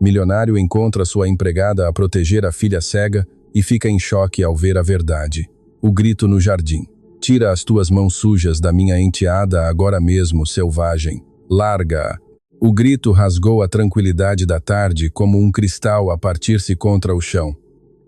Milionário encontra sua empregada a proteger a filha cega e fica em choque ao ver a verdade. O grito no jardim. Tira as tuas mãos sujas da minha enteada agora mesmo, selvagem. Larga-a. O grito rasgou a tranquilidade da tarde como um cristal a partir-se contra o chão.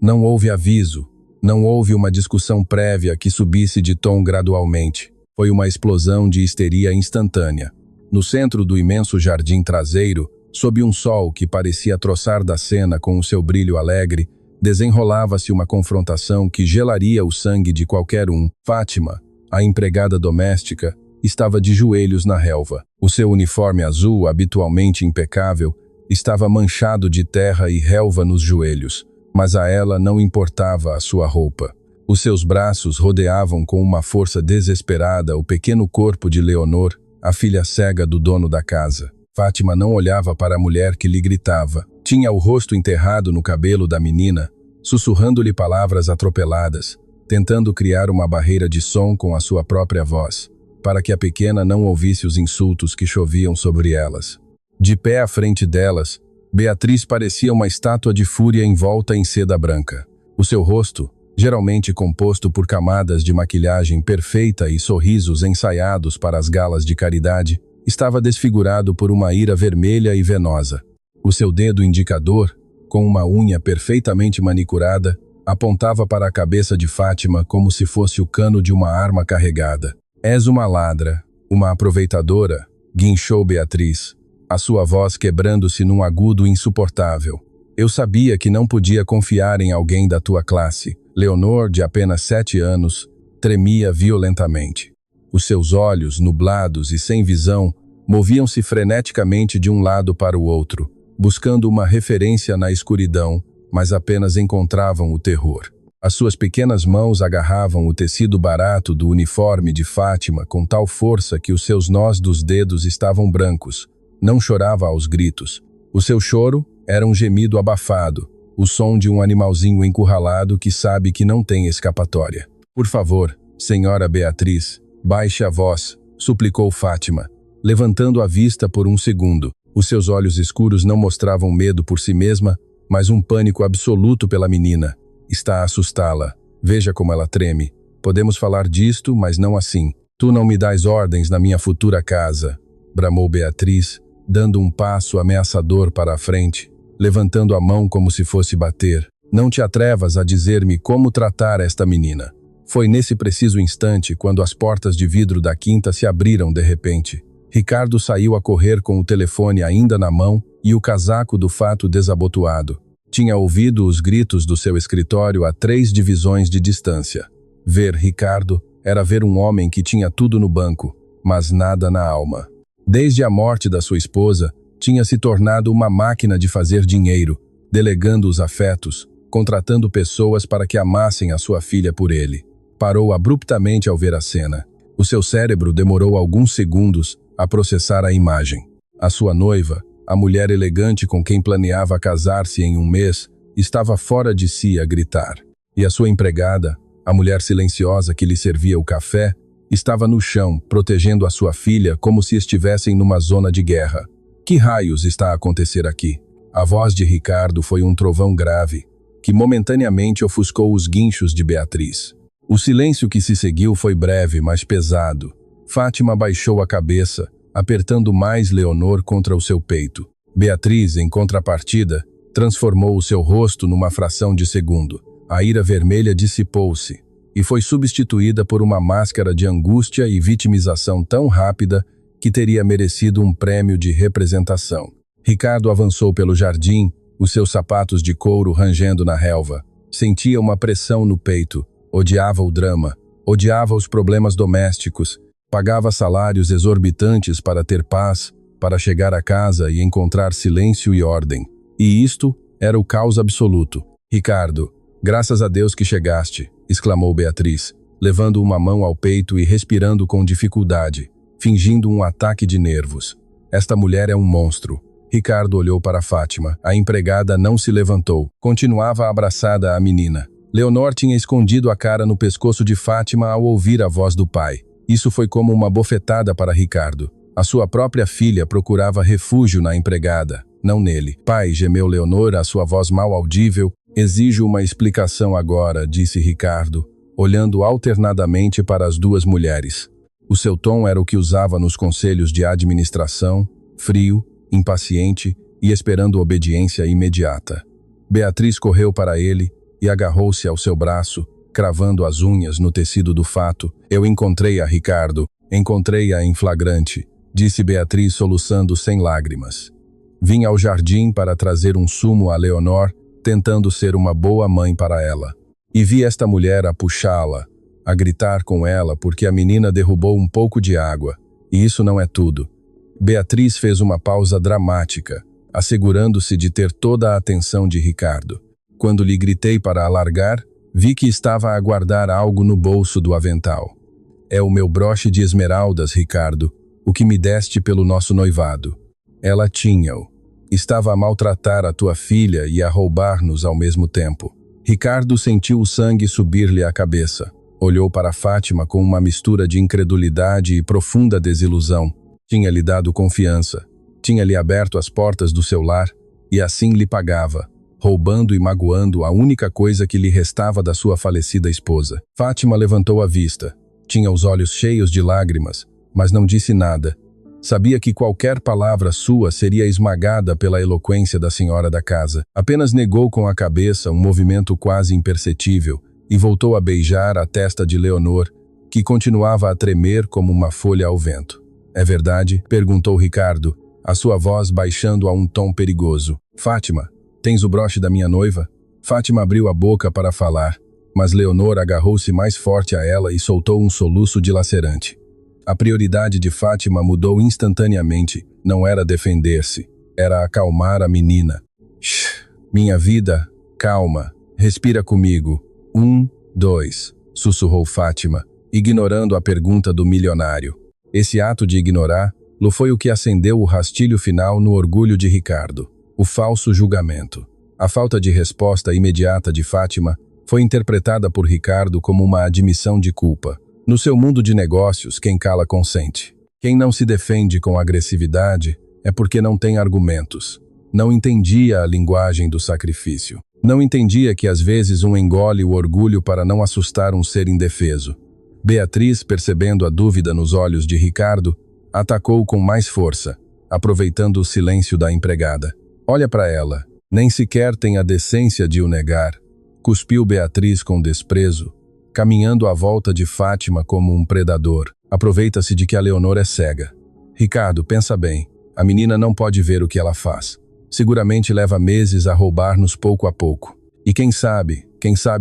Não houve aviso. Não houve uma discussão prévia que subisse de tom gradualmente. Foi uma explosão de histeria instantânea. No centro do imenso jardim traseiro, sob um sol que parecia troçar da cena com o seu brilho alegre, desenrolava-se uma confrontação que gelaria o sangue de qualquer um. Fátima, a empregada doméstica, estava de joelhos na relva. O seu uniforme azul, habitualmente impecável, estava manchado de terra e relva nos joelhos, mas a ela não importava a sua roupa. Os seus braços rodeavam com uma força desesperada o pequeno corpo de Leonor, a filha cega do dono da casa. Fátima não olhava para a mulher que lhe gritava. Tinha o rosto enterrado no cabelo da menina, sussurrando-lhe palavras atropeladas, tentando criar uma barreira de som com a sua própria voz, para que a pequena não ouvisse os insultos que choviam sobre elas. De pé à frente delas, Beatriz parecia uma estátua de fúria envolta em seda branca. O seu rosto, geralmente composto por camadas de maquilhagem perfeita e sorrisos ensaiados para as galas de caridade, estava desfigurado por uma ira vermelha e venosa. O seu dedo indicador, com uma unha perfeitamente manicurada, apontava para a cabeça de Fátima como se fosse o cano de uma arma carregada. És uma ladra, uma aproveitadora, guinchou Beatriz, a sua voz quebrando-se num agudo insuportável. Eu sabia que não podia confiar em alguém da tua classe. Leonor, de apenas 7 anos, tremia violentamente. Os seus olhos, nublados e sem visão, moviam-se freneticamente de um lado para o outro, buscando uma referência na escuridão, mas apenas encontravam o terror. As suas pequenas mãos agarravam o tecido barato do uniforme de Fátima com tal força que os seus nós dos dedos estavam brancos. Não chorava aos gritos. O seu choro era um gemido abafado, o som de um animalzinho encurralado que sabe que não tem escapatória. Por favor, senhora Beatriz, baixe a voz, suplicou Fátima, levantando a vista por um segundo. Os seus olhos escuros não mostravam medo por si mesma, mas um pânico absoluto pela menina. Está a assustá-la. Veja como ela treme. Podemos falar disto, mas não assim. Tu não me dás ordens na minha futura casa, bramou Beatriz, dando um passo ameaçador para a frente, levantando a mão como se fosse bater. Não te atrevas a dizer-me como tratar esta menina. Foi nesse preciso instante quando as portas de vidro da quinta se abriram de repente. Ricardo saiu a correr com o telefone ainda na mão e o casaco do fato desabotoado. Tinha ouvido os gritos do seu escritório a 3 divisões de distância. Ver Ricardo era ver um homem que tinha tudo no banco, mas nada na alma. Desde a morte da sua esposa, tinha se tornado uma máquina de fazer dinheiro, delegando os afetos, contratando pessoas para que amassem a sua filha por ele. Parou abruptamente ao ver a cena. O seu cérebro demorou alguns segundos a processar a imagem. A sua noiva, a mulher elegante com quem planeava casar-se em um mês, estava fora de si a gritar. E a sua empregada, a mulher silenciosa que lhe servia o café, estava no chão, protegendo a sua filha como se estivessem numa zona de guerra. Que raios está a acontecer aqui? A voz de Ricardo foi um trovão grave, que momentaneamente ofuscou os guinchos de Beatriz. O silêncio que se seguiu foi breve, mas pesado. Fátima baixou a cabeça, apertando mais Leonor contra o seu peito. Beatriz, em contrapartida, transformou o seu rosto numa fração de segundo. A ira vermelha dissipou-se e foi substituída por uma máscara de angústia e vitimização tão rápida que teria merecido um prêmio de representação. Ricardo avançou pelo jardim, os seus sapatos de couro rangendo na relva. Sentia uma pressão no peito. Odiava o drama, odiava os problemas domésticos, pagava salários exorbitantes para ter paz, para chegar a casa e encontrar silêncio e ordem. E isto era o caos absoluto. Ricardo, graças a Deus que chegaste, exclamou Beatriz, levando uma mão ao peito e respirando com dificuldade, fingindo um ataque de nervos. Esta mulher é um monstro. Ricardo olhou para Fátima. A empregada não se levantou. Continuava abraçada à menina. Leonor tinha escondido a cara no pescoço de Fátima ao ouvir a voz do pai. Isso foi como uma bofetada para Ricardo. A sua própria filha procurava refúgio na empregada. não nele. Pai, gemeu Leonor, a sua voz mal audível. Exijo uma explicação agora, disse Ricardo, olhando alternadamente para as duas mulheres. O seu tom era o que usava nos conselhos de administração, frio, impaciente e esperando obediência imediata. Beatriz correu para ele e agarrou-se ao seu braço, cravando as unhas no tecido do fato. Eu encontrei-a, Ricardo, encontrei-a em flagrante, disse Beatriz soluçando sem lágrimas. Vim ao jardim para trazer um sumo a Leonor, tentando ser uma boa mãe para ela. E vi esta mulher a puxá-la, a gritar com ela porque a menina derrubou um pouco de água. E isso não é tudo. Beatriz fez uma pausa dramática, assegurando-se de ter toda a atenção de Ricardo. Quando lhe gritei para alargar, vi que estava a guardar algo no bolso do avental. É o meu broche de esmeraldas, Ricardo, o que me deste pelo nosso noivado. Ela tinha-o. Estava a maltratar a tua filha e a roubar-nos ao mesmo tempo. Ricardo sentiu o sangue subir-lhe à cabeça. Olhou para Fátima com uma mistura de incredulidade e profunda desilusão. Tinha-lhe dado confiança. Tinha-lhe aberto as portas do seu lar e assim lhe pagava, roubando e magoando a única coisa que lhe restava da sua falecida esposa. Fátima levantou a vista. Tinha os olhos cheios de lágrimas, mas não disse nada. Sabia que qualquer palavra sua seria esmagada pela eloquência da senhora da casa. Apenas negou com a cabeça, um movimento quase imperceptível, e voltou a beijar a testa de Leonor, que continuava a tremer como uma folha ao vento. É verdade? Perguntou Ricardo, a sua voz baixando a um tom perigoso. Fátima, tens o broche da minha noiva? Fátima abriu a boca para falar, mas Leonor agarrou-se mais forte a ela e soltou um soluço dilacerante. A prioridade de Fátima mudou instantaneamente. Não era defender-se, era acalmar a menina. Shhh, minha vida, calma, respira comigo. 1, 2, sussurrou Fátima, ignorando a pergunta do milionário. Esse ato de ignorá-lo foi o que acendeu o rastilho final no orgulho de Ricardo. O falso julgamento. A falta de resposta imediata de Fátima foi interpretada por Ricardo como uma admissão de culpa. No seu mundo de negócios, quem cala consente. Quem não se defende com agressividade é porque não tem argumentos. Não entendia a linguagem do sacrifício. Não entendia que às vezes um engole o orgulho para não assustar um ser indefeso. Beatriz, percebendo a dúvida nos olhos de Ricardo, atacou com mais força, aproveitando o silêncio da empregada. Olha para ela, nem sequer tem a decência de o negar. Cuspiu Beatriz com desprezo, caminhando à volta de Fátima como um predador. Aproveita-se de que a Leonor é cega. Ricardo, pensa bem, a menina não pode ver o que ela faz. Seguramente leva meses a roubar-nos pouco a pouco. E quem sabe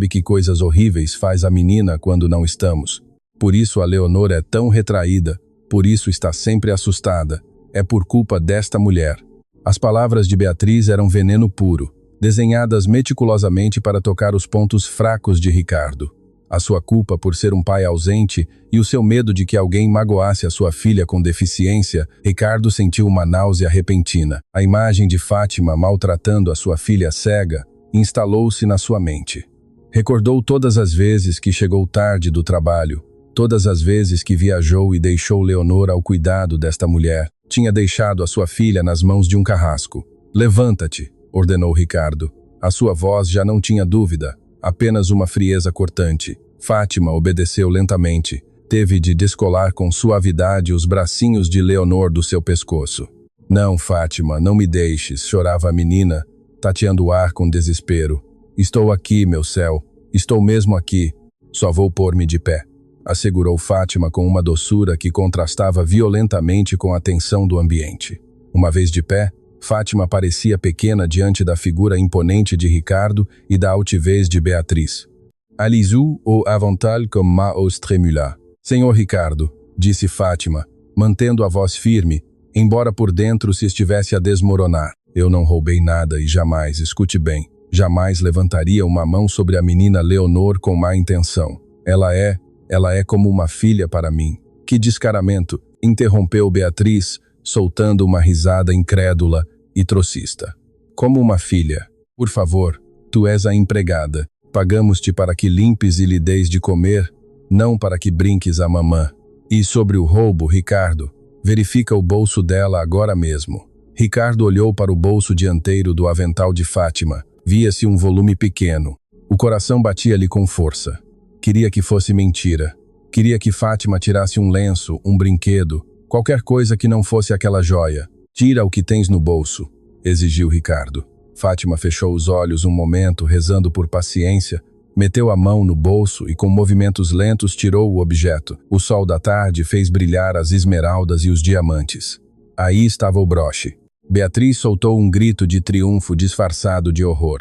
que coisas horríveis faz a menina quando não estamos. Por isso a Leonor é tão retraída, por isso está sempre assustada. É por culpa desta mulher. As palavras de Beatriz eram veneno puro, desenhadas meticulosamente para tocar os pontos fracos de Ricardo. A sua culpa por ser um pai ausente e o seu medo de que alguém magoasse a sua filha com deficiência, Ricardo sentiu uma náusea repentina. A imagem de Fátima maltratando a sua filha cega instalou-se na sua mente. Recordou todas as vezes que chegou tarde do trabalho, todas as vezes que viajou e deixou Leonor ao cuidado desta mulher. Tinha deixado a sua filha nas mãos de um carrasco. Levanta-te, ordenou Ricardo. A sua voz já não tinha dúvida, apenas uma frieza cortante. Fátima obedeceu lentamente. Teve de descolar com suavidade os bracinhos de Leonor do seu pescoço. Não, Fátima, não me deixes, chorava a menina, tateando o ar com desespero. Estou aqui, meu céu, estou mesmo aqui. Só vou pôr-me de pé, assegurou Fátima com uma doçura que contrastava violentamente com a tensão do ambiente. Uma vez de pé, Fátima parecia pequena diante da figura imponente de Ricardo e da altivez de Beatriz. Allez-vous au avental comme ma os tremula. Senhor Ricardo, disse Fátima, mantendo a voz firme, embora por dentro se estivesse a desmoronar. Eu não roubei nada e jamais, escute bem, jamais levantaria uma mão sobre a menina Leonor com má intenção. Ela é como uma filha para mim. Que descaramento, interrompeu Beatriz, soltando uma risada incrédula e trocista. Como uma filha. Por favor, tu és a empregada. Pagamos-te para que limpes e lhe deis de comer, não para que brinques a mamã. E sobre o roubo, Ricardo, verifica o bolso dela agora mesmo. Ricardo olhou para o bolso dianteiro do avental de Fátima. Via-se um volume pequeno. O coração batia-lhe com força. Queria que fosse mentira. Queria que Fátima tirasse um lenço, um brinquedo, qualquer coisa que não fosse aquela joia. Tira o que tens no bolso, exigiu Ricardo. Fátima fechou os olhos um momento, rezando por paciência, meteu a mão no bolso e com movimentos lentos tirou o objeto. O sol da tarde fez brilhar as esmeraldas e os diamantes. Aí estava o broche. Beatriz soltou um grito de triunfo disfarçado de horror.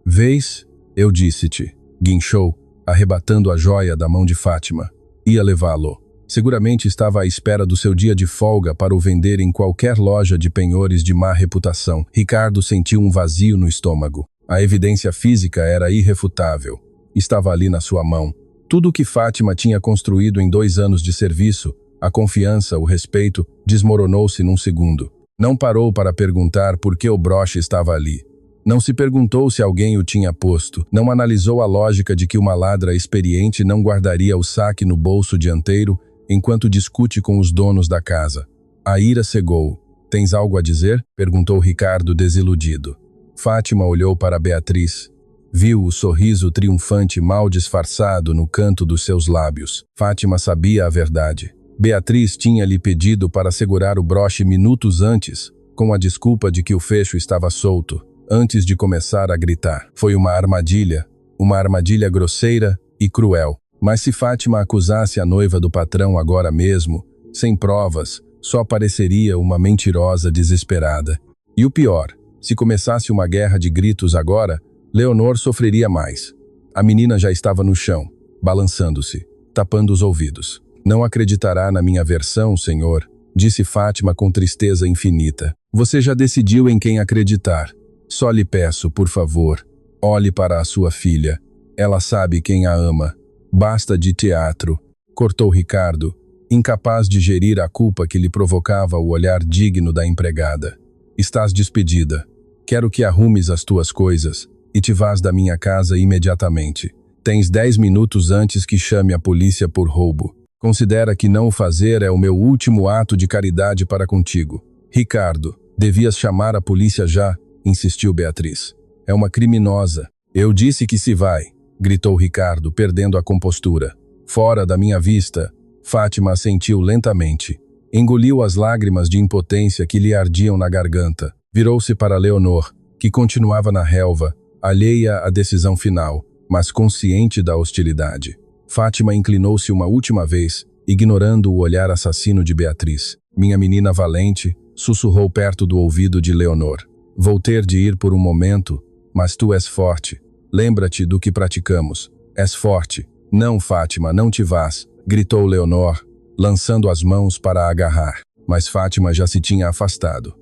Vês? Eu disse-te, guinchou, arrebatando a joia da mão de Fátima. Ia levá-lo. Seguramente estava à espera do seu dia de folga para o vender em qualquer loja de penhores de má reputação. Ricardo sentiu um vazio no estômago. A evidência física era irrefutável. Estava ali na sua mão. Tudo o que Fátima tinha construído em 2 anos de serviço, a confiança, o respeito, desmoronou-se num segundo. Não parou para perguntar por que o broche estava ali. Não se perguntou se alguém o tinha posto. Não analisou a lógica de que uma ladra experiente não guardaria o saque no bolso dianteiro enquanto discute com os donos da casa. A ira cegou. Tens algo a dizer? Perguntou Ricardo desiludido. Fátima olhou para Beatriz. Viu o sorriso triunfante mal disfarçado no canto dos seus lábios. Fátima sabia a verdade. Beatriz tinha lhe pedido para segurar o broche minutos antes, com a desculpa de que o fecho estava solto, antes de começar a gritar. Foi uma armadilha grosseira e cruel. Mas se Fátima acusasse a noiva do patrão agora mesmo, sem provas, só pareceria uma mentirosa desesperada. E o pior, se começasse uma guerra de gritos agora, Leonor sofreria mais. A menina já estava no chão, balançando-se, tapando os ouvidos. Não acreditará na minha versão, senhor, disse Fátima com tristeza infinita. Você já decidiu em quem acreditar. Só lhe peço, por favor, olhe para a sua filha. Ela sabe quem a ama. Basta de teatro, cortou Ricardo, incapaz de gerir a culpa que lhe provocava o olhar digno da empregada. Estás despedida. Quero que arrumes as tuas coisas e te vás da minha casa imediatamente. Tens 10 minutos antes que chame a polícia por roubo. Considera que não o fazer é o meu último ato de caridade para contigo. Ricardo, devias chamar a polícia já, insistiu Beatriz. É uma criminosa. Eu disse que se vai, gritou Ricardo, perdendo a compostura. Fora da minha vista. Fátima assentiu lentamente. Engoliu as lágrimas de impotência que lhe ardiam na garganta. Virou-se para Leonor, que continuava na relva, alheia à decisão final, mas consciente da hostilidade. Fátima inclinou-se uma última vez, ignorando o olhar assassino de Beatriz. Minha menina valente, sussurrou perto do ouvido de Leonor. Vou ter de ir por um momento, mas tu és forte. Lembra-te do que praticamos. És forte. Não, Fátima, não te vás, gritou Leonor, lançando as mãos para a agarrar. Mas Fátima já se tinha afastado.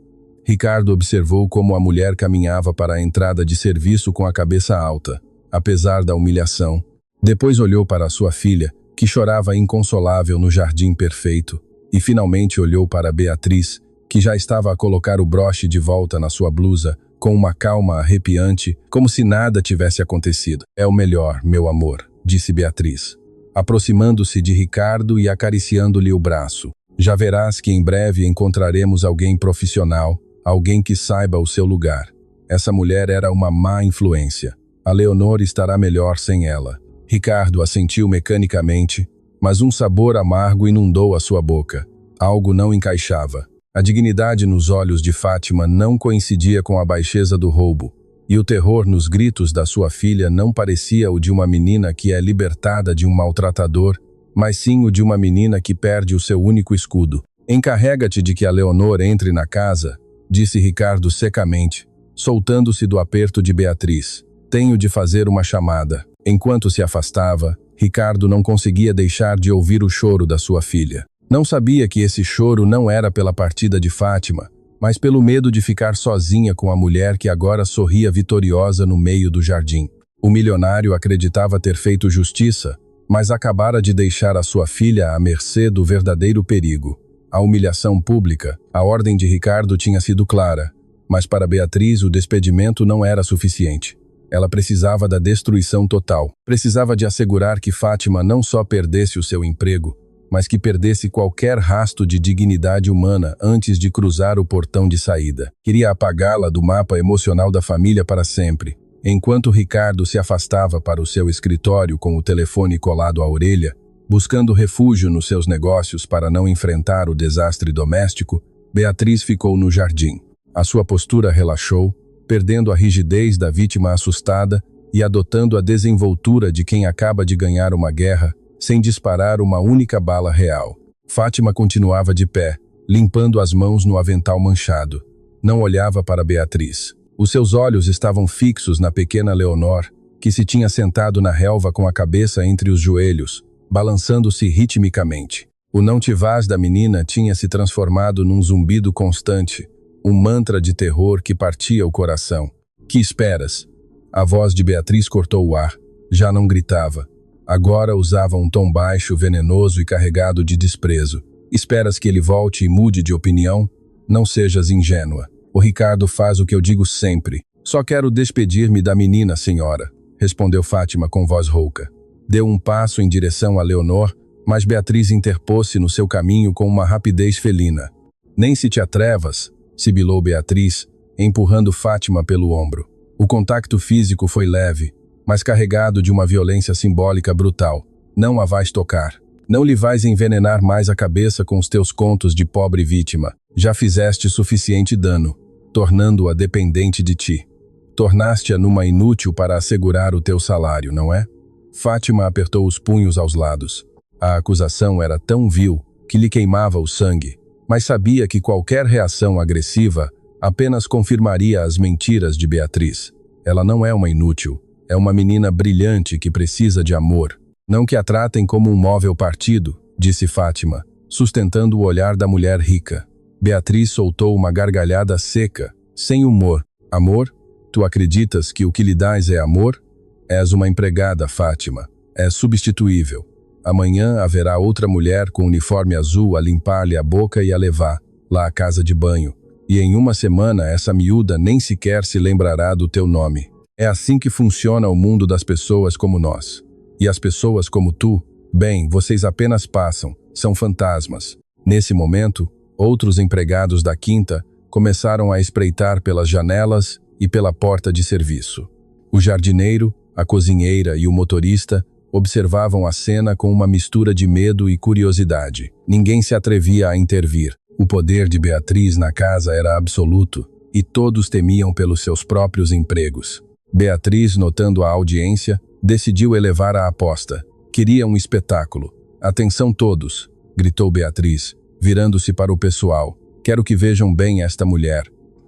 Ricardo observou como a mulher caminhava para a entrada de serviço com a cabeça alta, apesar da humilhação. Depois olhou para sua filha, que chorava inconsolável no jardim perfeito, e finalmente olhou para Beatriz, que já estava a colocar o broche de volta na sua blusa, com uma calma arrepiante, como se nada tivesse acontecido. É o melhor, meu amor, disse Beatriz, aproximando-se de Ricardo e acariciando-lhe o braço. Já verás que em breve encontraremos alguém profissional, alguém que saiba o seu lugar. Essa mulher era uma má influência. A Leonor estará melhor sem ela. Ricardo assentiu mecanicamente, mas um sabor amargo inundou a sua boca. Algo não encaixava. A dignidade nos olhos de Fátima não coincidia com a baixeza do roubo, e o terror nos gritos da sua filha não parecia o de uma menina que é libertada de um maltratador, mas sim o de uma menina que perde o seu único escudo. Encarrega-te de que a Leonor entre na casa, disse Ricardo secamente, soltando-se do aperto de Beatriz. Tenho de fazer uma chamada. Enquanto se afastava, Ricardo não conseguia deixar de ouvir o choro da sua filha. Não sabia que esse choro não era pela partida de Fátima, mas pelo medo de ficar sozinha com a mulher que agora sorria vitoriosa no meio do jardim. O milionário acreditava ter feito justiça, mas acabara de deixar a sua filha à mercê do verdadeiro perigo. A humilhação pública, a ordem de Ricardo tinha sido clara, mas para Beatriz o despedimento não era suficiente. Ela precisava da destruição total. Precisava de assegurar que Fátima não só perdesse o seu emprego, mas que perdesse qualquer rastro de dignidade humana antes de cruzar o portão de saída. Queria apagá-la do mapa emocional da família para sempre. Enquanto Ricardo se afastava para o seu escritório com o telefone colado à orelha, buscando refúgio nos seus negócios para não enfrentar o desastre doméstico, Beatriz ficou no jardim. A sua postura relaxou, perdendo a rigidez da vítima assustada e adotando a desenvoltura de quem acaba de ganhar uma guerra sem disparar uma única bala real. Fátima continuava de pé, limpando as mãos no avental manchado. Não olhava para Beatriz. Os seus olhos estavam fixos na pequena Leonor, que se tinha sentado na relva com a cabeça entre os joelhos, balançando-se ritmicamente. O não te vás da menina tinha se transformado num zumbido constante, um mantra de terror que partia o coração. Que esperas? A voz de Beatriz cortou o ar. Já não gritava. Agora usava um tom baixo, venenoso e carregado de desprezo. Esperas que ele volte e mude de opinião? Não sejas ingênua. O Ricardo faz o que eu digo sempre. Só quero despedir-me da menina, senhora, respondeu Fátima com voz rouca. Deu um passo em direção a Leonor, mas Beatriz interpôs-se no seu caminho com uma rapidez felina. Nem se te atrevas, sibilou Beatriz, empurrando Fátima pelo ombro. O contacto físico foi leve, mas carregado de uma violência simbólica brutal. Não a vais tocar. Não lhe vais envenenar mais a cabeça com os teus contos de pobre vítima. Já fizeste suficiente dano, tornando-a dependente de ti. Tornaste-a numa inútil para assegurar o teu salário, não é? Fátima apertou os punhos aos lados. A acusação era tão vil que lhe queimava o sangue, mas sabia que qualquer reação agressiva apenas confirmaria as mentiras de Beatriz. Ela não é uma inútil. É uma menina brilhante que precisa de amor. Não que a tratem como um móvel partido, disse Fátima, sustentando o olhar da mulher rica. Beatriz soltou uma gargalhada seca, sem humor. Amor? Tu acreditas que o que lhe dás é amor? És uma empregada, Fátima. És substituível. Amanhã haverá outra mulher com uniforme azul a limpar-lhe a boca e a levar lá à casa de banho. E em uma semana essa miúda nem sequer se lembrará do teu nome. É assim que funciona o mundo das pessoas como nós. E as pessoas como tu, bem, vocês apenas passam, são fantasmas. Nesse momento, outros empregados da quinta começaram a espreitar pelas janelas e pela porta de serviço. O jardineiro, a cozinheira e o motorista observavam a cena com uma mistura de medo e curiosidade. Ninguém se atrevia a intervir. O poder de Beatriz na casa era absoluto e todos temiam pelos seus próprios empregos. Beatriz, notando a audiência, decidiu elevar a aposta. Queria um espetáculo. Atenção todos, gritou Beatriz, virando-se para o pessoal. Quero que vejam bem esta mulher.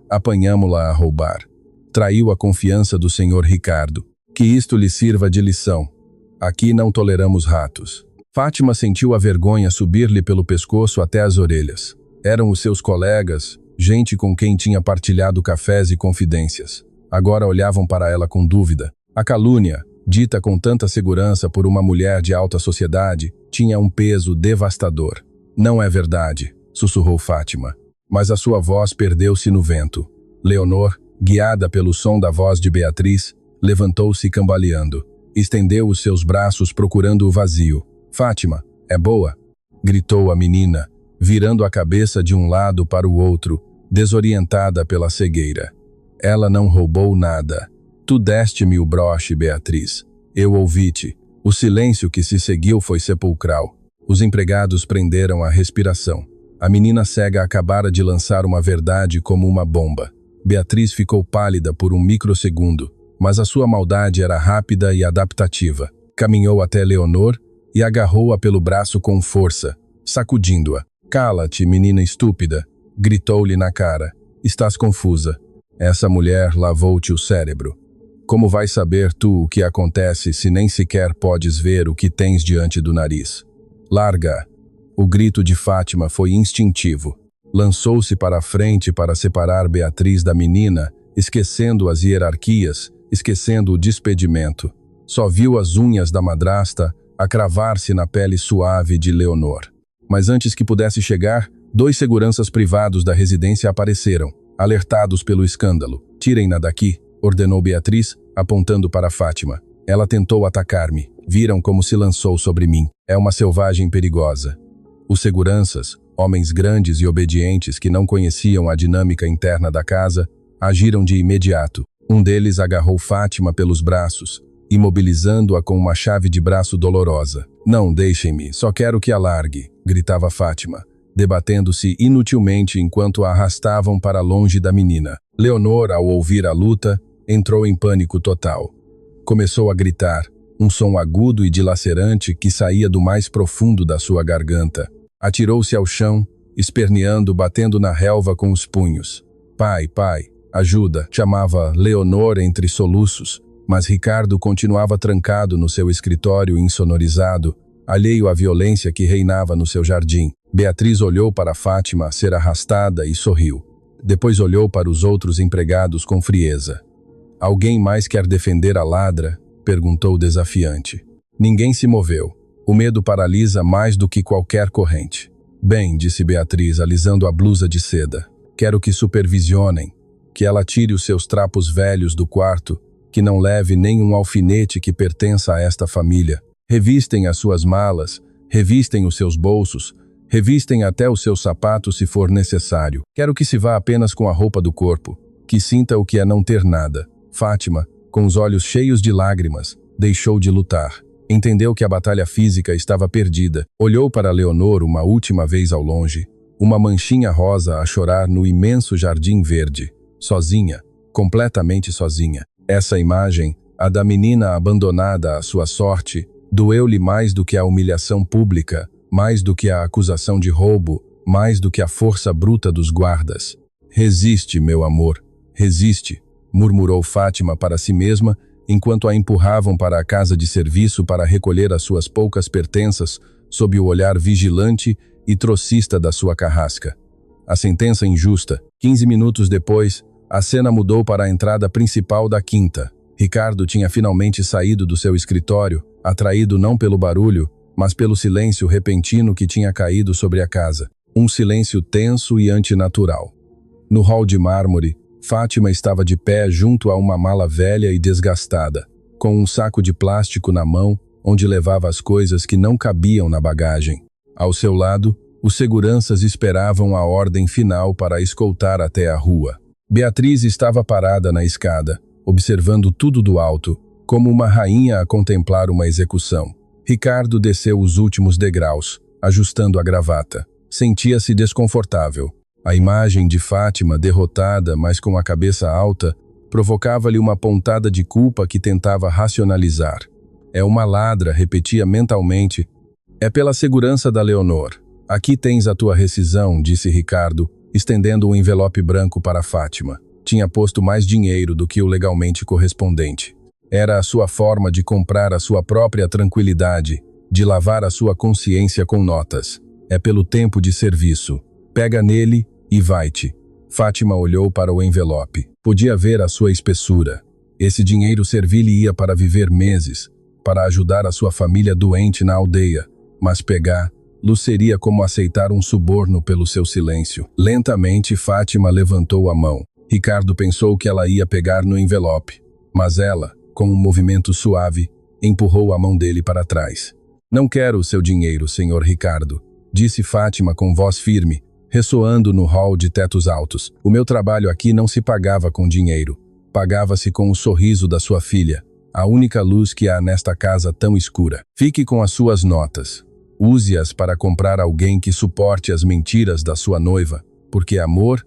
Apanhamo-la a roubar. Traiu a confiança do senhor Ricardo. Que isto lhe sirva de lição. Aqui não toleramos ratos. Fátima sentiu a vergonha subir-lhe pelo pescoço até as orelhas. Eram os seus colegas, gente com quem tinha partilhado cafés e confidências. Agora olhavam para ela com dúvida. A calúnia, dita com tanta segurança por uma mulher de alta sociedade, tinha um peso devastador. Não é verdade, sussurrou Fátima. Mas a sua voz perdeu-se no vento. Leonor, guiada pelo som da voz de Beatriz, levantou-se cambaleando. Estendeu os seus braços procurando o vazio. Fátima, é boa? Gritou a menina, virando a cabeça de um lado para o outro, desorientada pela cegueira. Ela não roubou nada. Tu deste-me o broche, Beatriz. Eu ouvi-te. O silêncio que se seguiu foi sepulcral. Os empregados prenderam a respiração. A menina cega acabara de lançar uma verdade como uma bomba. Beatriz ficou pálida por um microsegundo, mas a sua maldade era rápida e adaptativa. Caminhou até Leonor e agarrou-a pelo braço com força, sacudindo-a. Cala-te, menina estúpida, gritou-lhe na cara. Estás confusa. Essa mulher lavou-te o cérebro. Como vais saber tu o que acontece se nem sequer podes ver o que tens diante do nariz? Larga! O grito de Fátima foi instintivo. Lançou-se para a frente para separar Beatriz da menina, esquecendo as hierarquias, esquecendo o despedimento. Só viu as unhas da madrasta a cravar-se na pele suave de Leonor. Mas antes que pudesse chegar, 2 seguranças privados da residência apareceram, alertados pelo escândalo. Tirem-na daqui, ordenou Beatriz, apontando para Fátima. Ela tentou atacar-me. Viram como se lançou sobre mim. É uma selvagem perigosa. Os seguranças, homens grandes e obedientes que não conheciam a dinâmica interna da casa, agiram de imediato. Um deles agarrou Fátima pelos braços, imobilizando-a com uma chave de braço dolorosa. "Não, deixem-me, só quero que a largue", gritava Fátima, debatendo-se inutilmente enquanto a arrastavam para longe da menina. Leonor, ao ouvir a luta, entrou em pânico total. Começou a gritar, um som agudo e dilacerante que saía do mais profundo da sua garganta. Atirou-se ao chão, esperneando, batendo na relva com os punhos. "Pai, pai, ajuda", chamava Leonor entre soluços, mas Ricardo continuava trancado no seu escritório insonorizado, alheio à violência que reinava no seu jardim. Beatriz olhou para Fátima ser arrastada e sorriu. Depois olhou para os outros empregados com frieza. "Alguém mais quer defender a ladra?", perguntou desafiante. Ninguém se moveu. O medo paralisa mais do que qualquer corrente. "Bem", disse Beatriz, alisando a blusa de seda. "Quero que supervisionem, que ela tire os seus trapos velhos do quarto, que não leve nenhum alfinete que pertença a esta família. Revistem as suas malas, revistem os seus bolsos, revistem até os seus sapatos se for necessário. Quero que se vá apenas com a roupa do corpo, que sinta o que é não ter nada." Fátima, com os olhos cheios de lágrimas, deixou de lutar. Entendeu que a batalha física estava perdida. Olhou para Leonor uma última vez ao longe, uma manchinha rosa a chorar no imenso jardim verde. Sozinha, completamente sozinha. Essa imagem, a da menina abandonada à sua sorte, doeu-lhe mais do que a humilhação pública, mais do que a acusação de roubo, mais do que a força bruta dos guardas. "Resiste, meu amor, resiste", murmurou Fátima para si mesma, enquanto a empurravam para a casa de serviço para recolher as suas poucas pertenças sob o olhar vigilante e trocista da sua carrasca. A sentença injusta. 15 minutos depois, a cena mudou para a entrada principal da quinta. Ricardo tinha finalmente saído do seu escritório, atraído não pelo barulho, mas pelo silêncio repentino que tinha caído sobre a casa. Um silêncio tenso e antinatural. No hall de mármore, Fátima estava de pé junto a uma mala velha e desgastada, com um saco de plástico na mão, onde levava as coisas que não cabiam na bagagem. Ao seu lado, os seguranças esperavam a ordem final para a escoltar até a rua. Beatriz estava parada na escada, observando tudo do alto, como uma rainha a contemplar uma execução. Ricardo desceu os últimos degraus, ajustando a gravata. Sentia-se desconfortável. A imagem de Fátima, derrotada, mas com a cabeça alta, provocava-lhe uma pontada de culpa que tentava racionalizar. "É uma ladra", repetia mentalmente. "É pela segurança da Leonor. Aqui tens a tua rescisão", disse Ricardo, estendendo um envelope branco para Fátima. Tinha posto mais dinheiro do que o legalmente correspondente. Era a sua forma de comprar a sua própria tranquilidade, de lavar a sua consciência com notas. "É pelo tempo de serviço. Pega nele e vai-te." Fátima olhou para o envelope. Podia ver a sua espessura. Esse dinheiro servir-lhe-ia para viver meses, para ajudar a sua família doente na aldeia, mas pegá-lo seria como aceitar um suborno pelo seu silêncio. Lentamente, Fátima levantou a mão. Ricardo pensou que ela ia pegar no envelope, mas ela, com um movimento suave, empurrou a mão dele para trás. "Não quero o seu dinheiro, senhor Ricardo", disse Fátima com voz firme, ressoando no hall de tetos altos. "O meu trabalho aqui não se pagava com dinheiro. Pagava-se com o sorriso da sua filha, a única luz que há nesta casa tão escura. Fique com as suas notas. Use-as para comprar alguém que suporte as mentiras da sua noiva, porque amor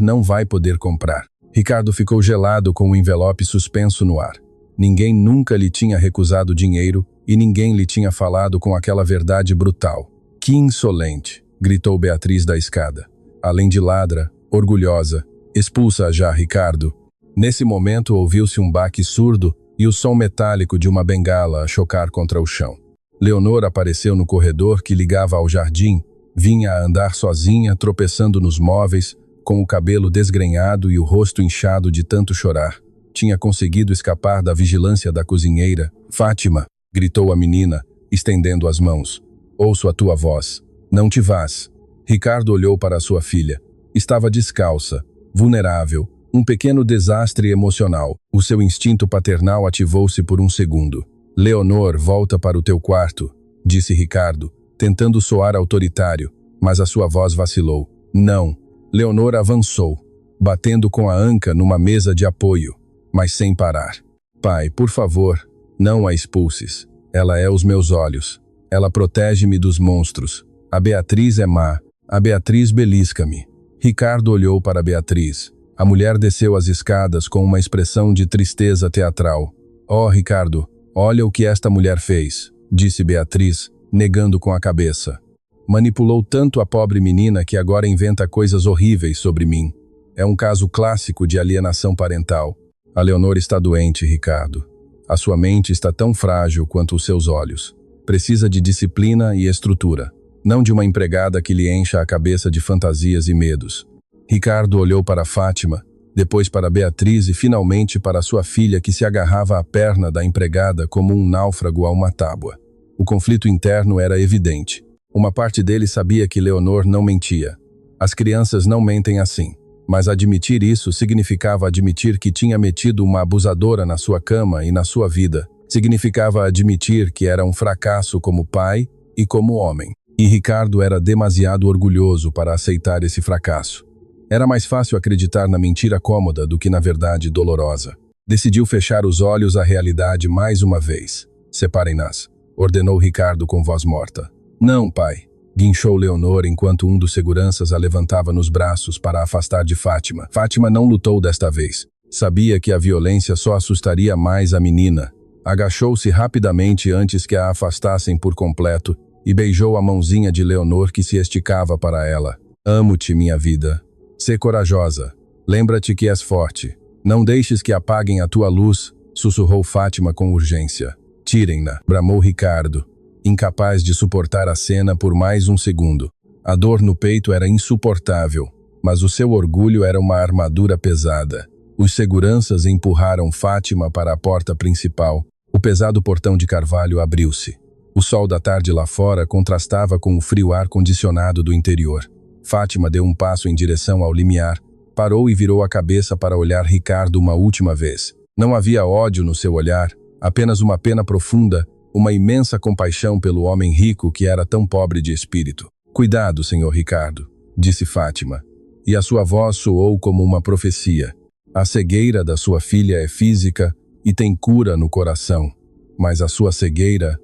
não vai poder comprar." Ricardo ficou gelado com o envelope suspenso no ar. Ninguém nunca lhe tinha recusado dinheiro e ninguém lhe tinha falado com aquela verdade brutal. "Que insolente!" gritou Beatriz da escada. "Além de ladra, orgulhosa. Expulsa-a já, Ricardo." Nesse momento ouviu-se um baque surdo e o som metálico de uma bengala a chocar contra o chão. Leonor apareceu no corredor que ligava ao jardim, vinha a andar sozinha, tropeçando nos móveis, com o cabelo desgrenhado e o rosto inchado de tanto chorar. Tinha conseguido escapar da vigilância da cozinheira. "Fátima", gritou a menina, estendendo as mãos. "Ouço a tua voz. Não te vás." Ricardo olhou para sua filha. Estava descalça, vulnerável, um pequeno desastre emocional. O seu instinto paternal ativou-se por um segundo. "Leonor, volta para o teu quarto", disse Ricardo, tentando soar autoritário, mas a sua voz vacilou. Não. Leonor avançou, batendo com a anca numa mesa de apoio, mas sem parar. Pai, por favor, não a expulses. Ela é os meus olhos. Ela protege-me dos monstros. A Beatriz é má. A Beatriz belisca-me. Ricardo olhou para Beatriz. A mulher desceu as escadas com uma expressão de tristeza teatral. Oh, Ricardo, olha o que esta mulher fez, disse Beatriz, negando com a cabeça. Manipulou tanto a pobre menina que agora inventa coisas horríveis sobre mim. É um caso clássico de alienação parental. A Leonor está doente, Ricardo. A sua mente está tão frágil quanto os seus olhos. Precisa de disciplina e estrutura, não de uma empregada que lhe encha a cabeça de fantasias e medos. Ricardo olhou para Fátima, depois para Beatriz e finalmente para sua filha que se agarrava à perna da empregada como um náufrago a uma tábua. O conflito interno era evidente. Uma parte dele sabia que Leonor não mentia. As crianças não mentem assim. Mas admitir isso significava admitir que tinha metido uma abusadora na sua cama e na sua vida. Significava admitir que era um fracasso como pai e como homem. E Ricardo era demasiado orgulhoso para aceitar esse fracasso. Era mais fácil acreditar na mentira cômoda do que na verdade dolorosa. Decidiu fechar os olhos à realidade mais uma vez. Separem-nas, ordenou Ricardo com voz morta. Não, pai, guinchou Leonor enquanto um dos seguranças a levantava nos braços para afastar de Fátima. Fátima não lutou desta vez. Sabia que a violência só assustaria mais a menina. Agachou-se rapidamente antes que a afastassem por completo e beijou a mãozinha de Leonor que se esticava para ela. Amo-te, minha vida. Sê corajosa. Lembra-te que és forte. Não deixes que apaguem a tua luz, sussurrou Fátima com urgência. Tirem-na, bramou Ricardo, incapaz de suportar a cena por mais um segundo. A dor no peito era insuportável, mas o seu orgulho era uma armadura pesada. Os seguranças empurraram Fátima para a porta principal. O pesado portão de carvalho abriu-se. O sol da tarde lá fora contrastava com o frio ar-condicionado do interior. Fátima deu um passo em direção ao limiar, parou e virou a cabeça para olhar Ricardo uma última vez. Não havia ódio no seu olhar, apenas uma pena profunda, uma imensa compaixão pelo homem rico que era tão pobre de espírito. Cuidado, senhor Ricardo, disse Fátima, e a sua voz soou como uma profecia. A cegueira da sua filha é física e tem cura no coração, mas a sua cegueira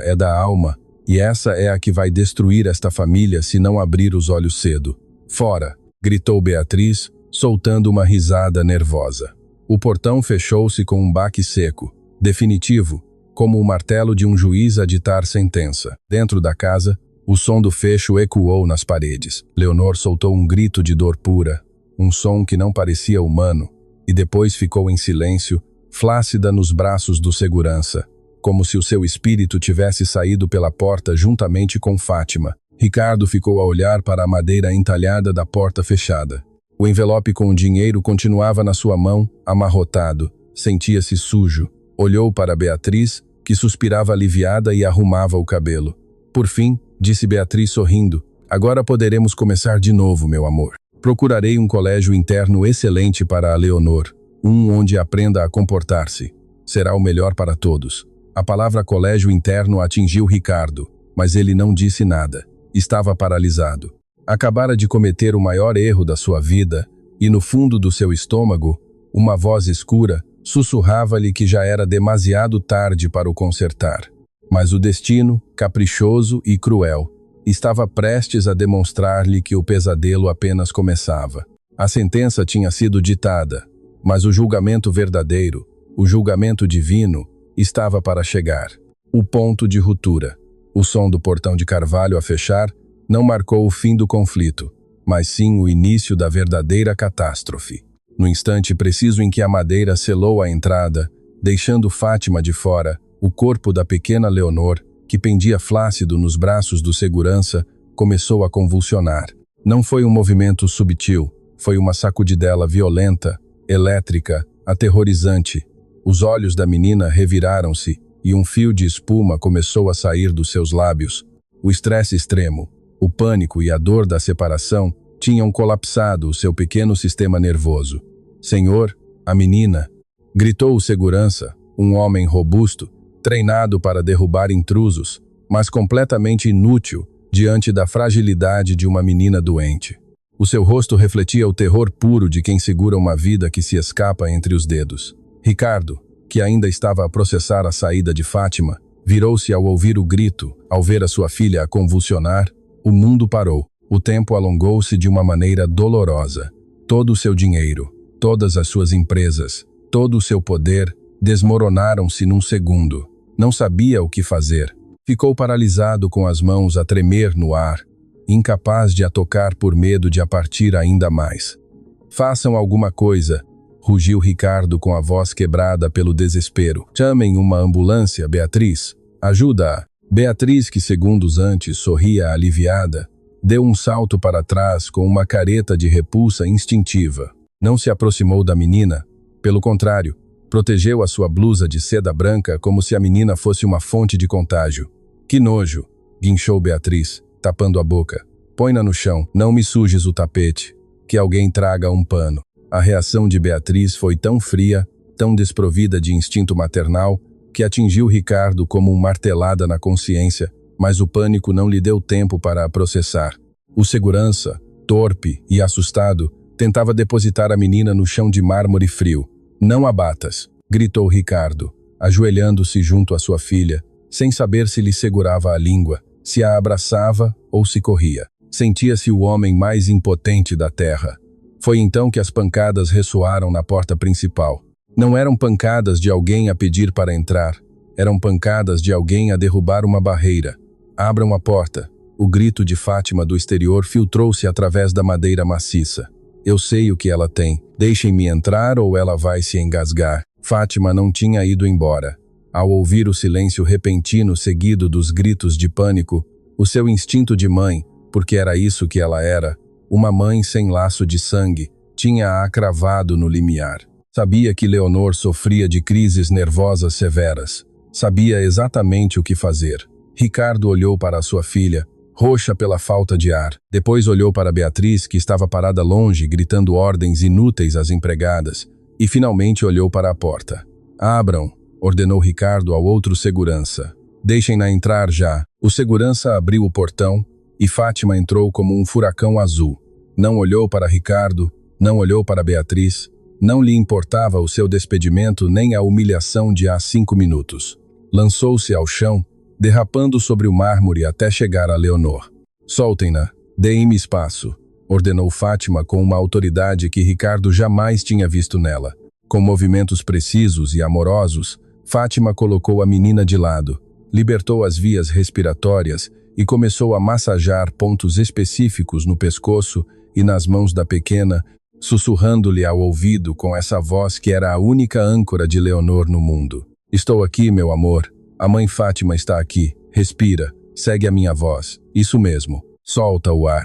é da alma, e essa é a que vai destruir esta família se não abrir os olhos cedo. Fora, gritou Beatriz, soltando uma risada nervosa. O portão fechou-se com um baque seco, definitivo, como o martelo de um juiz a ditar sentença. Dentro da casa, o som do fecho ecoou nas paredes. Leonor soltou um grito de dor pura, um som que não parecia humano, e depois ficou em silêncio, flácida nos braços do segurança, como se o seu espírito tivesse saído pela porta juntamente com Fátima. Ricardo ficou a olhar para a madeira entalhada da porta fechada. O envelope com o dinheiro continuava na sua mão, amarrotado. Sentia-se sujo. Olhou para Beatriz, que suspirava aliviada e arrumava o cabelo. Por fim, disse Beatriz sorrindo, agora poderemos começar de novo, meu amor. Procurarei um colégio interno excelente para a Leonor, um onde aprenda a comportar-se. Será o melhor para todos. A palavra colégio interno atingiu Ricardo, mas ele não disse nada. Estava paralisado. Acabara de cometer o maior erro da sua vida, e no fundo do seu estômago, uma voz escura sussurrava-lhe que já era demasiado tarde para o consertar. Mas o destino, caprichoso e cruel, estava prestes a demonstrar-lhe que o pesadelo apenas começava. A sentença tinha sido ditada, mas o julgamento verdadeiro, o julgamento divino, estava para chegar. O ponto de ruptura. O som do portão de carvalho a fechar não marcou o fim do conflito, mas sim o início da verdadeira catástrofe. No instante preciso em que a madeira selou a entrada, deixando Fátima de fora, o corpo da pequena Leonor, que pendia flácido nos braços do segurança, começou a convulsionar. Não foi um movimento subtil, foi uma sacudidela violenta, elétrica, aterrorizante. Os olhos da menina reviraram-se e um fio de espuma começou a sair dos seus lábios. O estresse extremo, o pânico e a dor da separação tinham colapsado o seu pequeno sistema nervoso. Senhor, a menina, gritou o segurança, um homem robusto, treinado para derrubar intrusos, mas completamente inútil diante da fragilidade de uma menina doente. O seu rosto refletia o terror puro de quem segura uma vida que se escapa entre os dedos. Ricardo, que ainda estava a processar a saída de Fátima, virou-se ao ouvir o grito, ao ver a sua filha a convulsionar. O mundo parou. O tempo alongou-se de uma maneira dolorosa. Todo o seu dinheiro, todas as suas empresas, todo o seu poder desmoronaram-se num segundo. Não sabia o que fazer. Ficou paralisado com as mãos a tremer no ar, incapaz de a tocar por medo de a partir ainda mais. Façam alguma coisa, rugiu Ricardo com a voz quebrada pelo desespero. Chamem uma ambulância, Beatriz. Ajuda-a. Beatriz, que segundos antes sorria aliviada, deu um salto para trás com uma careta de repulsa instintiva. Não se aproximou da menina. Pelo contrário, protegeu a sua blusa de seda branca como se a menina fosse uma fonte de contágio. Que nojo! Guinchou Beatriz, tapando a boca. Põe-na no chão, não me sujes o tapete. Que alguém traga um pano. A reação de Beatriz foi tão fria, tão desprovida de instinto maternal, que atingiu Ricardo como uma martelada na consciência, mas o pânico não lhe deu tempo para a processar. O segurança, torpe e assustado, tentava depositar a menina no chão de mármore frio. Não a batas, gritou Ricardo, ajoelhando-se junto à sua filha, sem saber se lhe segurava a língua, se a abraçava ou se corria. Sentia-se o homem mais impotente da terra. Foi então que as pancadas ressoaram na porta principal. Não eram pancadas de alguém a pedir para entrar, eram pancadas de alguém a derrubar uma barreira. Abram a porta. O grito de Fátima do exterior filtrou-se através da madeira maciça. Eu sei o que ela tem. Deixem-me entrar ou ela vai se engasgar. Fátima não tinha ido embora. Ao ouvir o silêncio repentino seguido dos gritos de pânico, o seu instinto de mãe, porque era isso que ela era, uma mãe sem laço de sangue, tinha-a cravado no limiar. Sabia que Leonor sofria de crises nervosas severas. Sabia exatamente o que fazer. Ricardo olhou para a sua filha, roxa pela falta de ar. Depois olhou para Beatriz, que estava parada longe, gritando ordens inúteis às empregadas, e finalmente olhou para a porta. Abram, ordenou Ricardo ao outro segurança. Deixem-na entrar já. O segurança abriu o portão e Fátima entrou como um furacão azul. Não olhou para Ricardo, não olhou para Beatriz, não lhe importava o seu despedimento nem a humilhação de há 5 minutos. Lançou-se ao chão, derrapando sobre o mármore até chegar a Leonor. Soltem-na, deem-me espaço, ordenou Fátima com uma autoridade que Ricardo jamais tinha visto nela. Com movimentos precisos e amorosos, Fátima colocou a menina de lado, libertou as vias respiratórias e começou a massajar pontos específicos no pescoço e nas mãos da pequena, sussurrando-lhe ao ouvido com essa voz que era a única âncora de Leonor no mundo. Estou aqui, meu amor. A mãe Fátima está aqui. Respira. Segue a minha voz. Isso mesmo. Solta o ar.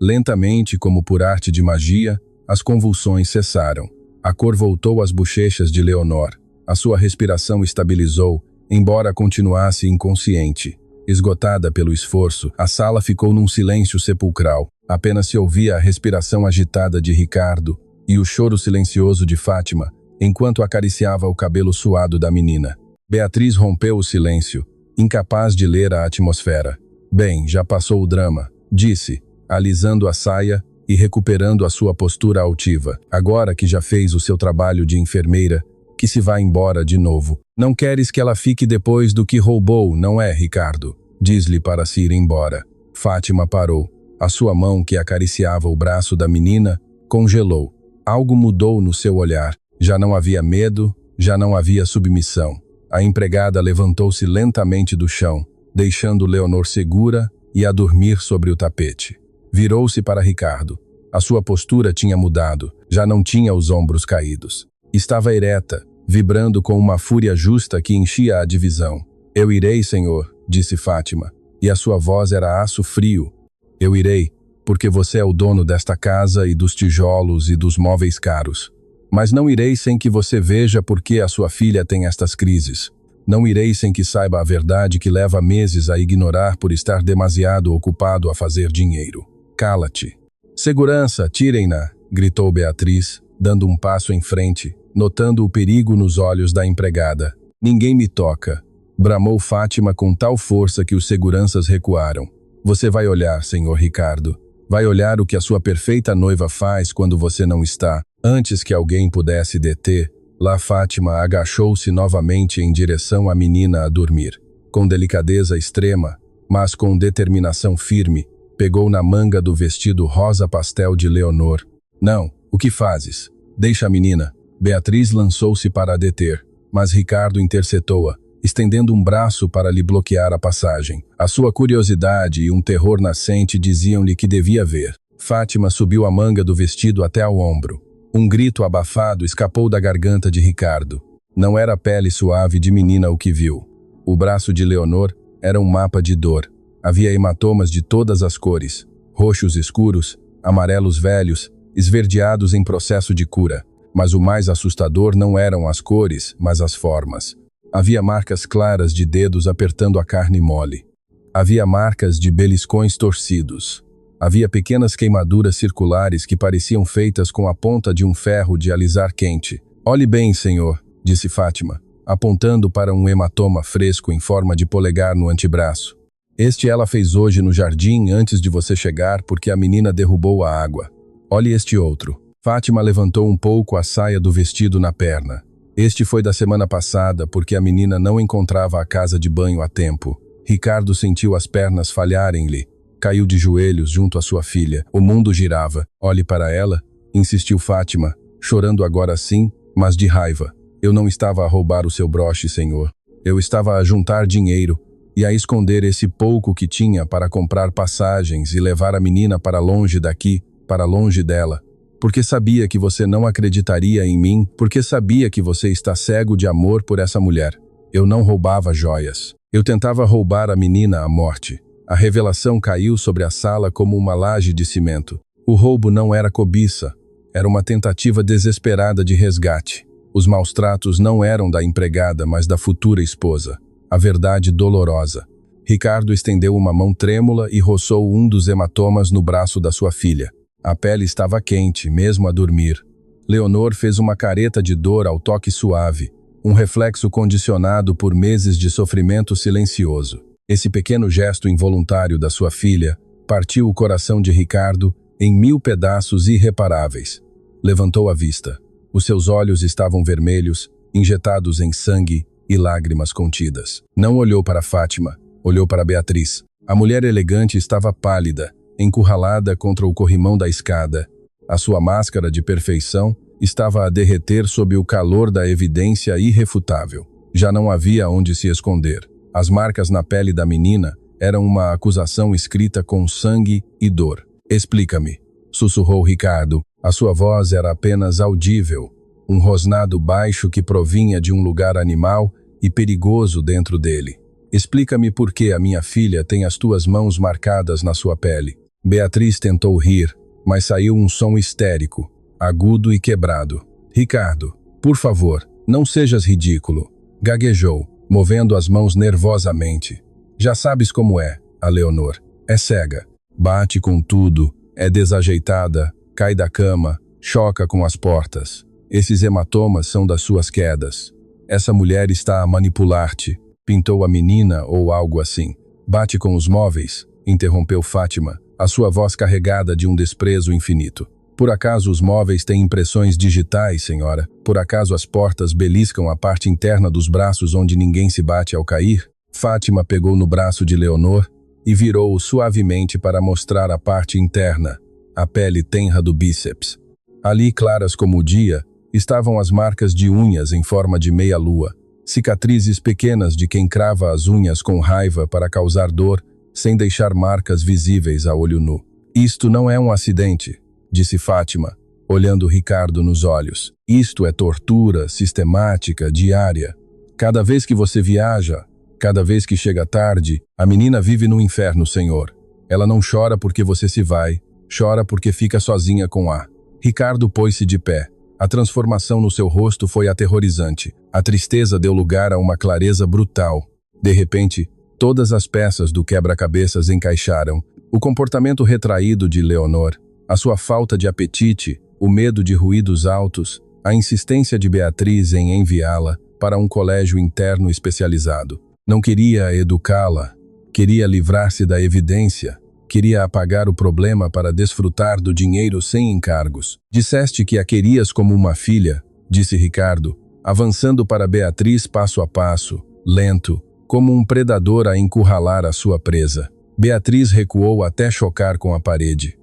Lentamente, como por arte de magia, as convulsões cessaram. A cor voltou às bochechas de Leonor. A sua respiração estabilizou, embora continuasse inconsciente. Esgotada pelo esforço, a sala ficou num silêncio sepulcral. Apenas se ouvia a respiração agitada de Ricardo e o choro silencioso de Fátima, enquanto acariciava o cabelo suado da menina. Beatriz rompeu o silêncio, incapaz de ler a atmosfera. Bem, já passou o drama, disse, alisando a saia e recuperando a sua postura altiva. Agora que já fez o seu trabalho de enfermeira, que se vá embora de novo. Não queres que ela fique depois do que roubou, não é, Ricardo? Diz-lhe para se ir embora. Fátima parou. A sua mão, que acariciava o braço da menina, congelou. Algo mudou no seu olhar. Já não havia medo, já não havia submissão. A empregada levantou-se lentamente do chão, deixando Leonor segura e a dormir sobre o tapete. Virou-se para Ricardo. A sua postura tinha mudado, já não tinha os ombros caídos. Estava ereta, vibrando com uma fúria justa que enchia a divisão. Eu irei, senhor, disse Fátima, e a sua voz era aço frio. Eu irei, porque você é o dono desta casa e dos tijolos e dos móveis caros. Mas não irei sem que você veja por que a sua filha tem estas crises. Não irei sem que saiba a verdade que leva meses a ignorar por estar demasiado ocupado a fazer dinheiro. Cala-te. Segurança, tirem-na, gritou Beatriz, dando um passo em frente, notando o perigo nos olhos da empregada. Ninguém me toca. Bramou Fátima com tal força que os seguranças recuaram. Você vai olhar, senhor Ricardo. Vai olhar o que a sua perfeita noiva faz quando você não está. Antes que alguém pudesse deter, lá Fátima agachou-se novamente em direção à menina a dormir. Com delicadeza extrema, mas com determinação firme, pegou na manga do vestido rosa pastel de Leonor. Não, o que fazes? Deixa a menina. Beatriz lançou-se para a deter, mas Ricardo interceptou-a, estendendo um braço para lhe bloquear a passagem. A sua curiosidade e um terror nascente diziam-lhe que devia ver. Fátima subiu a manga do vestido até ao ombro. Um grito abafado escapou da garganta de Ricardo. Não era a pele suave de menina o que viu. O braço de Leonor era um mapa de dor. Havia hematomas de todas as cores, roxos escuros, amarelos velhos, esverdeados em processo de cura. Mas o mais assustador não eram as cores, mas as formas. Havia marcas claras de dedos apertando a carne mole. Havia marcas de beliscões torcidos. Havia pequenas queimaduras circulares que pareciam feitas com a ponta de um ferro de alisar quente. Olhe bem, senhor, disse Fátima, apontando para um hematoma fresco em forma de polegar no antebraço. Este ela fez hoje no jardim antes de você chegar porque a menina derrubou a água. Olhe este outro. Fátima levantou um pouco a saia do vestido na perna. Este foi da semana passada porque a menina não encontrava a casa de banho a tempo. Ricardo sentiu as pernas falharem-lhe. Caiu de joelhos junto à sua filha. O mundo girava. Olhe para ela, insistiu Fátima, chorando agora sim, mas de raiva. Eu não estava a roubar o seu broche, senhor. Eu estava a juntar dinheiro e a esconder esse pouco que tinha para comprar passagens e levar a menina para longe daqui, para longe dela. Porque sabia que você não acreditaria em mim, porque sabia que você está cego de amor por essa mulher. Eu não roubava joias. Eu tentava roubar a menina à morte. A revelação caiu sobre a sala como uma laje de cimento. O roubo não era cobiça. Era uma tentativa desesperada de resgate. Os maus tratos não eram da empregada, mas da futura esposa. A verdade dolorosa. Ricardo estendeu uma mão trêmula e roçou um dos hematomas no braço da sua filha. A pele estava quente, mesmo a dormir. Leonor fez uma careta de dor ao toque suave, um reflexo condicionado por meses de sofrimento silencioso. Esse pequeno gesto involuntário da sua filha partiu o coração de Ricardo em 1000 pedaços irreparáveis. Levantou a vista. Os seus olhos estavam vermelhos, injetados em sangue e lágrimas contidas. Não olhou para Fátima, olhou para Beatriz. A mulher elegante estava pálida, encurralada contra o corrimão da escada. A sua máscara de perfeição estava a derreter sob o calor da evidência irrefutável. Já não havia onde se esconder. As marcas na pele da menina eram uma acusação escrita com sangue e dor. Explica-me, sussurrou Ricardo. A sua voz era apenas audível, um rosnado baixo que provinha de um lugar animal e perigoso dentro dele. Explica-me por que a minha filha tem as tuas mãos marcadas na sua pele. Beatriz tentou rir, mas saiu um som histérico, agudo e quebrado. Ricardo, por favor, não sejas ridículo. Gaguejou, movendo as mãos nervosamente. Já sabes como é, a Leonor. É cega. Bate com tudo, é desajeitada, cai da cama, choca com as portas. Esses hematomas são das suas quedas. Essa mulher está a manipular-te. Pintou a menina ou algo assim. Bate com os móveis, interrompeu Fátima, a sua voz carregada de um desprezo infinito. Por acaso os móveis têm impressões digitais, senhora? Por acaso as portas beliscam a parte interna dos braços onde ninguém se bate ao cair? Fátima pegou no braço de Leonor e virou-o suavemente para mostrar a parte interna, a pele tenra do bíceps. Ali, claras como o dia, estavam as marcas de unhas em forma de meia-lua, cicatrizes pequenas de quem crava as unhas com raiva para causar dor, sem deixar marcas visíveis a olho nu. Isto não é um acidente, disse Fátima, olhando Ricardo nos olhos. Isto é tortura sistemática, diária. Cada vez que você viaja, cada vez que chega tarde, a menina vive no inferno, senhor. Ela não chora porque você se vai, chora porque fica sozinha com A. Ricardo pôs-se de pé. A transformação no seu rosto foi aterrorizante. A tristeza deu lugar a uma clareza brutal. De repente, todas as peças do quebra-cabeças encaixaram. O comportamento retraído de Leonor, a sua falta de apetite, o medo de ruídos altos, a insistência de Beatriz em enviá-la para um colégio interno especializado. Não queria educá-la, queria livrar-se da evidência, queria apagar o problema para desfrutar do dinheiro sem encargos. Disseste que a querias como uma filha, disse Ricardo, avançando para Beatriz passo a passo, lento, como um predador a encurralar a sua presa. Beatriz recuou até chocar com a parede.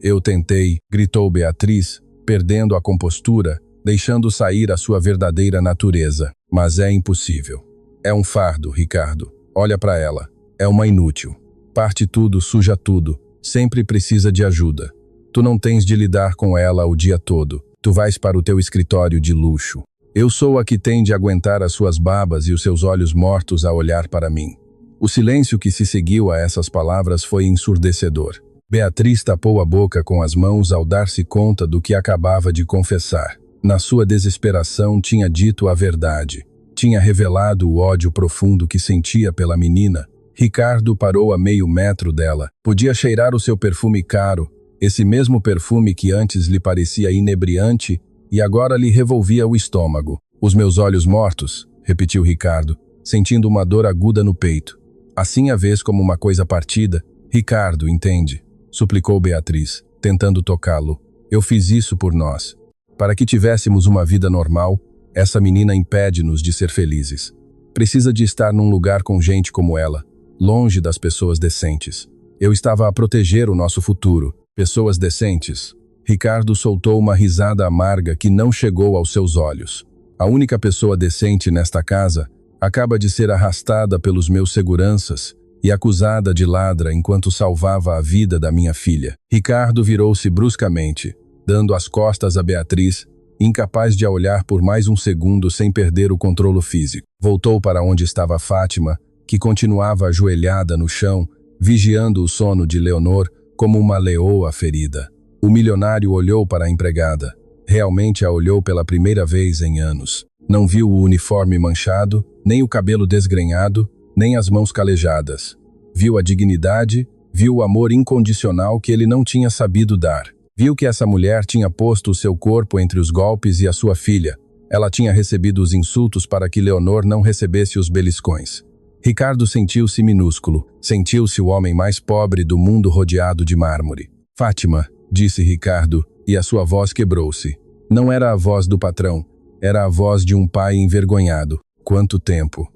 Eu tentei, gritou Beatriz, perdendo a compostura, deixando sair a sua verdadeira natureza. Mas é impossível. É um fardo, Ricardo. Olha para ela. É uma inútil. Parte tudo, suja tudo. Sempre precisa de ajuda. Tu não tens de lidar com ela o dia todo. Tu vais para o teu escritório de luxo. Eu sou a que tem de aguentar as suas babas e os seus olhos mortos a olhar para mim. O silêncio que se seguiu a essas palavras foi ensurdecedor. Beatriz tapou a boca com as mãos ao dar-se conta do que acabava de confessar. Na sua desesperação tinha dito a verdade. Tinha revelado o ódio profundo que sentia pela menina. Ricardo parou a meio metro dela. Podia cheirar o seu perfume caro, esse mesmo perfume que antes lhe parecia inebriante e agora lhe revolvia o estômago. Os meus olhos mortos, repetiu Ricardo, sentindo uma dor aguda no peito. Assim a vês como uma coisa partida? Ricardo, entende? Suplicou Beatriz, tentando tocá-lo. Eu fiz isso por nós. Para que tivéssemos uma vida normal, essa menina impede-nos de ser felizes. Precisa de estar num lugar com gente como ela, longe das pessoas decentes. Eu estava a proteger o nosso futuro. Pessoas decentes. Ricardo soltou uma risada amarga que não chegou aos seus olhos. A única pessoa decente nesta casa acaba de ser arrastada pelos meus seguranças e acusada de ladra enquanto salvava a vida da minha filha. Ricardo virou-se bruscamente, dando as costas a Beatriz, incapaz de a olhar por mais um segundo sem perder o controle físico. Voltou para onde estava Fátima, que continuava ajoelhada no chão, vigiando o sono de Leonor como uma leoa ferida. O milionário olhou para a empregada. Realmente a olhou pela primeira vez em anos. Não viu o uniforme manchado, nem o cabelo desgrenhado, nem as mãos calejadas. Viu a dignidade, viu o amor incondicional que ele não tinha sabido dar. Viu que essa mulher tinha posto o seu corpo entre os golpes e a sua filha. Ela tinha recebido os insultos para que Leonor não recebesse os beliscões. Ricardo sentiu-se minúsculo, sentiu-se o homem mais pobre do mundo rodeado de mármore. Fátima, disse Ricardo, e a sua voz quebrou-se. Não era a voz do patrão, era a voz de um pai envergonhado. Quanto tempo?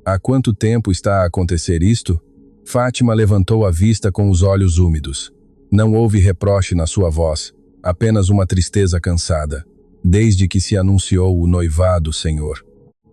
Há quanto tempo está a acontecer isto? Fátima levantou a vista com os olhos úmidos. Não houve reproche na sua voz, apenas uma tristeza cansada. Desde que se anunciou o noivado, Senhor.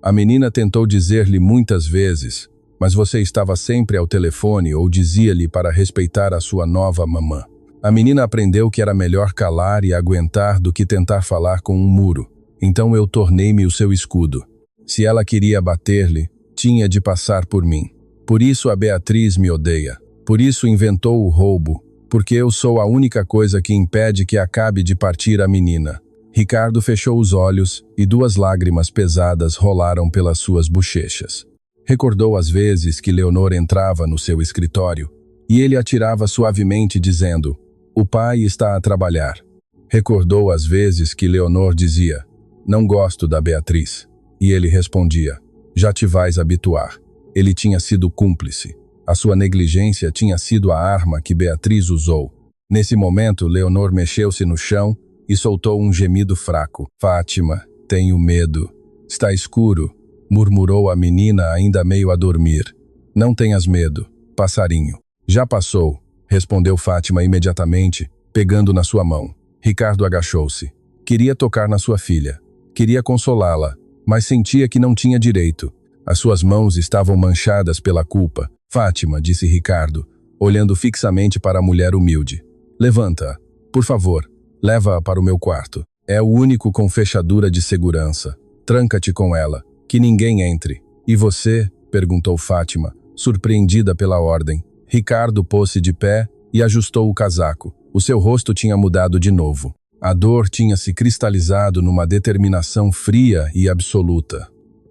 A menina tentou dizer-lhe muitas vezes, mas você estava sempre ao telefone ou dizia-lhe para respeitar a sua nova mamã. A menina aprendeu que era melhor calar e aguentar do que tentar falar com um muro. Então eu tornei-me o seu escudo. Se ela queria bater-lhe, tinha de passar por mim. Por isso a Beatriz me odeia. Por isso inventou o roubo. Porque eu sou a única coisa que impede que acabe de partir a menina. Ricardo fechou os olhos e 2 lágrimas pesadas rolaram pelas suas bochechas. Recordou as vezes que Leonor entrava no seu escritório e ele atirava suavemente dizendo: "O pai está a trabalhar." Recordou as vezes que Leonor dizia: "Não gosto da Beatriz." E ele respondia: "Já te vais habituar." Ele tinha sido cúmplice. A sua negligência tinha sido a arma que Beatriz usou. Nesse momento, Leonor mexeu-se no chão e soltou um gemido fraco. "Fátima, tenho medo." "Está escuro", murmurou a menina ainda meio a dormir. "Não tenhas medo, passarinho." "Já passou", respondeu Fátima imediatamente, pegando na sua mão. Ricardo agachou-se. Queria tocar na sua filha. Queria consolá-la, mas sentia que não tinha direito. As suas mãos estavam manchadas pela culpa. "Fátima", disse Ricardo, olhando fixamente para a mulher humilde. "Levanta-a, por favor. Leva-a para o meu quarto. É o único com fechadura de segurança. Tranca-te com ela, que ninguém entre." "E você?", perguntou Fátima, surpreendida pela ordem. Ricardo pôs-se de pé e ajustou o casaco. O seu rosto tinha mudado de novo. A dor tinha se cristalizado numa determinação fria e absoluta.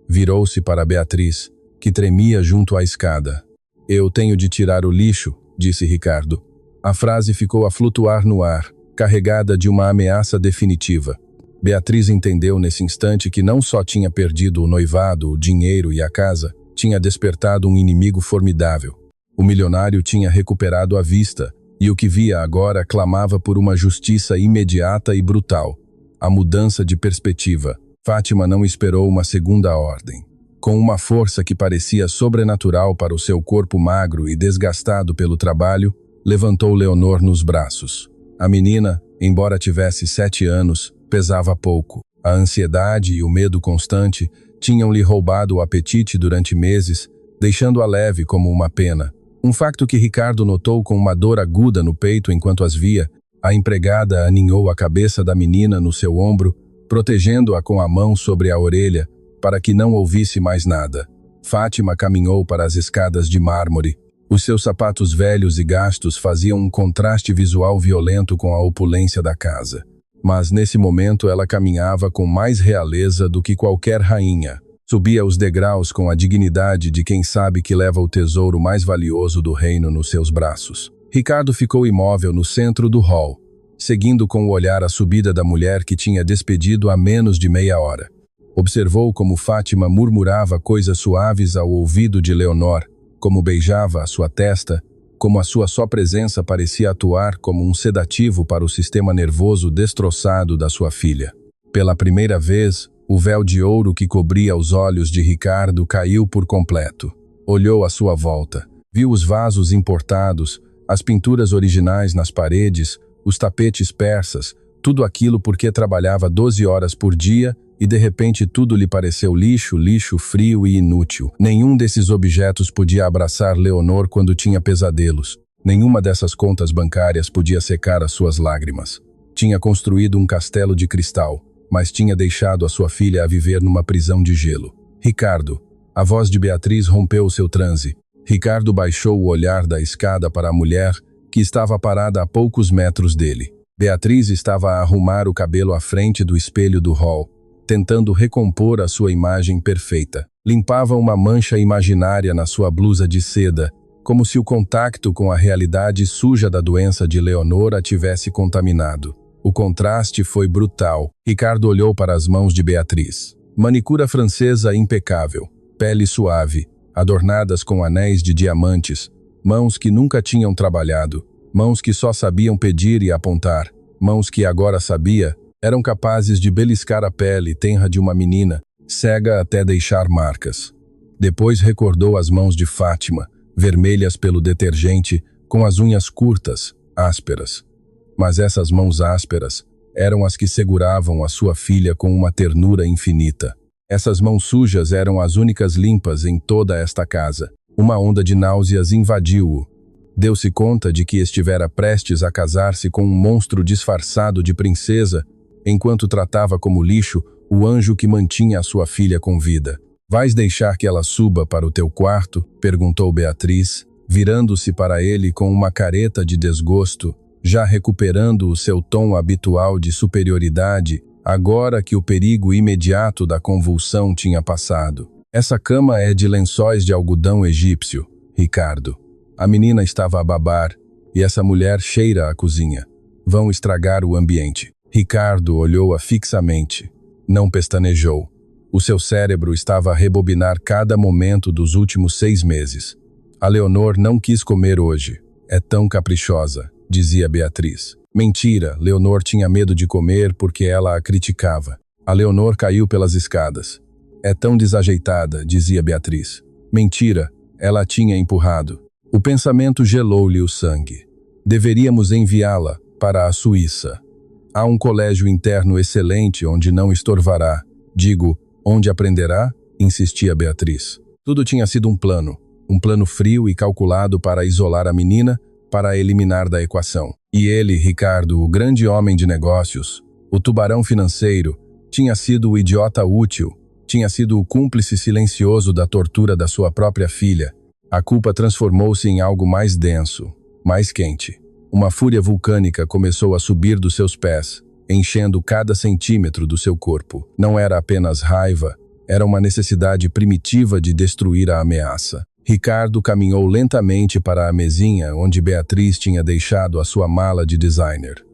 Virou-se para Beatriz, que tremia junto à escada. "Eu tenho de tirar o lixo", disse Ricardo. A frase ficou a flutuar no ar, carregada de uma ameaça definitiva. Beatriz entendeu nesse instante que não só tinha perdido o noivado, o dinheiro e a casa, tinha despertado um inimigo formidável. O milionário tinha recuperado a vista, e o que via agora clamava por uma justiça imediata e brutal. A mudança de perspectiva. Fátima não esperou uma segunda ordem. Com uma força que parecia sobrenatural para o seu corpo magro e desgastado pelo trabalho, levantou Leonor nos braços. A menina, embora tivesse 7 anos, pesava pouco. A ansiedade e o medo constante tinham-lhe roubado o apetite durante meses, deixando-a leve como uma pena. Um facto que Ricardo notou com uma dor aguda no peito enquanto as via. A empregada aninhou a cabeça da menina no seu ombro, protegendo-a com a mão sobre a orelha, para que não ouvisse mais nada. Fátima caminhou para as escadas de mármore. Os seus sapatos velhos e gastos faziam um contraste visual violento com a opulência da casa. Mas nesse momento ela caminhava com mais realeza do que qualquer rainha. Subia os degraus com a dignidade de quem sabe que leva o tesouro mais valioso do reino nos seus braços. Ricardo ficou imóvel no centro do hall, seguindo com o olhar a subida da mulher que tinha despedido há menos de meia hora. Observou como Fátima murmurava coisas suaves ao ouvido de Leonor, como beijava a sua testa, como a sua só presença parecia atuar como um sedativo para o sistema nervoso destroçado da sua filha. Pela primeira vez, o véu de ouro que cobria os olhos de Ricardo caiu por completo. Olhou à sua volta, viu os vasos importados, as pinturas originais nas paredes, os tapetes persas, tudo aquilo porque trabalhava 12 horas por dia e de repente tudo lhe pareceu lixo frio e inútil. Nenhum desses objetos podia abraçar Leonor quando tinha pesadelos. Nenhuma dessas contas bancárias podia secar as suas lágrimas. Tinha construído um castelo de cristal, mas tinha deixado a sua filha a viver numa prisão de gelo. Ricardo. A voz de Beatriz rompeu o seu transe. Ricardo baixou o olhar da escada para a mulher, que estava parada a poucos metros dele. Beatriz estava a arrumar o cabelo à frente do espelho do hall, tentando recompor a sua imagem perfeita. Limpava uma mancha imaginária na sua blusa de seda, como se o contato com a realidade suja da doença de Leonor a tivesse contaminado. O contraste foi brutal. Ricardo olhou para as mãos de Beatriz. Manicura francesa impecável, pele suave, adornadas com anéis de diamantes, mãos que nunca tinham trabalhado, mãos que só sabiam pedir e apontar, mãos que agora eram capazes de beliscar a pele tenra de uma menina, cega até deixar marcas. Depois recordou as mãos de Fátima, vermelhas pelo detergente, com as unhas curtas, ásperas. Mas essas mãos ásperas eram as que seguravam a sua filha com uma ternura infinita. Essas mãos sujas eram as únicas limpas em toda esta casa. Uma onda de náuseas invadiu-o. Deu-se conta de que estivera prestes a casar-se com um monstro disfarçado de princesa, enquanto tratava como lixo o anjo que mantinha a sua filha com vida. «Vais deixar que ela suba para o teu quarto?» perguntou Beatriz, virando-se para ele com uma careta de desgosto, já recuperando o seu tom habitual de superioridade, agora que o perigo imediato da convulsão tinha passado. «Essa cama é de lençóis de algodão egípcio, Ricardo. A menina estava a babar, e essa mulher cheira a cozinha. Vão estragar o ambiente.» Ricardo olhou-a fixamente. Não pestanejou. O seu cérebro estava a rebobinar cada momento dos últimos 6 meses. «A Leonor não quis comer hoje. É tão caprichosa», dizia Beatriz. Mentira, Leonor tinha medo de comer porque ela a criticava. A Leonor caiu pelas escadas. «É tão desajeitada», dizia Beatriz. Mentira, ela a tinha empurrado. O pensamento gelou-lhe o sangue. Deveríamos enviá-la para a Suíça. Há um colégio interno excelente onde não estorvará. Digo, onde aprenderá? Insistia Beatriz. Tudo tinha sido um plano frio e calculado para isolar a menina, para a eliminar da equação. E ele, Ricardo, o grande homem de negócios, o tubarão financeiro, tinha sido o idiota útil, tinha sido o cúmplice silencioso da tortura da sua própria filha. A culpa transformou-se em algo mais denso, mais quente. Uma fúria vulcânica começou a subir dos seus pés, enchendo cada centímetro do seu corpo. Não era apenas raiva, era uma necessidade primitiva de destruir a ameaça. Ricardo caminhou lentamente para a mesinha onde Beatriz tinha deixado a sua mala de designer.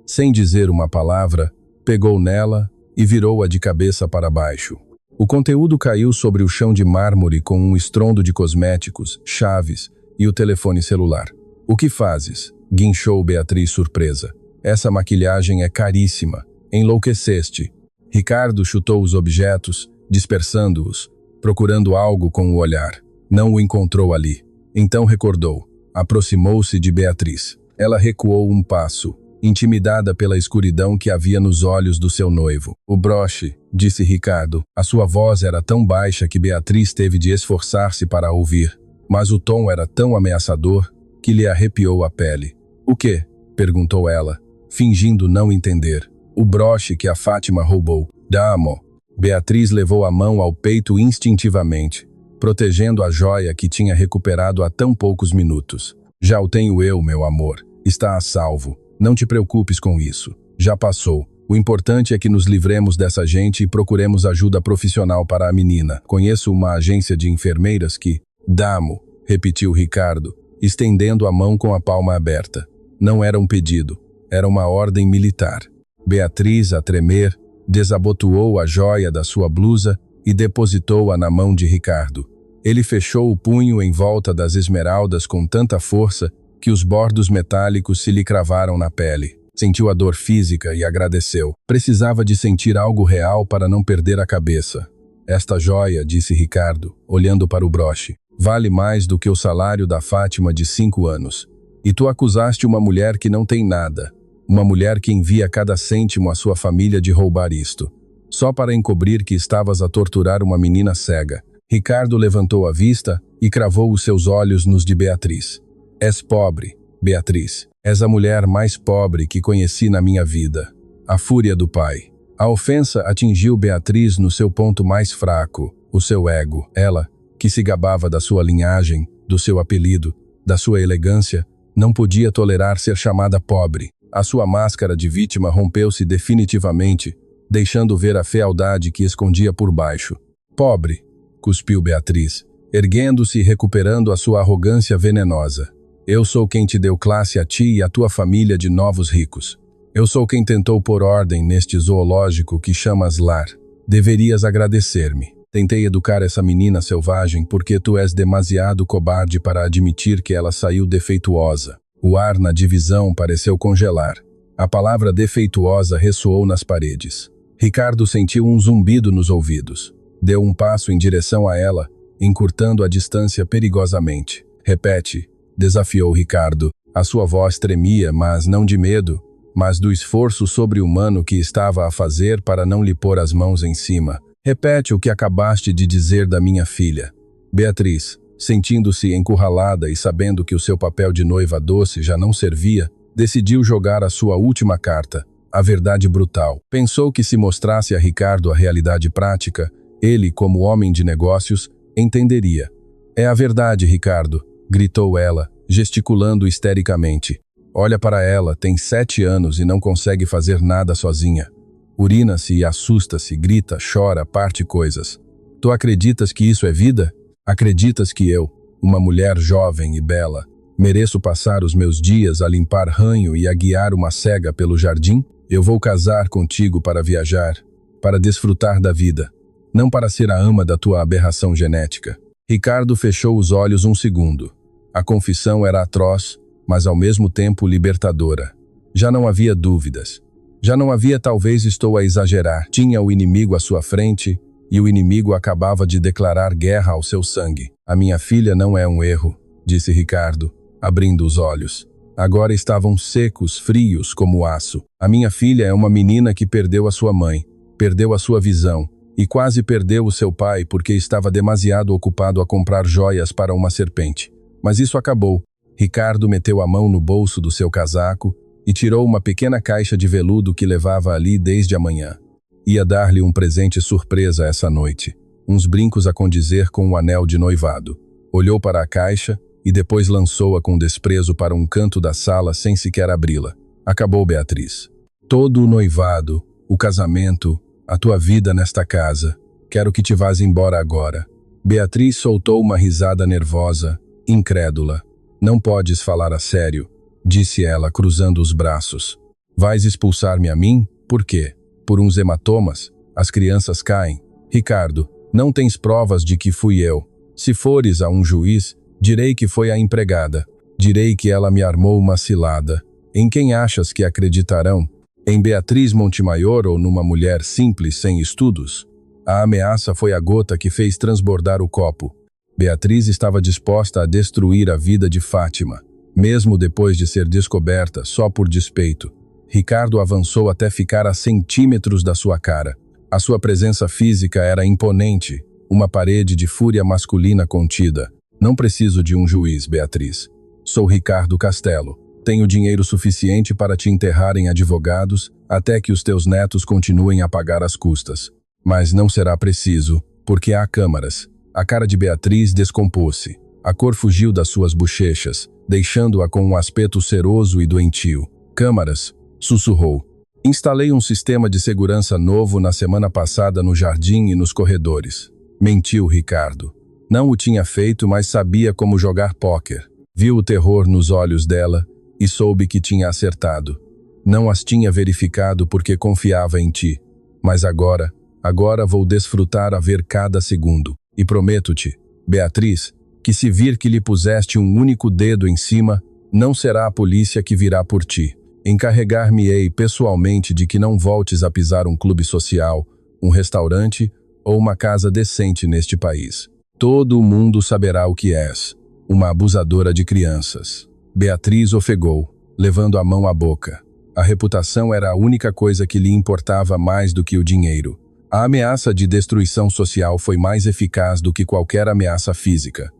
Sem dizer uma palavra, pegou nela e virou-a de cabeça para baixo. O conteúdo caiu sobre o chão de mármore com um estrondo de cosméticos, chaves e o telefone celular. "O que fazes?", guinchou Beatriz surpresa. "Essa maquilhagem é caríssima. Enlouqueceste." Ricardo chutou os objetos, dispersando-os, procurando algo com o olhar. Não o encontrou ali. Então recordou. Aproximou-se de Beatriz. Ela recuou um passo, intimidada pela escuridão que havia nos olhos do seu noivo. "O broche", disse Ricardo. A sua voz era tão baixa que Beatriz teve de esforçar-se para a ouvir, mas o tom era tão ameaçador que lhe arrepiou a pele. "O quê?", perguntou ela, fingindo não entender. "O broche que a Fátima roubou." "Damo." Beatriz levou a mão ao peito instintivamente, protegendo a joia que tinha recuperado há tão poucos minutos. "Já o tenho eu, meu amor. Está a salvo. Não te preocupes com isso. Já passou. O importante é que nos livremos dessa gente e procuremos ajuda profissional para a menina. Conheço uma agência de enfermeiras que..." "Damo", repetiu Ricardo, estendendo a mão com a palma aberta. Não era um pedido. Era uma ordem militar. Beatriz, a tremer, desabotoou a joia da sua blusa e depositou-a na mão de Ricardo. Ele fechou o punho em volta das esmeraldas com tanta força que os bordos metálicos se lhe cravaram na pele. Sentiu a dor física e agradeceu. Precisava de sentir algo real para não perder a cabeça. "Esta joia", disse Ricardo, olhando para o broche, "vale mais do que o salário da Fátima de 5 anos. E tu acusaste uma mulher que não tem nada. Uma mulher que envia cada cêntimo à sua família de roubar isto, só para encobrir que estavas a torturar uma menina cega." Ricardo levantou a vista e cravou os seus olhos nos de Beatriz. "És pobre, Beatriz. És a mulher mais pobre que conheci na minha vida." A fúria do pai. A ofensa atingiu Beatriz no seu ponto mais fraco, o seu ego. Ela, que se gabava da sua linhagem, do seu apelido, da sua elegância, não podia tolerar ser chamada pobre. A sua máscara de vítima rompeu-se definitivamente, deixando ver a fealdade que escondia por baixo. "Pobre", cuspiu Beatriz, erguendo-se e recuperando a sua arrogância venenosa. "Eu sou quem te deu classe a ti e a tua família de novos ricos. Eu sou quem tentou pôr ordem neste zoológico que chamas lar. Deverias agradecer-me. Tentei educar essa menina selvagem porque tu és demasiado cobarde para admitir que ela saiu defeituosa." O ar na divisão pareceu congelar. A palavra defeituosa ressoou nas paredes. Ricardo sentiu um zumbido nos ouvidos. Deu um passo em direção a ela, encurtando a distância perigosamente. "Repete", desafiou Ricardo. A sua voz tremia, mas não de medo, mas do esforço sobre-humano que estava a fazer para não lhe pôr as mãos em cima. "Repete o que acabaste de dizer da minha filha." Beatriz, sentindo-se encurralada e sabendo que o seu papel de noiva doce já não servia, decidiu jogar a sua última carta, a verdade brutal. Pensou que se mostrasse a Ricardo a realidade prática, ele, como homem de negócios, entenderia. "É a verdade, Ricardo", gritou ela, gesticulando histericamente. "Olha para ela, tem 7 anos e não consegue fazer nada sozinha. Urina-se e assusta-se, grita, chora, parte coisas. Tu acreditas que isso é vida? Acreditas que eu, uma mulher jovem e bela, mereço passar os meus dias a limpar ranho e a guiar uma cega pelo jardim? Eu vou casar contigo para viajar, para desfrutar da vida, não para ser a ama da tua aberração genética." Ricardo fechou os olhos um segundo. A confissão era atroz, mas ao mesmo tempo libertadora. Já não havia dúvidas. Já não havia "talvez estou a exagerar." Tinha o inimigo à sua frente, e o inimigo acabava de declarar guerra ao seu sangue. "A minha filha não é um erro", disse Ricardo, abrindo os olhos. Agora estavam secos, frios como aço. "A minha filha é uma menina que perdeu a sua mãe, perdeu a sua visão, e quase perdeu o seu pai porque estava demasiado ocupado a comprar joias para uma serpente. Mas isso acabou." Ricardo meteu a mão no bolso do seu casaco e tirou uma pequena caixa de veludo que levava ali desde a manhã. Ia dar-lhe um presente surpresa essa noite, uns brincos a condizer com o anel de noivado. Olhou para a caixa e depois lançou-a com desprezo para um canto da sala sem sequer abri-la. Acabou, Beatriz. Todo o noivado, o casamento, a tua vida nesta casa. Quero que te vás embora agora. Beatriz soltou uma risada nervosa, incrédula. "Não podes falar a sério", disse ela, cruzando os braços. "Vais expulsar-me a mim? Por quê? Por uns hematomas? As crianças caem." Ricardo, não tens provas de que fui eu. Se fores a um juiz, direi que foi a empregada. Direi que ela me armou uma cilada. Em quem achas que acreditarão? Em Beatriz Montemaior ou numa mulher simples sem estudos? A ameaça foi a gota que fez transbordar o copo. Beatriz estava disposta a destruir a vida de Fátima, mesmo depois de ser descoberta só por despeito. Ricardo avançou até ficar a centímetros da sua cara. A sua presença física era imponente, uma parede de fúria masculina contida. Não preciso de um juiz, Beatriz. Sou Ricardo Castelo. Tenho dinheiro suficiente para te enterrar em advogados até que os teus netos continuem a pagar as custas. Mas não será preciso, porque há câmaras. A cara de Beatriz descompôs-se. A cor fugiu das suas bochechas, deixando-a com um aspecto seroso e doentio. Câmaras, sussurrou. Instalei um sistema de segurança novo na semana passada no jardim e nos corredores. Mentiu Ricardo. Não o tinha feito, mas sabia como jogar póquer. Viu o terror nos olhos dela e soube que tinha acertado. Não as tinha verificado porque confiava em ti. Mas agora vou desfrutar a ver cada segundo. E prometo-te, Beatriz, que se vir que lhe puseste um único dedo em cima, não será a polícia que virá por ti. Encarregar-me-ei pessoalmente de que não voltes a pisar um clube social, um restaurante ou uma casa decente neste país. Todo o mundo saberá o que és, uma abusadora de crianças. Beatriz ofegou, levando a mão à boca. A reputação era a única coisa que lhe importava mais do que o dinheiro. A ameaça de destruição social foi mais eficaz do que qualquer ameaça física.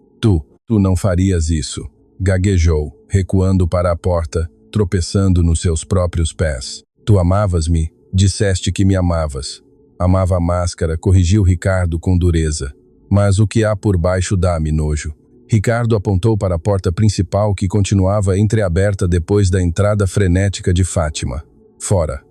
Tu não farias isso, gaguejou, recuando para a porta, tropeçando nos seus próprios pés. Tu amavas-me, disseste que me amavas. Amava a máscara, corrigiu Ricardo com dureza. Mas o que há por baixo dá-me nojo. Ricardo apontou para a porta principal que continuava entreaberta depois da entrada frenética de Fátima. Fora.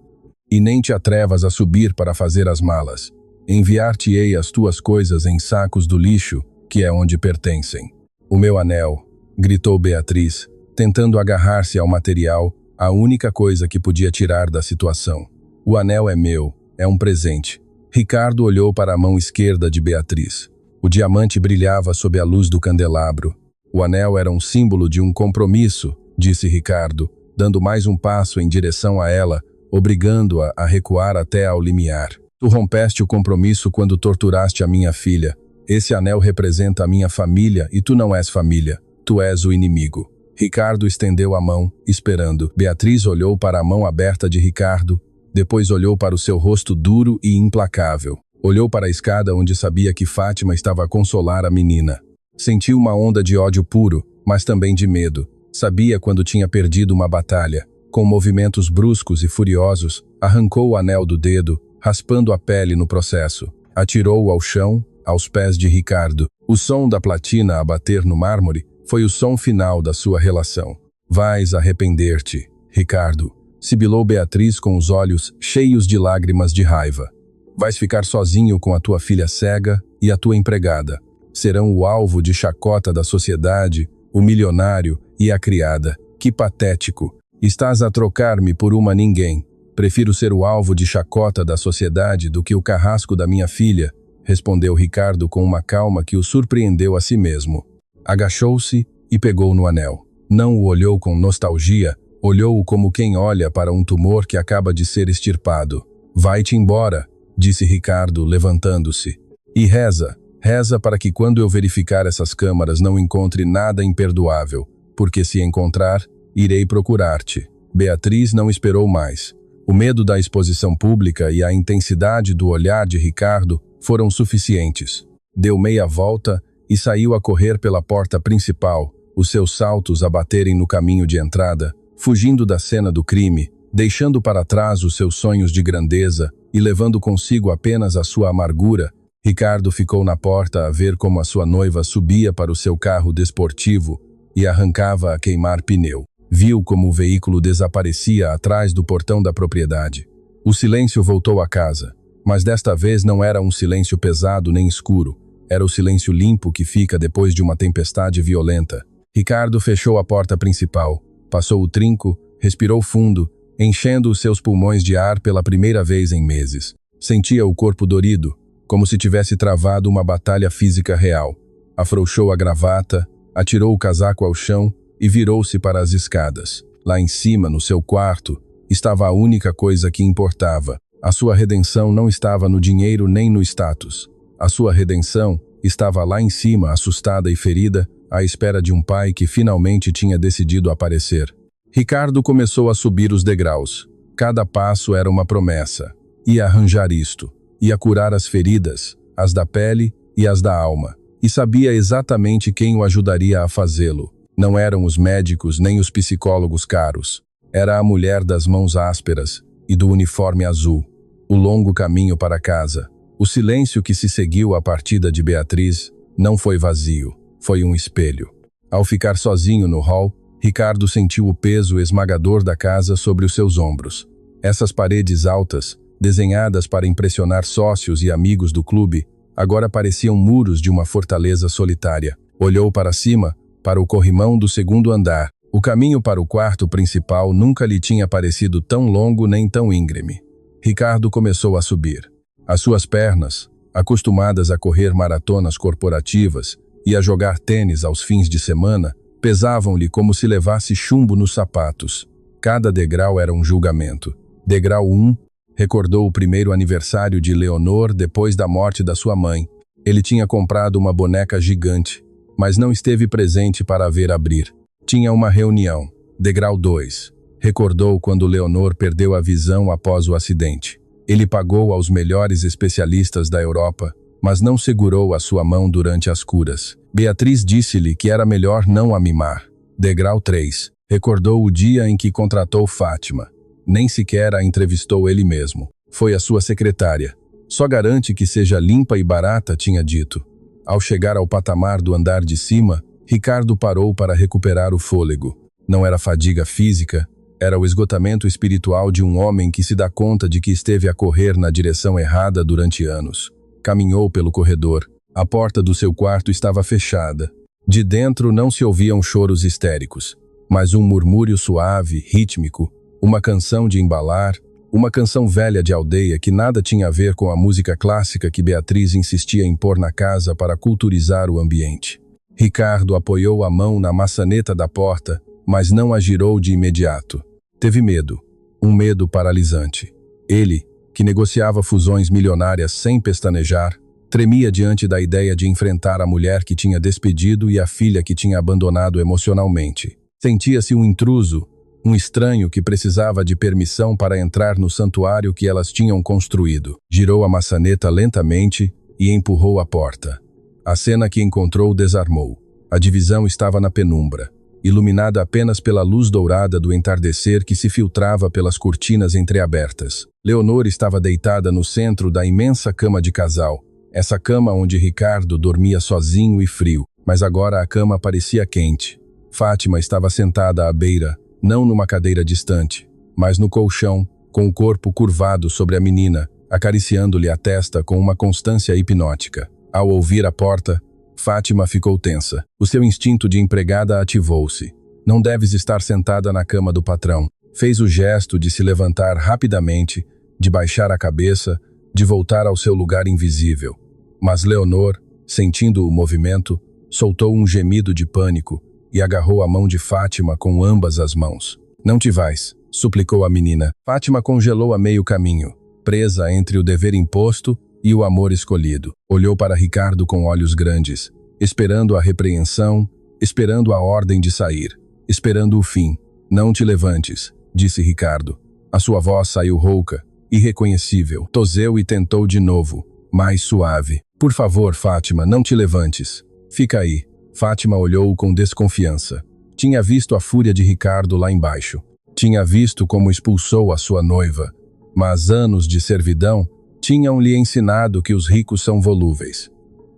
E nem te atrevas a subir para fazer as malas. Enviar-te-ei as tuas coisas em sacos do lixo, que é onde pertencem. O meu anel, gritou Beatriz, tentando agarrar-se ao material, a única coisa que podia tirar da situação. O anel é meu, é um presente. Ricardo olhou para a mão esquerda de Beatriz. O diamante brilhava sob a luz do candelabro. O anel era um símbolo de um compromisso, disse Ricardo, dando mais um passo em direção a ela, obrigando-a a recuar até ao limiar. Tu rompeste o compromisso quando torturaste a minha filha. Esse anel representa a minha família e tu não és família. Tu és o inimigo. Ricardo estendeu a mão, esperando. Beatriz olhou para a mão aberta de Ricardo, depois olhou para o seu rosto duro e implacável. Olhou para a escada onde sabia que Fátima estava a consolar a menina. Sentiu uma onda de ódio puro, mas também de medo. Sabia quando tinha perdido uma batalha. Com movimentos bruscos e furiosos, arrancou o anel do dedo, raspando a pele no processo. Atirou-o ao chão, aos pés de Ricardo. O som da platina a bater no mármore foi o som final da sua relação. Vais arrepender-te, Ricardo, sibilou Beatriz com os olhos cheios de lágrimas de raiva. Vais ficar sozinho com a tua filha cega e a tua empregada. Serão o alvo de chacota da sociedade, o milionário e a criada. Que patético! Estás a trocar-me por uma ninguém. Prefiro ser o alvo de chacota da sociedade do que o carrasco da minha filha, respondeu Ricardo com uma calma que o surpreendeu a si mesmo. Agachou-se e pegou no anel. Não o olhou com nostalgia, olhou-o como quem olha para um tumor que acaba de ser extirpado. Vai-te embora, disse Ricardo, levantando-se. E reza para que quando eu verificar essas câmaras não encontre nada imperdoável, porque se encontrar, irei procurar-te. Beatriz não esperou mais. O medo da exposição pública e a intensidade do olhar de Ricardo foram suficientes. Deu meia volta e saiu a correr pela porta principal, os seus saltos a baterem no caminho de entrada, fugindo da cena do crime, deixando para trás os seus sonhos de grandeza e levando consigo apenas a sua amargura. Ricardo ficou na porta a ver como a sua noiva subia para o seu carro desportivo e arrancava a queimar pneu. Viu como o veículo desaparecia atrás do portão da propriedade. O silêncio voltou à casa, mas desta vez não era um silêncio pesado nem escuro. Era o silêncio limpo que fica depois de uma tempestade violenta. Ricardo fechou a porta principal, passou o trinco, respirou fundo, enchendo os seus pulmões de ar pela primeira vez em meses. Sentia o corpo dorido, como se tivesse travado uma batalha física real. Afrouxou a gravata, atirou o casaco ao chão e virou-se para as escadas. Lá em cima, no seu quarto, estava a única coisa que importava. A sua redenção não estava no dinheiro nem no status. A sua redenção estava lá em cima, assustada e ferida, à espera de um pai que finalmente tinha decidido aparecer. Ricardo começou a subir os degraus. Cada passo era uma promessa. Ia arranjar isto. Ia curar as feridas, as da pele e as da alma. E sabia exatamente quem o ajudaria a fazê-lo. Não eram os médicos nem os psicólogos caros. Era a mulher das mãos ásperas e do uniforme azul. O longo caminho para casa. O silêncio que se seguiu à partida de Beatriz não foi vazio, foi um espelho. Ao ficar sozinho no hall, Ricardo sentiu o peso esmagador da casa sobre os seus ombros. Essas paredes altas, desenhadas para impressionar sócios e amigos do clube, agora pareciam muros de uma fortaleza solitária. Olhou para cima, para o corrimão do segundo andar. O caminho para o quarto principal nunca lhe tinha parecido tão longo nem tão íngreme. Ricardo começou a subir. As suas pernas, acostumadas a correr maratonas corporativas e a jogar tênis aos fins de semana, pesavam-lhe como se levasse chumbo nos sapatos. Cada degrau era um julgamento. Degrau 1, recordou o primeiro aniversário de Leonor depois da morte da sua mãe. Ele tinha comprado uma boneca gigante, mas não esteve presente para a ver abrir. Tinha uma reunião. Degrau 2. Recordou quando Leonor perdeu a visão após o acidente. Ele pagou aos melhores especialistas da Europa, mas não segurou a sua mão durante as curas. Beatriz disse-lhe que era melhor não a mimar. Degrau 3. Recordou o dia em que contratou Fátima. Nem sequer a entrevistou ele mesmo. Foi a sua secretária. Só garante que seja limpa e barata, tinha dito. Ao chegar ao patamar do andar de cima, Ricardo parou para recuperar o fôlego. Não era fadiga física, era o esgotamento espiritual de um homem que se dá conta de que esteve a correr na direção errada durante anos. Caminhou pelo corredor. A porta do seu quarto estava fechada. De dentro não se ouviam choros histéricos, mas um murmúrio suave, rítmico, uma canção de embalar, uma canção velha de aldeia que nada tinha a ver com a música clássica que Beatriz insistia em pôr na casa para culturizar o ambiente. Ricardo apoiou a mão na maçaneta da porta, mas não a girou de imediato. Teve medo, um medo paralisante. Ele, que negociava fusões milionárias sem pestanejar, tremia diante da ideia de enfrentar a mulher que tinha despedido e a filha que tinha abandonado emocionalmente. Sentia-se um intruso, um estranho que precisava de permissão para entrar no santuário que elas tinham construído. Girou a maçaneta lentamente e empurrou a porta. A cena que encontrou desarmou. A divisão estava na penumbra, iluminada apenas pela luz dourada do entardecer que se filtrava pelas cortinas entreabertas. Leonor estava deitada no centro da imensa cama de casal, essa cama onde Ricardo dormia sozinho e frio, mas agora a cama parecia quente. Fátima estava sentada à beira, não numa cadeira distante, mas no colchão, com o corpo curvado sobre a menina, acariciando-lhe a testa com uma constância hipnótica. Ao ouvir a porta, Fátima ficou tensa. O seu instinto de empregada ativou-se. Não deves estar sentada na cama do patrão. Fez o gesto de se levantar rapidamente, de baixar a cabeça, de voltar ao seu lugar invisível. Mas Leonor, sentindo o movimento, soltou um gemido de pânico e agarrou a mão de Fátima com ambas as mãos. Não te vais, suplicou a menina. Fátima congelou a meio caminho, presa entre o dever imposto e o amor escolhido. Olhou para Ricardo com olhos grandes, esperando a repreensão, esperando a ordem de sair, esperando o fim. Não te levantes, disse Ricardo. A sua voz saiu rouca, irreconhecível. Toseu e tentou de novo, mais suave. Por favor, Fátima, não te levantes. Fica aí. Fátima olhou com desconfiança. Tinha visto a fúria de Ricardo lá embaixo. Tinha visto como expulsou a sua noiva. Mas anos de servidão tinham-lhe ensinado que os ricos são volúveis.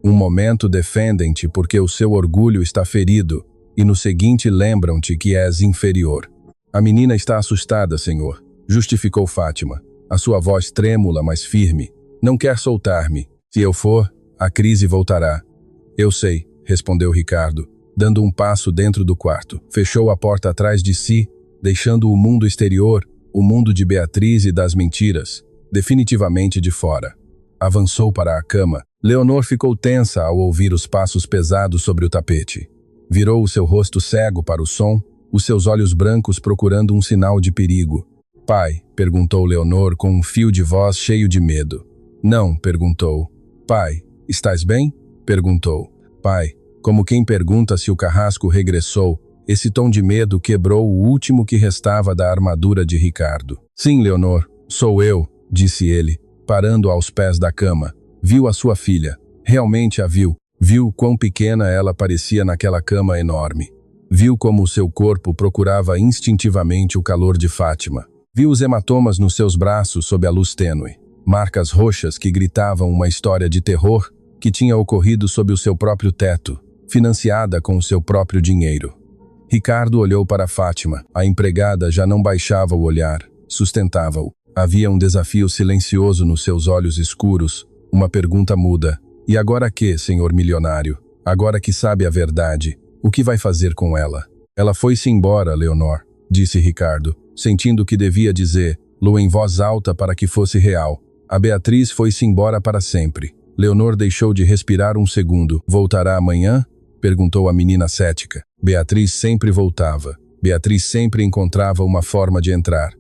Um momento defendem-te porque o seu orgulho está ferido, e no seguinte lembram-te que és inferior. A menina está assustada, senhor, justificou Fátima, a sua voz trêmula, mas firme. Não quer soltar-me. Se eu for, a crise voltará. Eu sei, respondeu Ricardo, dando um passo dentro do quarto. Fechou a porta atrás de si, deixando o mundo exterior, o mundo de Beatriz e das mentiras, definitivamente de fora. Avançou para a cama. Leonor ficou tensa ao ouvir os passos pesados sobre o tapete. Virou o seu rosto cego para o som, os seus olhos brancos procurando um sinal de perigo. Pai, perguntou Leonor com um fio de voz cheio de medo. Não, perguntou. Pai, estás bem? Perguntou. Pai, como quem pergunta se o carrasco regressou, esse tom de medo quebrou o último que restava da armadura de Ricardo. Sim, Leonor, sou eu, disse ele, parando aos pés da cama. Viu a sua filha. Realmente a viu. Viu quão pequena ela parecia naquela cama enorme. Viu como o seu corpo procurava instintivamente o calor de Fátima. Viu os hematomas nos seus braços sob a luz tênue. Marcas roxas que gritavam uma história de terror que tinha ocorrido sob o seu próprio teto, financiada com o seu próprio dinheiro. Ricardo olhou para Fátima. A empregada já não baixava o olhar, sustentava-o. Havia um desafio silencioso nos seus olhos escuros, uma pergunta muda. E agora que, senhor milionário? Agora que sabe a verdade, o que vai fazer com ela? Ela foi-se embora, Leonor, disse Ricardo, sentindo que devia dizer-lo em voz alta para que fosse real. A Beatriz foi-se embora para sempre. Leonor deixou de respirar um segundo. Voltará amanhã? Perguntou a menina cética. Beatriz sempre voltava. Beatriz sempre encontrava uma forma de entrar.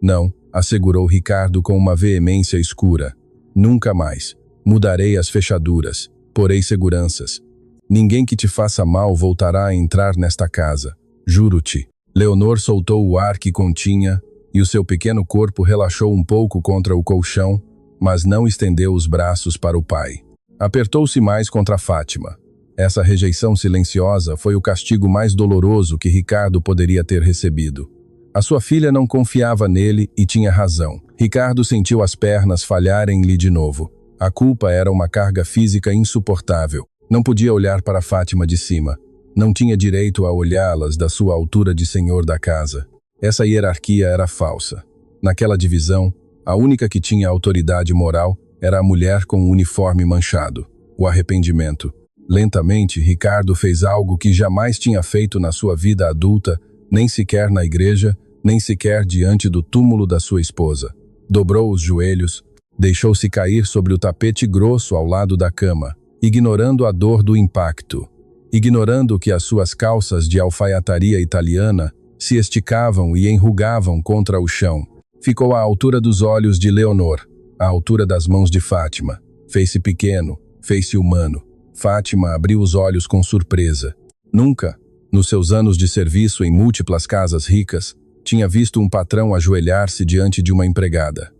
Não, assegurou Ricardo com uma veemência escura. Nunca mais. Mudarei as fechaduras. Porei seguranças. Ninguém que te faça mal voltará a entrar nesta casa. Juro-te. Leonor soltou o ar que continha e o seu pequeno corpo relaxou um pouco contra o colchão, mas não estendeu os braços para o pai. Apertou-se mais contra Fátima. Essa rejeição silenciosa foi o castigo mais doloroso que Ricardo poderia ter recebido. A sua filha não confiava nele e tinha razão. Ricardo sentiu as pernas falharem-lhe de novo. A culpa era uma carga física insuportável. Não podia olhar para Fátima de cima. Não tinha direito a olhá-las da sua altura de senhor da casa. Essa hierarquia era falsa. Naquela divisão, a única que tinha autoridade moral era a mulher com o uniforme manchado. O arrependimento. Lentamente, Ricardo fez algo que jamais tinha feito na sua vida adulta, nem sequer na igreja, nem sequer diante do túmulo da sua esposa. Dobrou os joelhos, deixou-se cair sobre o tapete grosso ao lado da cama, ignorando a dor do impacto, ignorando que as suas calças de alfaiataria italiana se esticavam e enrugavam contra o chão. Ficou à altura dos olhos de Leonor, à altura das mãos de Fátima. Fez-se pequeno, fez-se humano. Fátima abriu os olhos com surpresa. Nunca, nos seus anos de serviço em múltiplas casas ricas, tinha visto um patrão ajoelhar-se diante de uma empregada.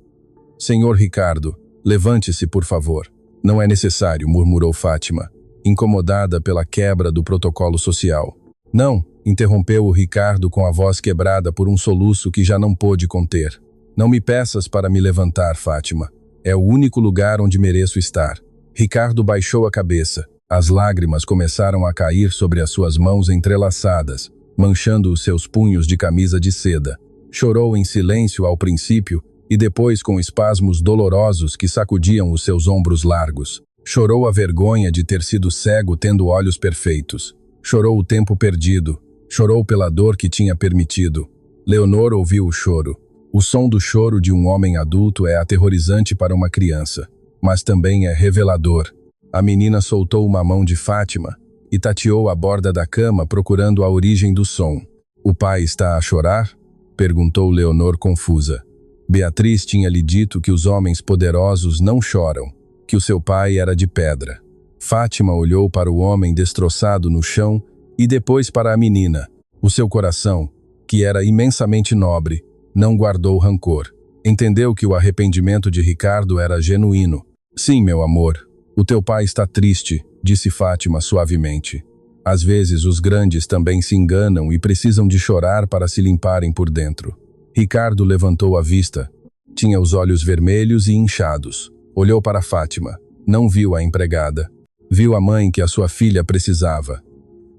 Senhor Ricardo, levante-se, por favor. Não é necessário, murmurou Fátima, incomodada pela quebra do protocolo social. Não, interrompeu o Ricardo com a voz quebrada por um soluço que já não pôde conter. Não me peças para me levantar, Fátima. É o único lugar onde mereço estar. Ricardo baixou a cabeça. As lágrimas começaram a cair sobre as suas mãos entrelaçadas, manchando os seus punhos de camisa de seda. Chorou em silêncio ao princípio e depois com espasmos dolorosos que sacudiam os seus ombros largos. Chorou a vergonha de ter sido cego tendo olhos perfeitos. Chorou o tempo perdido. Chorou pela dor que tinha permitido. Leonor ouviu o choro. O som do choro de um homem adulto é aterrorizante para uma criança, mas também é revelador. A menina soltou uma mão de Fátima e tateou a borda da cama procurando a origem do som. O pai está a chorar? Perguntou Leonor confusa. Beatriz tinha lhe dito que os homens poderosos não choram, que o seu pai era de pedra. Fátima olhou para o homem destroçado no chão e depois para a menina. O seu coração, que era imensamente nobre, não guardou rancor. Entendeu que o arrependimento de Ricardo era genuíno. Sim, meu amor, o teu pai está triste, disse Fátima suavemente. Às vezes os grandes também se enganam e precisam de chorar para se limparem por dentro. Ricardo levantou a vista. Tinha os olhos vermelhos e inchados. Olhou para Fátima. Não viu a empregada. Viu a mãe que a sua filha precisava.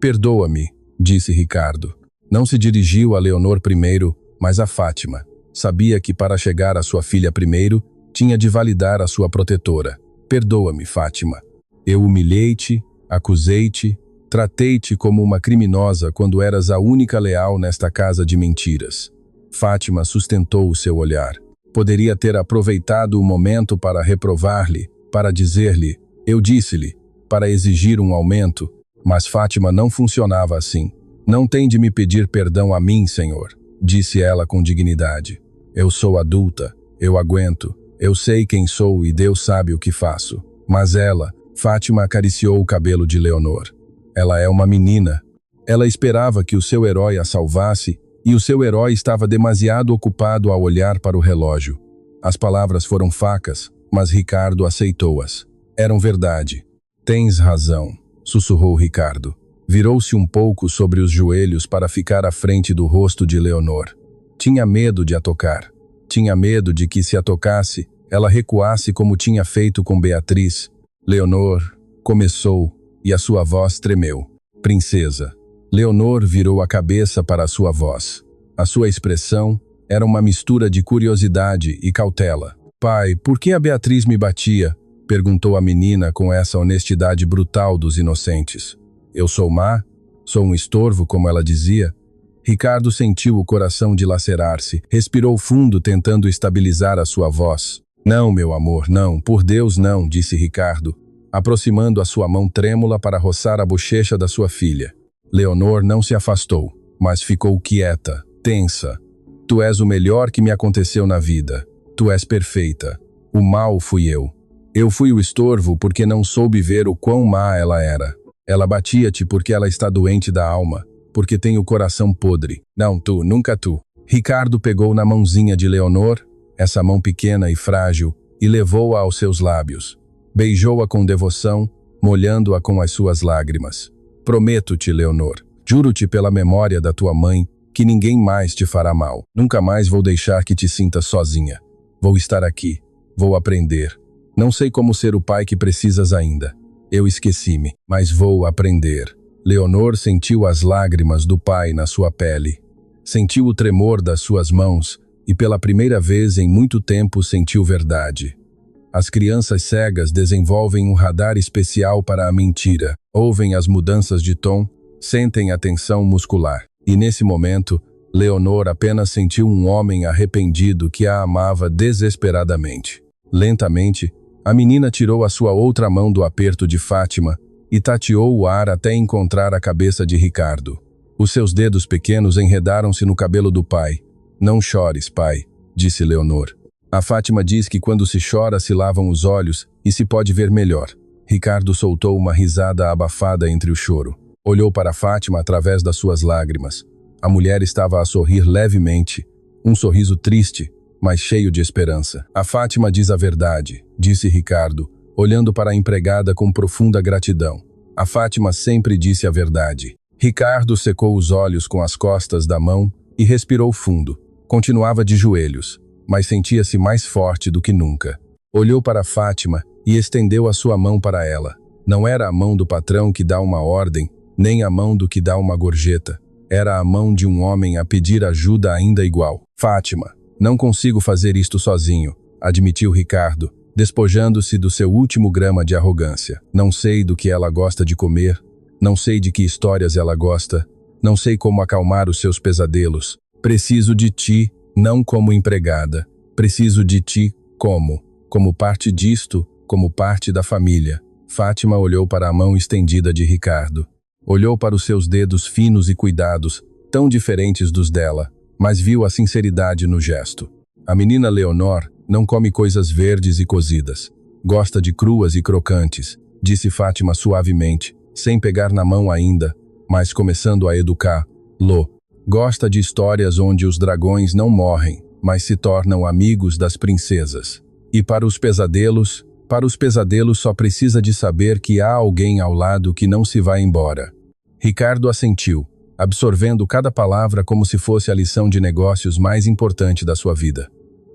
Perdoa-me, disse Ricardo. Não se dirigiu a Leonor primeiro, mas a Fátima. Sabia que para chegar à sua filha primeiro, tinha de validar a sua protetora. Perdoa-me, Fátima. Eu humilhei-te, acusei-te, tratei-te como uma criminosa quando eras a única leal nesta casa de mentiras. Fátima sustentou o seu olhar. Poderia ter aproveitado o momento para reprovar-lhe, para dizer-lhe, eu disse-lhe, para exigir um aumento, mas Fátima não funcionava assim. Não tem de me pedir perdão a mim, Senhor, disse ela com dignidade. Eu sou adulta, eu aguento, eu sei quem sou e Deus sabe o que faço. Mas ela, Fátima acariciou o cabelo de Leonor. Ela é uma menina. Ela esperava que o seu herói a salvasse e o seu herói estava demasiado ocupado a olhar para o relógio. As palavras foram facas, mas Ricardo aceitou-as. Eram verdade. Tens razão, sussurrou Ricardo. Virou-se um pouco sobre os joelhos para ficar à frente do rosto de Leonor. Tinha medo de a tocar. Tinha medo de que, se a tocasse, ela recuasse como tinha feito com Beatriz. Leonor começou e a sua voz tremeu. Princesa. Leonor virou a cabeça para a sua voz. A sua expressão era uma mistura de curiosidade e cautela. Pai, por que a Beatriz me batia? Perguntou a menina com essa honestidade brutal dos inocentes. Eu sou má? Sou um estorvo, como ela dizia? Ricardo sentiu o coração dilacerar-se, respirou fundo tentando estabilizar a sua voz. Não, meu amor, não, por Deus não, disse Ricardo, aproximando a sua mão trêmula para roçar a bochecha da sua filha. Leonor não se afastou, mas ficou quieta, tensa. Tu és o melhor que me aconteceu na vida. Tu és perfeita. O mal fui eu. Eu fui o estorvo porque não soube ver o quão má ela era. Ela batia-te porque ela está doente da alma, porque tem o coração podre. Não tu, nunca tu. Ricardo pegou na mãozinha de Leonor, essa mão pequena e frágil, e levou-a aos seus lábios. Beijou-a com devoção, molhando-a com as suas lágrimas. Prometo-te, Leonor, juro-te pela memória da tua mãe, que ninguém mais te fará mal. Nunca mais vou deixar que te sintas sozinha. Vou estar aqui. Vou aprender. Não sei como ser o pai que precisas ainda. Eu esqueci-me, mas vou aprender. Leonor sentiu as lágrimas do pai na sua pele. Sentiu o tremor das suas mãos e pela primeira vez em muito tempo sentiu verdade. As crianças cegas desenvolvem um radar especial para a mentira, ouvem as mudanças de tom, sentem a tensão muscular. E nesse momento, Leonor apenas sentiu um homem arrependido que a amava desesperadamente. Lentamente, a menina tirou a sua outra mão do aperto de Fátima e tateou o ar até encontrar a cabeça de Ricardo. Os seus dedos pequenos enredaram-se no cabelo do pai. Não chores, pai, disse Leonor. A Fátima diz que quando se chora se lavam os olhos e se pode ver melhor. Ricardo soltou uma risada abafada entre o choro. Olhou para Fátima através das suas lágrimas. A mulher estava a sorrir levemente, um sorriso triste, mas cheio de esperança. A Fátima diz a verdade, disse Ricardo, olhando para a empregada com profunda gratidão. A Fátima sempre disse a verdade. Ricardo secou os olhos com as costas da mão e respirou fundo. Continuava de joelhos, mas sentia-se mais forte do que nunca. Olhou para Fátima e estendeu a sua mão para ela. Não era a mão do patrão que dá uma ordem, nem a mão do que dá uma gorjeta. Era a mão de um homem a pedir ajuda ainda igual. Fátima, não consigo fazer isto sozinho, admitiu Ricardo, despojando-se do seu último grama de arrogância. Não sei do que ela gosta de comer, não sei de que histórias ela gosta, não sei como acalmar os seus pesadelos. Preciso de ti, não como empregada. Preciso de ti como parte disto, como parte da família. Fátima olhou para a mão estendida de Ricardo. Olhou para os seus dedos finos e cuidados, tão diferentes dos dela, mas viu a sinceridade no gesto. A menina Leonor não come coisas verdes e cozidas. Gosta de cruas e crocantes, disse Fátima suavemente, sem pegar na mão ainda, mas começando a educá-lo. Gosta de histórias onde os dragões não morrem, mas se tornam amigos das princesas. E para os pesadelos só precisa de saber que há alguém ao lado que não se vai embora. Ricardo assentiu, absorvendo cada palavra como se fosse a lição de negócios mais importante da sua vida.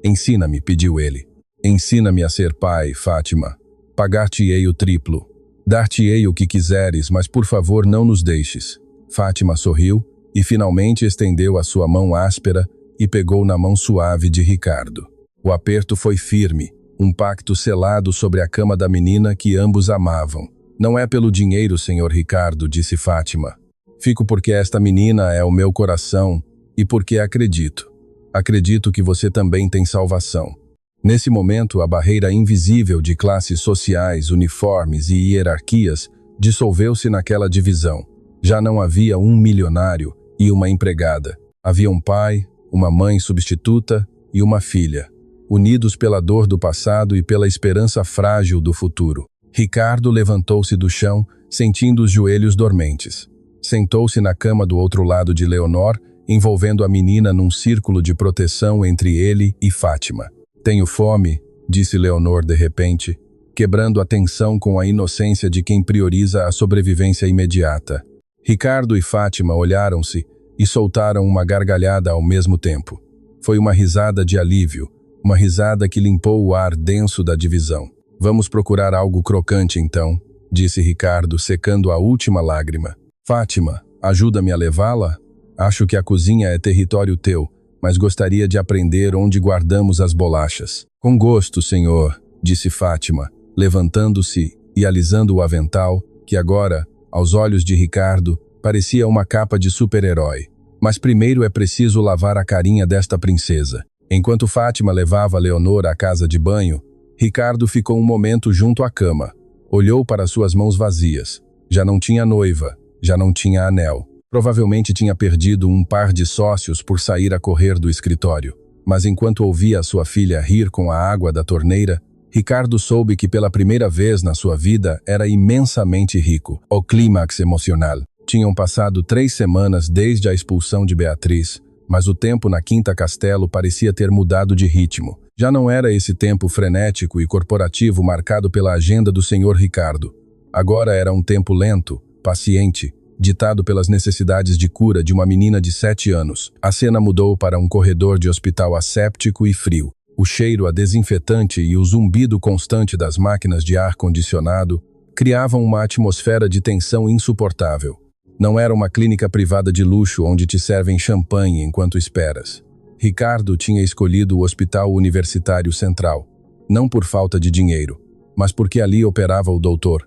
Ensina-me, pediu ele. Ensina-me a ser pai, Fátima. Pagar-te-ei o triplo. Dar-te-ei o que quiseres, mas por favor não nos deixes. Fátima sorriu e finalmente estendeu a sua mão áspera e pegou na mão suave de Ricardo. O aperto foi firme, um pacto selado sobre a cama da menina que ambos amavam. Não é pelo dinheiro, senhor Ricardo, disse Fátima. Fico porque esta menina é o meu coração e porque acredito. Acredito que você também tem salvação. Nesse momento, a barreira invisível de classes sociais, uniformes e hierarquias dissolveu-se naquela divisão. Já não havia um milionário e uma empregada. Havia um pai, uma mãe substituta e uma filha, unidos pela dor do passado e pela esperança frágil do futuro. Ricardo levantou-se do chão, sentindo os joelhos dormentes. Sentou-se na cama do outro lado de Leonor, envolvendo a menina num círculo de proteção entre ele e Fátima. "Tenho fome", disse Leonor de repente, quebrando a tensão com a inocência de quem prioriza a sobrevivência imediata. Ricardo e Fátima olharam-se e soltaram uma gargalhada ao mesmo tempo. Foi uma risada de alívio, uma risada que limpou o ar denso da divisão. "Vamos procurar algo crocante então", disse Ricardo, secando a última lágrima. "Fátima, ajuda-me a levá-la? Acho que a cozinha é território teu, mas gostaria de aprender onde guardamos as bolachas." "Com gosto, senhor", disse Fátima, levantando-se e alisando o avental, que agora, aos olhos de Ricardo, parecia uma capa de super-herói. "Mas primeiro é preciso lavar a carinha desta princesa." Enquanto Fátima levava Leonor à casa de banho, Ricardo ficou um momento junto à cama. Olhou para suas mãos vazias. Já não tinha noiva, já não tinha anel. Provavelmente tinha perdido um par de sócios por sair a correr do escritório. Mas enquanto ouvia a sua filha rir com a água da torneira, Ricardo soube que pela primeira vez na sua vida era imensamente rico. O clímax emocional. Tinham passado 3 semanas desde a expulsão de Beatriz, mas o tempo na Quinta Castelo parecia ter mudado de ritmo. Já não era esse tempo frenético e corporativo marcado pela agenda do senhor Ricardo. Agora era um tempo lento, paciente, ditado pelas necessidades de cura de uma menina de 7 anos. A cena mudou para um corredor de hospital asséptico e frio. O cheiro a desinfetante e o zumbido constante das máquinas de ar-condicionado criavam uma atmosfera de tensão insuportável. Não era uma clínica privada de luxo onde te servem champanhe enquanto esperas. Ricardo tinha escolhido o Hospital Universitário Central, não por falta de dinheiro, mas porque ali operava o Dr.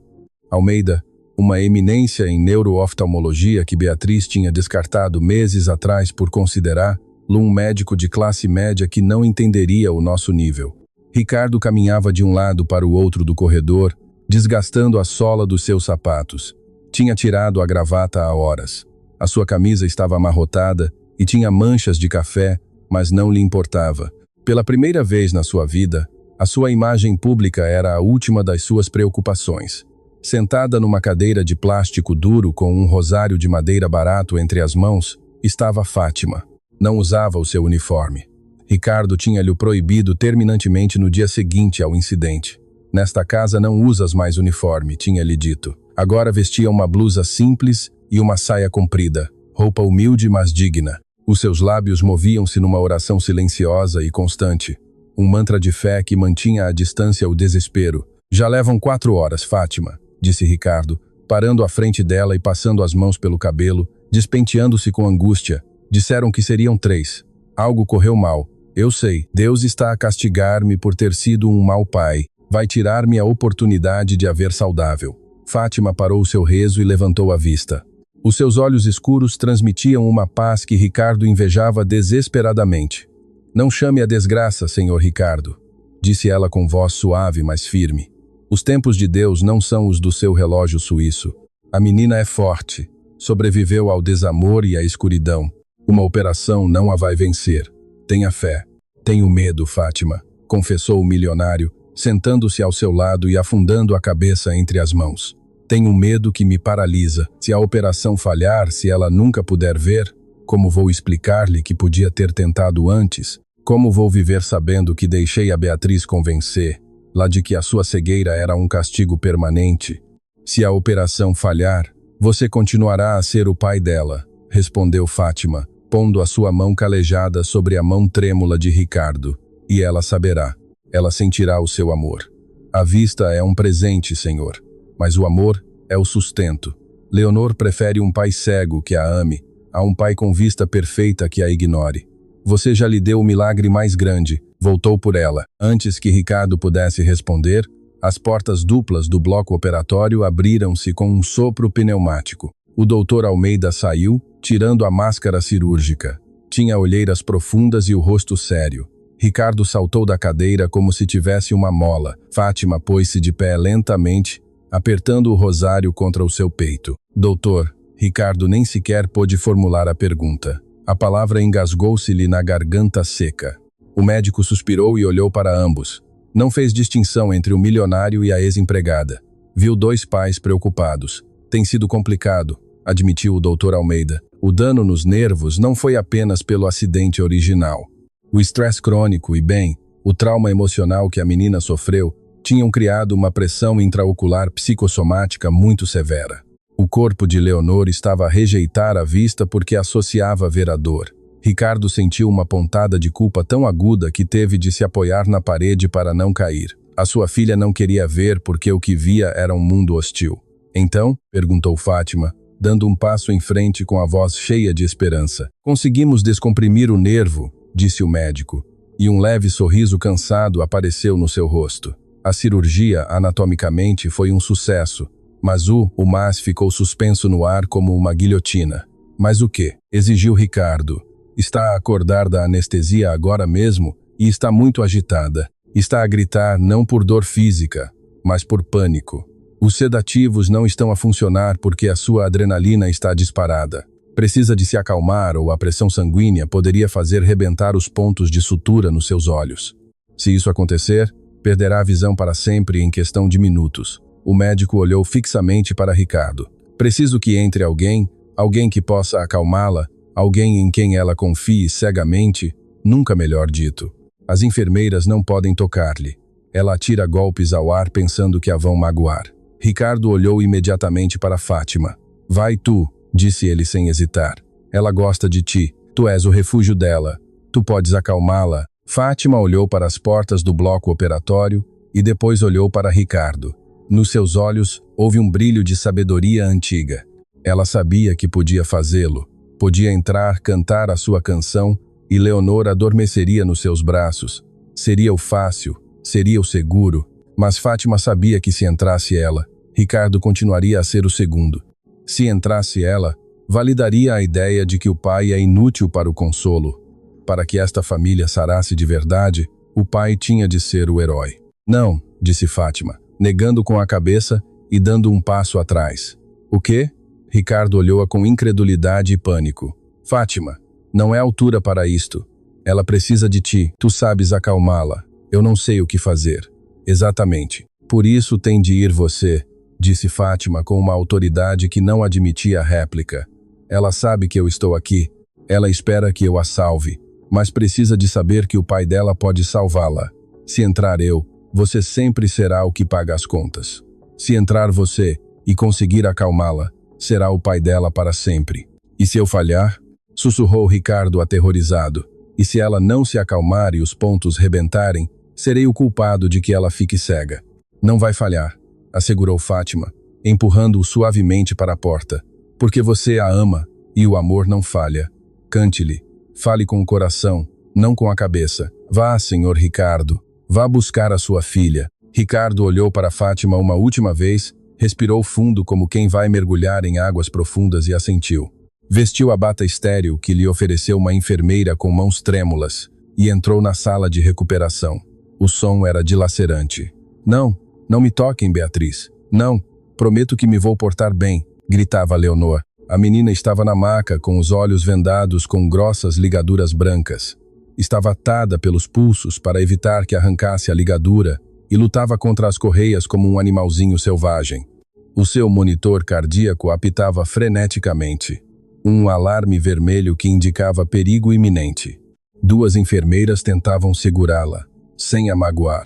Almeida, uma eminência em neurooftalmologia que Beatriz tinha descartado meses atrás por considerar um médico de classe média que não entenderia o nosso nível. Ricardo caminhava de um lado para o outro do corredor, desgastando a sola dos seus sapatos. Tinha tirado a gravata há horas. A sua camisa estava amarrotada e tinha manchas de café, mas não lhe importava. Pela primeira vez na sua vida, a sua imagem pública era a última das suas preocupações. Sentada numa cadeira de plástico duro com um rosário de madeira barato entre as mãos, estava Fátima. Não usava o seu uniforme. Ricardo tinha-lhe proibido terminantemente no dia seguinte ao incidente. "Nesta casa não usas mais uniforme", tinha-lhe dito. Agora vestia uma blusa simples e uma saia comprida, roupa humilde mas digna. Os seus lábios moviam-se numa oração silenciosa e constante, um mantra de fé que mantinha à distância o desespero. "Já levam 4 horas, Fátima", disse Ricardo, parando à frente dela e passando as mãos pelo cabelo, despenteando-se com angústia. "Disseram que seriam 3. Algo correu mal. Eu sei, Deus está a castigar-me por ter sido um mau pai. Vai tirar-me a oportunidade de a ver saudável." Fátima parou seu rezo e levantou a vista. Os seus olhos escuros transmitiam uma paz que Ricardo invejava desesperadamente. "Não chame a desgraça, senhor Ricardo", disse ela com voz suave, mas firme. "Os tempos de Deus não são os do seu relógio suíço. A menina é forte, sobreviveu ao desamor e à escuridão. Uma operação não a vai vencer. Tenha fé." "Tenho medo, Fátima", confessou o milionário, sentando-se ao seu lado e afundando a cabeça entre as mãos. "Tenho medo que me paralisa. Se a operação falhar, se ela nunca puder ver, como vou explicar-lhe que podia ter tentado antes? Como vou viver sabendo que deixei a Beatriz convencer, lá de que a sua cegueira era um castigo permanente? Se a operação falhar, você continuará a ser o pai dela", respondeu Fátima, pondo a sua mão calejada sobre a mão trêmula de Ricardo. "E ela saberá. Ela sentirá o seu amor. A vista é um presente, senhor, mas o amor é o sustento. Leonor prefere um pai cego que a ame, a um pai com vista perfeita que a ignore. Você já lhe deu o milagre mais grande", voltou por ela. Antes que Ricardo pudesse responder, as portas duplas do bloco operatório abriram-se com um sopro pneumático. O doutor Almeida saiu, tirando a máscara cirúrgica. Tinha olheiras profundas e o rosto sério. Ricardo saltou da cadeira como se tivesse uma mola. Fátima pôs-se de pé lentamente, apertando o rosário contra o seu peito. Doutor, Ricardo nem sequer pôde formular a pergunta. A palavra engasgou-se-lhe na garganta seca. O médico suspirou e olhou para ambos. Não fez distinção entre o milionário e a ex-empregada. Viu dois pais preocupados. Tem sido complicado, admitiu o doutor Almeida. O dano nos nervos não foi apenas pelo acidente original. O estresse crônico e, bem, o trauma emocional que a menina sofreu tinham criado uma pressão intraocular psicossomática muito severa. O corpo de Leonor estava a rejeitar a vista porque associava ver a dor. Ricardo sentiu uma pontada de culpa tão aguda que teve de se apoiar na parede para não cair. A sua filha não queria ver porque o que via era um mundo hostil. Então, perguntou Fátima, dando um passo em frente com a voz cheia de esperança. Conseguimos descomprimir o nervo, disse o médico, e um leve sorriso cansado apareceu no seu rosto. A cirurgia, anatomicamente, foi um sucesso, mas o mas ficou suspenso no ar como uma guilhotina. Mas o quê? Exigiu Ricardo. Está a acordar da anestesia agora mesmo e está muito agitada. Está a gritar não por dor física, mas por pânico. Os sedativos não estão a funcionar porque a sua adrenalina está disparada. Precisa de se acalmar ou a pressão sanguínea poderia fazer rebentar os pontos de sutura nos seus olhos. Se isso acontecer, perderá a visão para sempre em questão de minutos. O médico olhou fixamente para Ricardo. Preciso que entre alguém que possa acalmá-la, alguém em quem ela confie cegamente, nunca melhor dito. As enfermeiras não podem tocar-lhe. Ela atira golpes ao ar pensando que a vão magoar. Ricardo olhou imediatamente para Fátima. Vai tu, disse ele sem hesitar. Ela gosta de ti. Tu és o refúgio dela. Tu podes acalmá-la. Fátima olhou para as portas do bloco operatório e depois olhou para Ricardo. Nos seus olhos houve um brilho de sabedoria antiga. Ela sabia que podia fazê-lo. Podia entrar, cantar a sua canção e Leonor adormeceria nos seus braços. Seria o fácil, seria o seguro. Mas Fátima sabia que se entrasse ela, Ricardo continuaria a ser o segundo. Se entrasse ela, validaria a ideia de que o pai é inútil para o consolo. Para que esta família sarasse de verdade, o pai tinha de ser o herói. Não, disse Fátima, negando com a cabeça e dando um passo atrás. O quê? Ricardo olhou-a com incredulidade e pânico. Fátima, não é altura para isto. Ela precisa de ti. Tu sabes acalmá-la. Eu não sei o que fazer. Exatamente. Por isso tem de ir você, disse Fátima com uma autoridade que não admitia réplica. Ela sabe que eu estou aqui. Ela espera que eu a salve, mas precisa de saber que o pai dela pode salvá-la. Se entrar eu, você sempre será o que paga as contas. Se entrar você e conseguir acalmá-la, será o pai dela para sempre. E se eu falhar? Sussurrou Ricardo aterrorizado. E se ela não se acalmar e os pontos rebentarem, serei o culpado de que ela fique cega. Não vai falhar, assegurou Fátima, empurrando-o suavemente para a porta. Porque você a ama, e o amor não falha. Cante-lhe. Fale com o coração, não com a cabeça. Vá, senhor Ricardo. Vá buscar a sua filha. Ricardo olhou para Fátima uma última vez, respirou fundo como quem vai mergulhar em águas profundas e assentiu. Vestiu a bata estéril que lhe ofereceu uma enfermeira com mãos trêmulas e entrou na sala de recuperação. O som era dilacerante. Não, não me toquem, Beatriz. Não, prometo que me vou portar bem, gritava Leonor. A menina estava na maca, com os olhos vendados com grossas ligaduras brancas. Estava atada pelos pulsos para evitar que arrancasse a ligadura e lutava contra as correias como um animalzinho selvagem. O seu monitor cardíaco apitava freneticamente. Um alarme vermelho que indicava perigo iminente. Duas enfermeiras tentavam segurá-la, sem a magoar.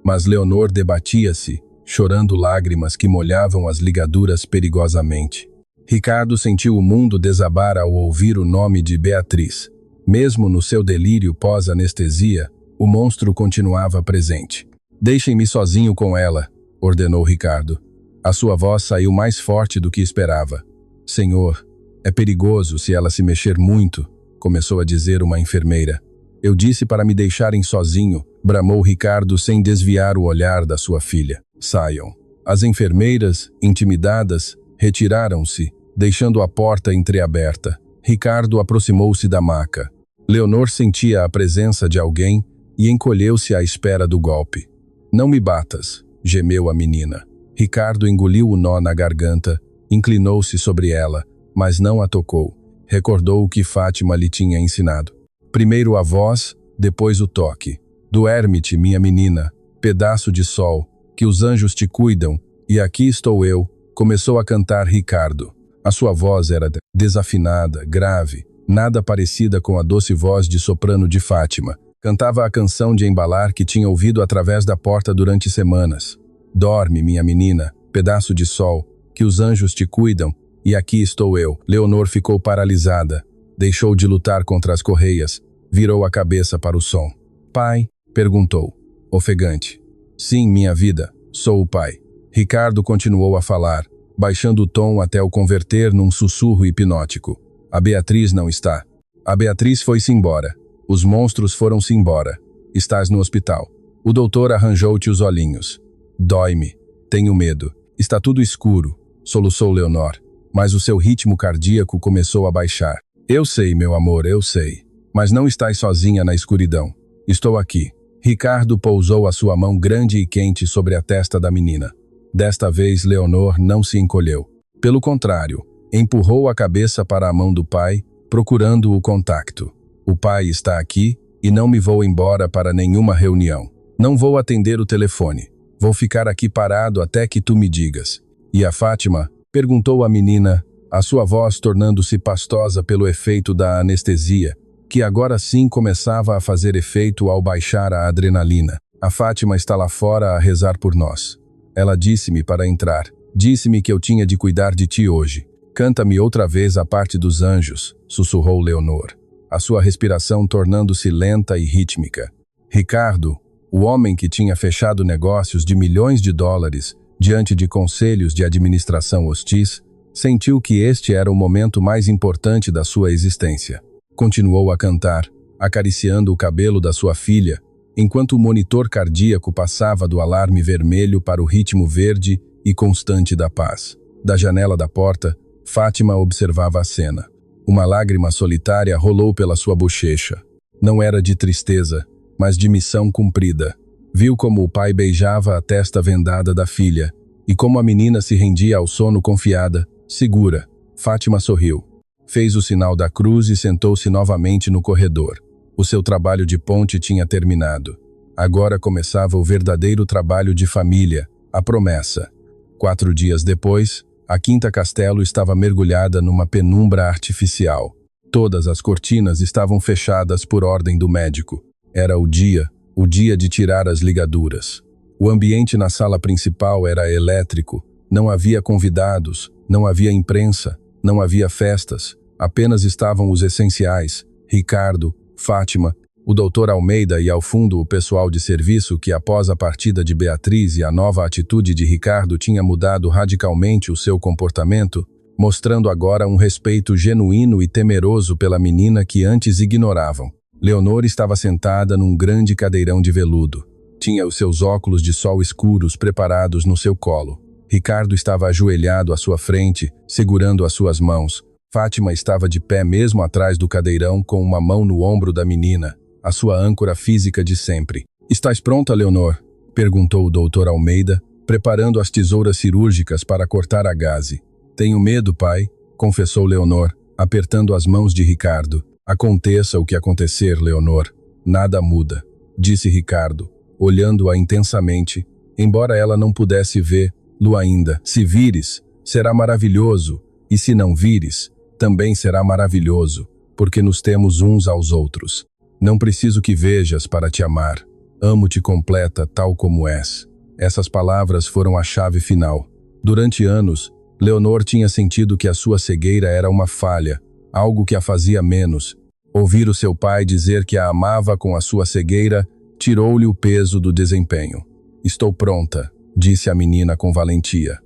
Mas Leonor debatia-se, chorando lágrimas que molhavam as ligaduras perigosamente. Ricardo sentiu o mundo desabar ao ouvir o nome de Beatriz. Mesmo no seu delírio pós-anestesia, o monstro continuava presente. Deixem-me sozinho com ela, ordenou Ricardo. A sua voz saiu mais forte do que esperava. Senhor, é perigoso se ela se mexer muito, começou a dizer uma enfermeira. Eu disse para me deixarem sozinho, bramou Ricardo sem desviar o olhar da sua filha. Saiam. As enfermeiras, intimidadas, retiraram-se, deixando a porta entreaberta. Ricardo aproximou-se da maca. Leonor sentia a presença de alguém, e encolheu-se à espera do golpe. Não me batas, gemeu a menina. Ricardo engoliu o nó na garganta, inclinou-se sobre ela, mas não a tocou. Recordou o que Fátima lhe tinha ensinado. Primeiro a voz, depois o toque. Duerme-te, minha menina, pedaço de sol, que os anjos te cuidam, e aqui estou eu, começou a cantar Ricardo. A sua voz era desafinada, grave, nada parecida com a doce voz de soprano de Fátima. Cantava a canção de embalar que tinha ouvido através da porta durante semanas. Dorme, minha menina, pedaço de sol, que os anjos te cuidam, e aqui estou eu. Leonor ficou paralisada, deixou de lutar contra as correias, virou a cabeça para o som. Pai? Perguntou, ofegante. Sim, minha vida, sou o pai. Ricardo continuou a falar, baixando o tom até o converter num sussurro hipnótico. A Beatriz não está. A Beatriz foi-se embora. Os monstros foram-se embora. Estás no hospital. O doutor arranjou-te os olhinhos. Dói-me. Tenho medo. Está tudo escuro, soluçou Leonor, mas o seu ritmo cardíaco começou a baixar. Eu sei, meu amor, eu sei. Mas não estás sozinha na escuridão. Estou aqui. Ricardo pousou a sua mão grande e quente sobre a testa da menina. Desta vez, Leonor não se encolheu. Pelo contrário, empurrou a cabeça para a mão do pai, procurando o contacto. O pai está aqui e não me vou embora para nenhuma reunião. Não vou atender o telefone. Vou ficar aqui parado até que tu me digas. E a Fátima? Perguntou a menina, a sua voz tornando-se pastosa pelo efeito da anestesia, que agora sim começava a fazer efeito ao baixar a adrenalina. A Fátima está lá fora a rezar por nós. Ela disse-me para entrar. Disse-me que eu tinha de cuidar de ti hoje. Canta-me outra vez a parte dos anjos, sussurrou Leonor, a sua respiração tornando-se lenta e rítmica. Ricardo, o homem que tinha fechado negócios de milhões de dólares diante de conselhos de administração hostis, sentiu que este era o momento mais importante da sua existência. Continuou a cantar, acariciando o cabelo da sua filha, enquanto o monitor cardíaco passava do alarme vermelho para o ritmo verde e constante da paz. Da janela da porta, Fátima observava a cena. Uma lágrima solitária rolou pela sua bochecha. Não era de tristeza, mas de missão cumprida. Viu como o pai beijava a testa vendada da filha, e como a menina se rendia ao sono confiada, segura. Fátima sorriu. Fez o sinal da cruz e sentou-se novamente no corredor. O seu trabalho de ponte tinha terminado. Agora começava o verdadeiro trabalho de família, a promessa. 4 dias depois, a Quinta Castelo estava mergulhada numa penumbra artificial. Todas as cortinas estavam fechadas por ordem do médico. Era o dia de tirar as ligaduras. O ambiente na sala principal era elétrico. Não havia convidados, não havia imprensa, não havia festas. Apenas estavam os essenciais, Ricardo, Fátima, o doutor Almeida e ao fundo o pessoal de serviço que após a partida de Beatriz e a nova atitude de Ricardo tinha mudado radicalmente o seu comportamento, mostrando agora um respeito genuíno e temeroso pela menina que antes ignoravam. Leonor estava sentada num grande cadeirão de veludo. Tinha os seus óculos de sol escuros preparados no seu colo. Ricardo estava ajoelhado à sua frente, segurando as suas mãos. Fátima estava de pé mesmo atrás do cadeirão com uma mão no ombro da menina, a sua âncora física de sempre. "Estás pronta, Leonor?" perguntou o doutor Almeida, preparando as tesouras cirúrgicas para cortar a gaze. "Tenho medo, pai", confessou Leonor, apertando as mãos de Ricardo. "Aconteça o que acontecer, Leonor, nada muda", disse Ricardo, olhando-a intensamente, embora ela não pudesse vê-lo ainda. "Se vires, será maravilhoso, e se não vires, também será maravilhoso, porque nos temos uns aos outros. Não preciso que vejas para te amar. Amo-te completa tal como és." Essas palavras foram a chave final. Durante anos, Leonor tinha sentido que a sua cegueira era uma falha, algo que a fazia menos. Ouvir o seu pai dizer que a amava com a sua cegueira tirou-lhe o peso do desempenho. "Estou pronta", disse a menina com valentia.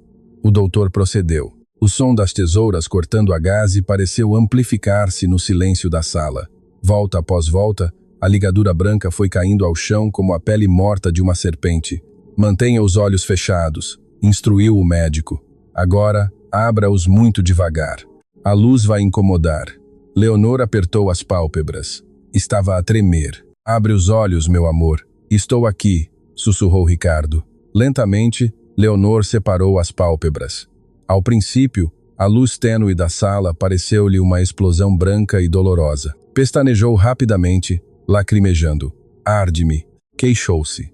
O doutor procedeu. O som das tesouras cortando a gaze pareceu amplificar-se no silêncio da sala. Volta após volta, a ligadura branca foi caindo ao chão como a pele morta de uma serpente. "Mantenha os olhos fechados", instruiu o médico. "Agora, abra-os muito devagar. A luz vai incomodar." Leonor apertou as pálpebras. Estava a tremer. Abre os olhos, meu amor. Estou aqui, sussurrou Ricardo. Lentamente, Leonor separou as pálpebras. Ao princípio, a luz tênue da sala pareceu-lhe uma explosão branca e dolorosa. Pestanejou rapidamente, lacrimejando. Arde-me, queixou-se.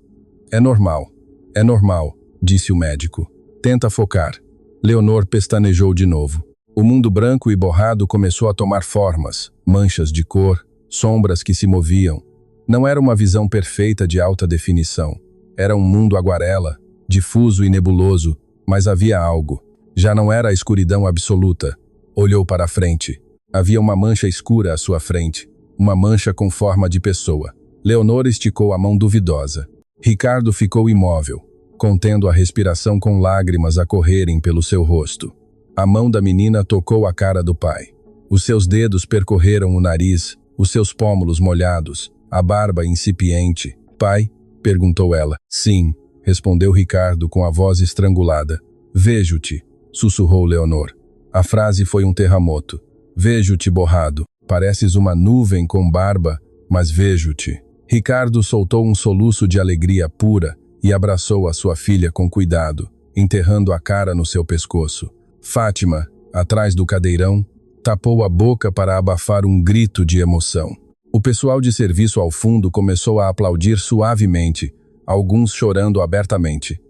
É normal, disse o médico. Tenta focar. Leonor pestanejou de novo. O mundo branco e borrado começou a tomar formas, manchas de cor, sombras que se moviam. Não era uma visão perfeita de alta definição. Era um mundo aguarela, difuso e nebuloso, mas havia algo. Já não era a escuridão absoluta. Olhou para a frente. Havia uma mancha escura à sua frente, uma mancha com forma de pessoa. Leonor esticou a mão duvidosa. Ricardo ficou imóvel, contendo a respiração com lágrimas a correrem pelo seu rosto. A mão da menina tocou a cara do pai. Os seus dedos percorreram o nariz, os seus pómulos molhados, a barba incipiente. Pai? Perguntou ela. Sim, respondeu Ricardo com a voz estrangulada. Vejo-te, sussurrou Leonor. A frase foi um terremoto. Vejo-te borrado. Pareces uma nuvem com barba, mas vejo-te. Ricardo soltou um soluço de alegria pura e abraçou a sua filha com cuidado, enterrando a cara no seu pescoço. Fátima, atrás do cadeirão, tapou a boca para abafar um grito de emoção. O pessoal de serviço ao fundo começou a aplaudir suavemente, alguns chorando abertamente.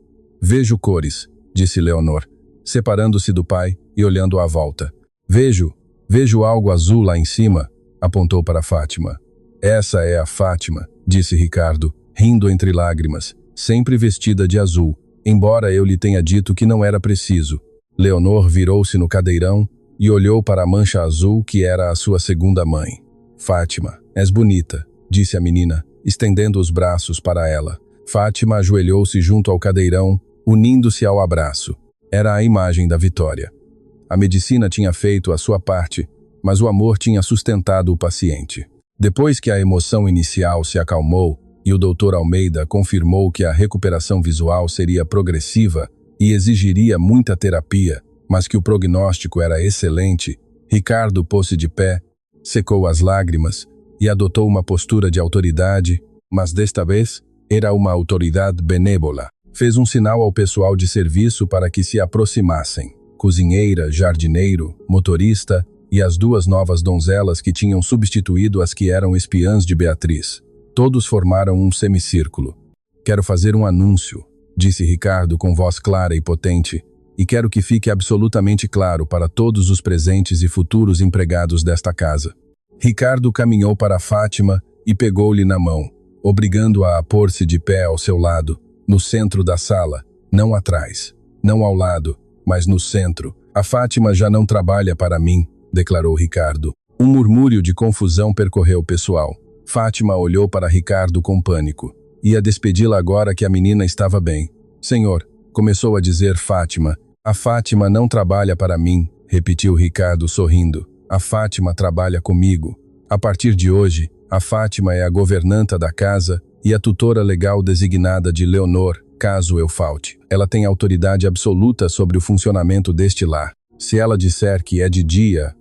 Vejo cores, disse Leonor, separando-se do pai e olhando à volta. Vejo algo azul lá em cima, apontou para Fátima. Essa é a Fátima, disse Ricardo, rindo entre lágrimas, sempre vestida de azul, embora eu lhe tenha dito que não era preciso. Leonor virou-se no cadeirão e olhou para a mancha azul que era a sua segunda mãe. Fátima, és bonita, disse a menina, estendendo os braços para ela. Fátima ajoelhou-se junto ao cadeirão, unindo-se ao abraço. Era a imagem da vitória. A medicina tinha feito a sua parte, mas o amor tinha sustentado o paciente. Depois que a emoção inicial se acalmou e o Dr. Almeida confirmou que a recuperação visual seria progressiva e exigiria muita terapia, mas que o prognóstico era excelente, Ricardo pôs-se de pé, secou as lágrimas e adotou uma postura de autoridade, mas desta vez era uma autoridade benévola. Fez um sinal ao pessoal de serviço para que se aproximassem. Cozinheira, jardineiro, motorista e as duas novas donzelas que tinham substituído as que eram espiãs de Beatriz. Todos formaram um semicírculo. Quero fazer um anúncio, disse Ricardo com voz clara e potente, e quero que fique absolutamente claro para todos os presentes e futuros empregados desta casa. Ricardo caminhou para Fátima e pegou-lhe na mão, obrigando-a a pôr-se de pé ao seu lado, no centro da sala, não atrás, não ao lado, mas no centro. A Fátima já não trabalha para mim, declarou Ricardo. Um murmúrio de confusão percorreu o pessoal. Fátima olhou para Ricardo com pânico. Ia despedi-la agora que a menina estava bem. Senhor, começou a dizer Fátima. A Fátima não trabalha para mim, repetiu Ricardo sorrindo. A Fátima trabalha comigo. A partir de hoje, a Fátima é a governanta da casa e a tutora legal designada de Leonor, caso eu falte. Ela tem autoridade absoluta sobre o funcionamento deste lar. Se ela disser que é de dia,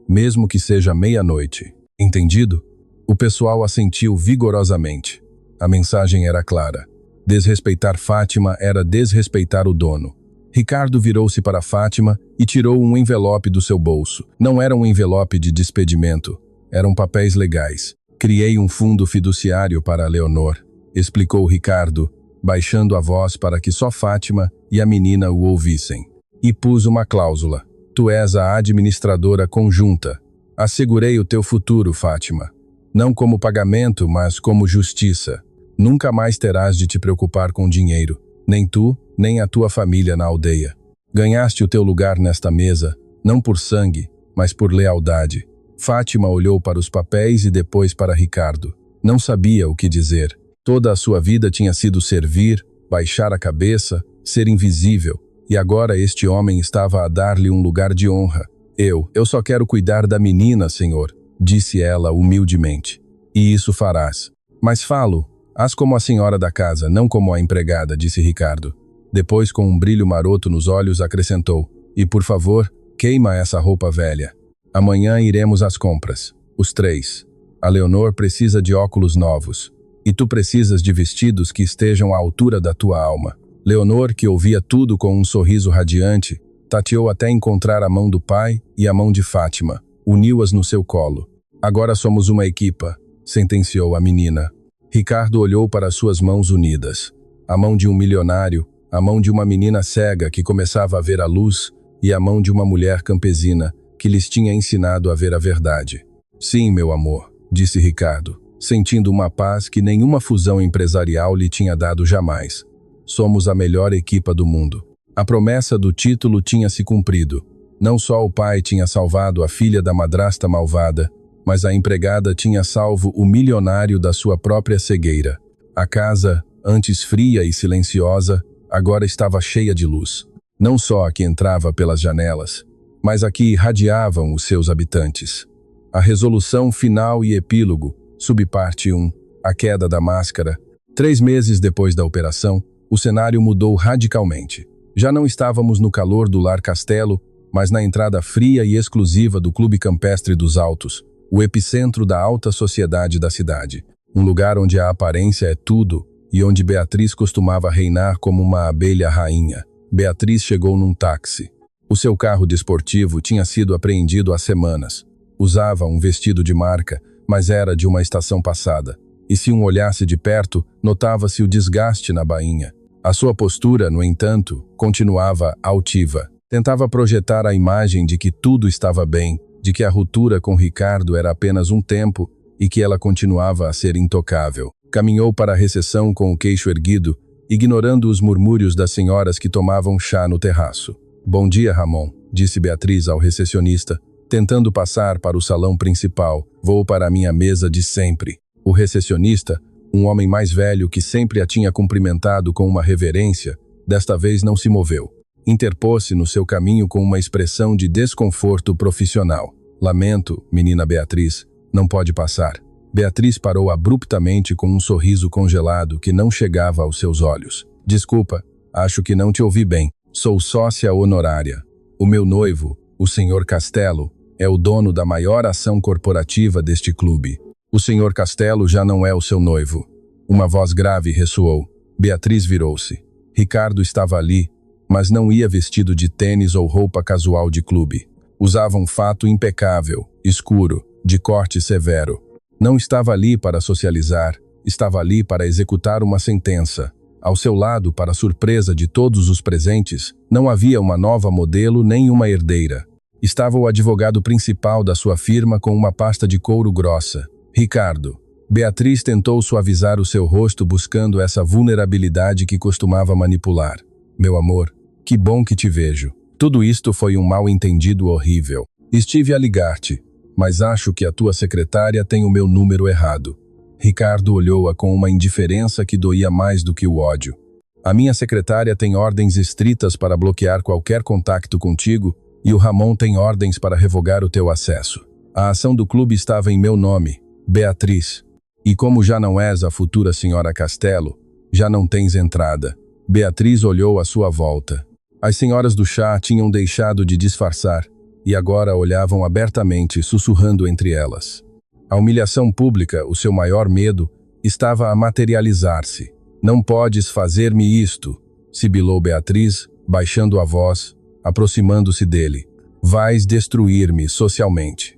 mesmo que seja meia-noite. Entendido? O pessoal assentiu vigorosamente. A mensagem era clara. Desrespeitar Fátima era desrespeitar o dono. Ricardo virou-se para Fátima e tirou um envelope do seu bolso. Não era um envelope de despedimento. Eram papéis legais. Criei um fundo fiduciário para a Leonor, explicou Ricardo, baixando a voz para que só Fátima e a menina o ouvissem. E pus uma cláusula. Tu és a administradora conjunta. Assegurei o teu futuro, Fátima. Não como pagamento, mas como justiça. Nunca mais terás de te preocupar com dinheiro, nem tu, nem a tua família na aldeia. Ganhaste o teu lugar nesta mesa, não por sangue, mas por lealdade. Fátima olhou para os papéis e depois para Ricardo. Não sabia o que dizer. Toda a sua vida tinha sido servir, baixar a cabeça, ser invisível, e agora este homem estava a dar-lhe um lugar de honra. Eu só quero cuidar da menina, senhor, disse ela humildemente. E isso farás. Mas falo, hás como a senhora da casa, não como a empregada, disse Ricardo. Depois, com um brilho maroto nos olhos, acrescentou. E, por favor, queima essa roupa velha. Amanhã iremos às compras. Os três. A Leonor precisa de óculos novos. E tu precisas de vestidos que estejam à altura da tua alma. Leonor, que ouvia tudo com um sorriso radiante, tateou até encontrar a mão do pai e a mão de Fátima. Uniu-as no seu colo. Agora somos uma equipa, sentenciou a menina. Ricardo olhou para suas mãos unidas. A mão de um milionário, a mão de uma menina cega que começava a ver a luz e a mão de uma mulher campesina que lhes tinha ensinado a ver a verdade. Sim, meu amor, disse Ricardo, sentindo uma paz que nenhuma fusão empresarial lhe tinha dado jamais. Somos a melhor equipa do mundo. A promessa do título tinha se cumprido. Não só o pai tinha salvado a filha da madrasta malvada, mas a empregada tinha salvo o milionário da sua própria cegueira. A casa, antes fria e silenciosa, agora estava cheia de luz. Não só a que entrava pelas janelas, mas a que irradiavam os seus habitantes. A resolução final e epílogo, subparte 1, a queda da máscara. 3 meses depois da operação, o cenário mudou radicalmente. Já não estávamos no calor do Lar Castelo, mas na entrada fria e exclusiva do Clube Campestre dos Altos, o epicentro da alta sociedade da cidade. Um lugar onde a aparência é tudo e onde Beatriz costumava reinar como uma abelha rainha. Beatriz chegou num táxi. O seu carro desportivo tinha sido apreendido há semanas. Usava um vestido de marca, mas era de uma estação passada. E se um olhasse de perto, notava-se o desgaste na bainha. A sua postura, no entanto, continuava altiva. Tentava projetar a imagem de que tudo estava bem, de que a ruptura com Ricardo era apenas um tempo e que ela continuava a ser intocável. Caminhou para a recepção com o queixo erguido, ignorando os murmúrios das senhoras que tomavam chá no terraço. Bom dia, Ramon, disse Beatriz ao recepcionista, tentando passar para o salão principal. Vou para a minha mesa de sempre. O recepcionista, um homem mais velho que sempre a tinha cumprimentado com uma reverência, desta vez não se moveu. Interpôs-se no seu caminho com uma expressão de desconforto profissional. Lamento, menina Beatriz, não pode passar. Beatriz parou abruptamente com um sorriso congelado que não chegava aos seus olhos. Desculpa, acho que não te ouvi bem. Sou sócia honorária. O meu noivo, o Sr. Castelo, é o dono da maior ação corporativa deste clube. O Sr. Castelo já não é o seu noivo. Uma voz grave ressoou. Beatriz virou-se. Ricardo estava ali, mas não ia vestido de tênis ou roupa casual de clube. Usava um fato impecável, escuro, de corte severo. Não estava ali para socializar, estava ali para executar uma sentença. Ao seu lado, para surpresa de todos os presentes, não havia uma nova modelo nem uma herdeira. Estava o advogado principal da sua firma com uma pasta de couro grossa. Ricardo. Beatriz tentou suavizar o seu rosto buscando essa vulnerabilidade que costumava manipular. Meu amor, que bom que te vejo. Tudo isto foi um mal-entendido horrível. Estive a ligar-te, mas acho que a tua secretária tem o meu número errado. Ricardo olhou-a com uma indiferença que doía mais do que o ódio. A minha secretária tem ordens estritas para bloquear qualquer contacto contigo e o Ramon tem ordens para revogar o teu acesso. A ação do clube estava em meu nome, Beatriz. E como já não és a futura senhora Castelo, já não tens entrada. Beatriz olhou à sua volta. As senhoras do chá tinham deixado de disfarçar e agora olhavam abertamente, sussurrando entre elas. A humilhação pública, o seu maior medo, estava a materializar-se. Não podes fazer-me isto, sibilou Beatriz, baixando a voz, aproximando-se dele. Vais destruir-me socialmente.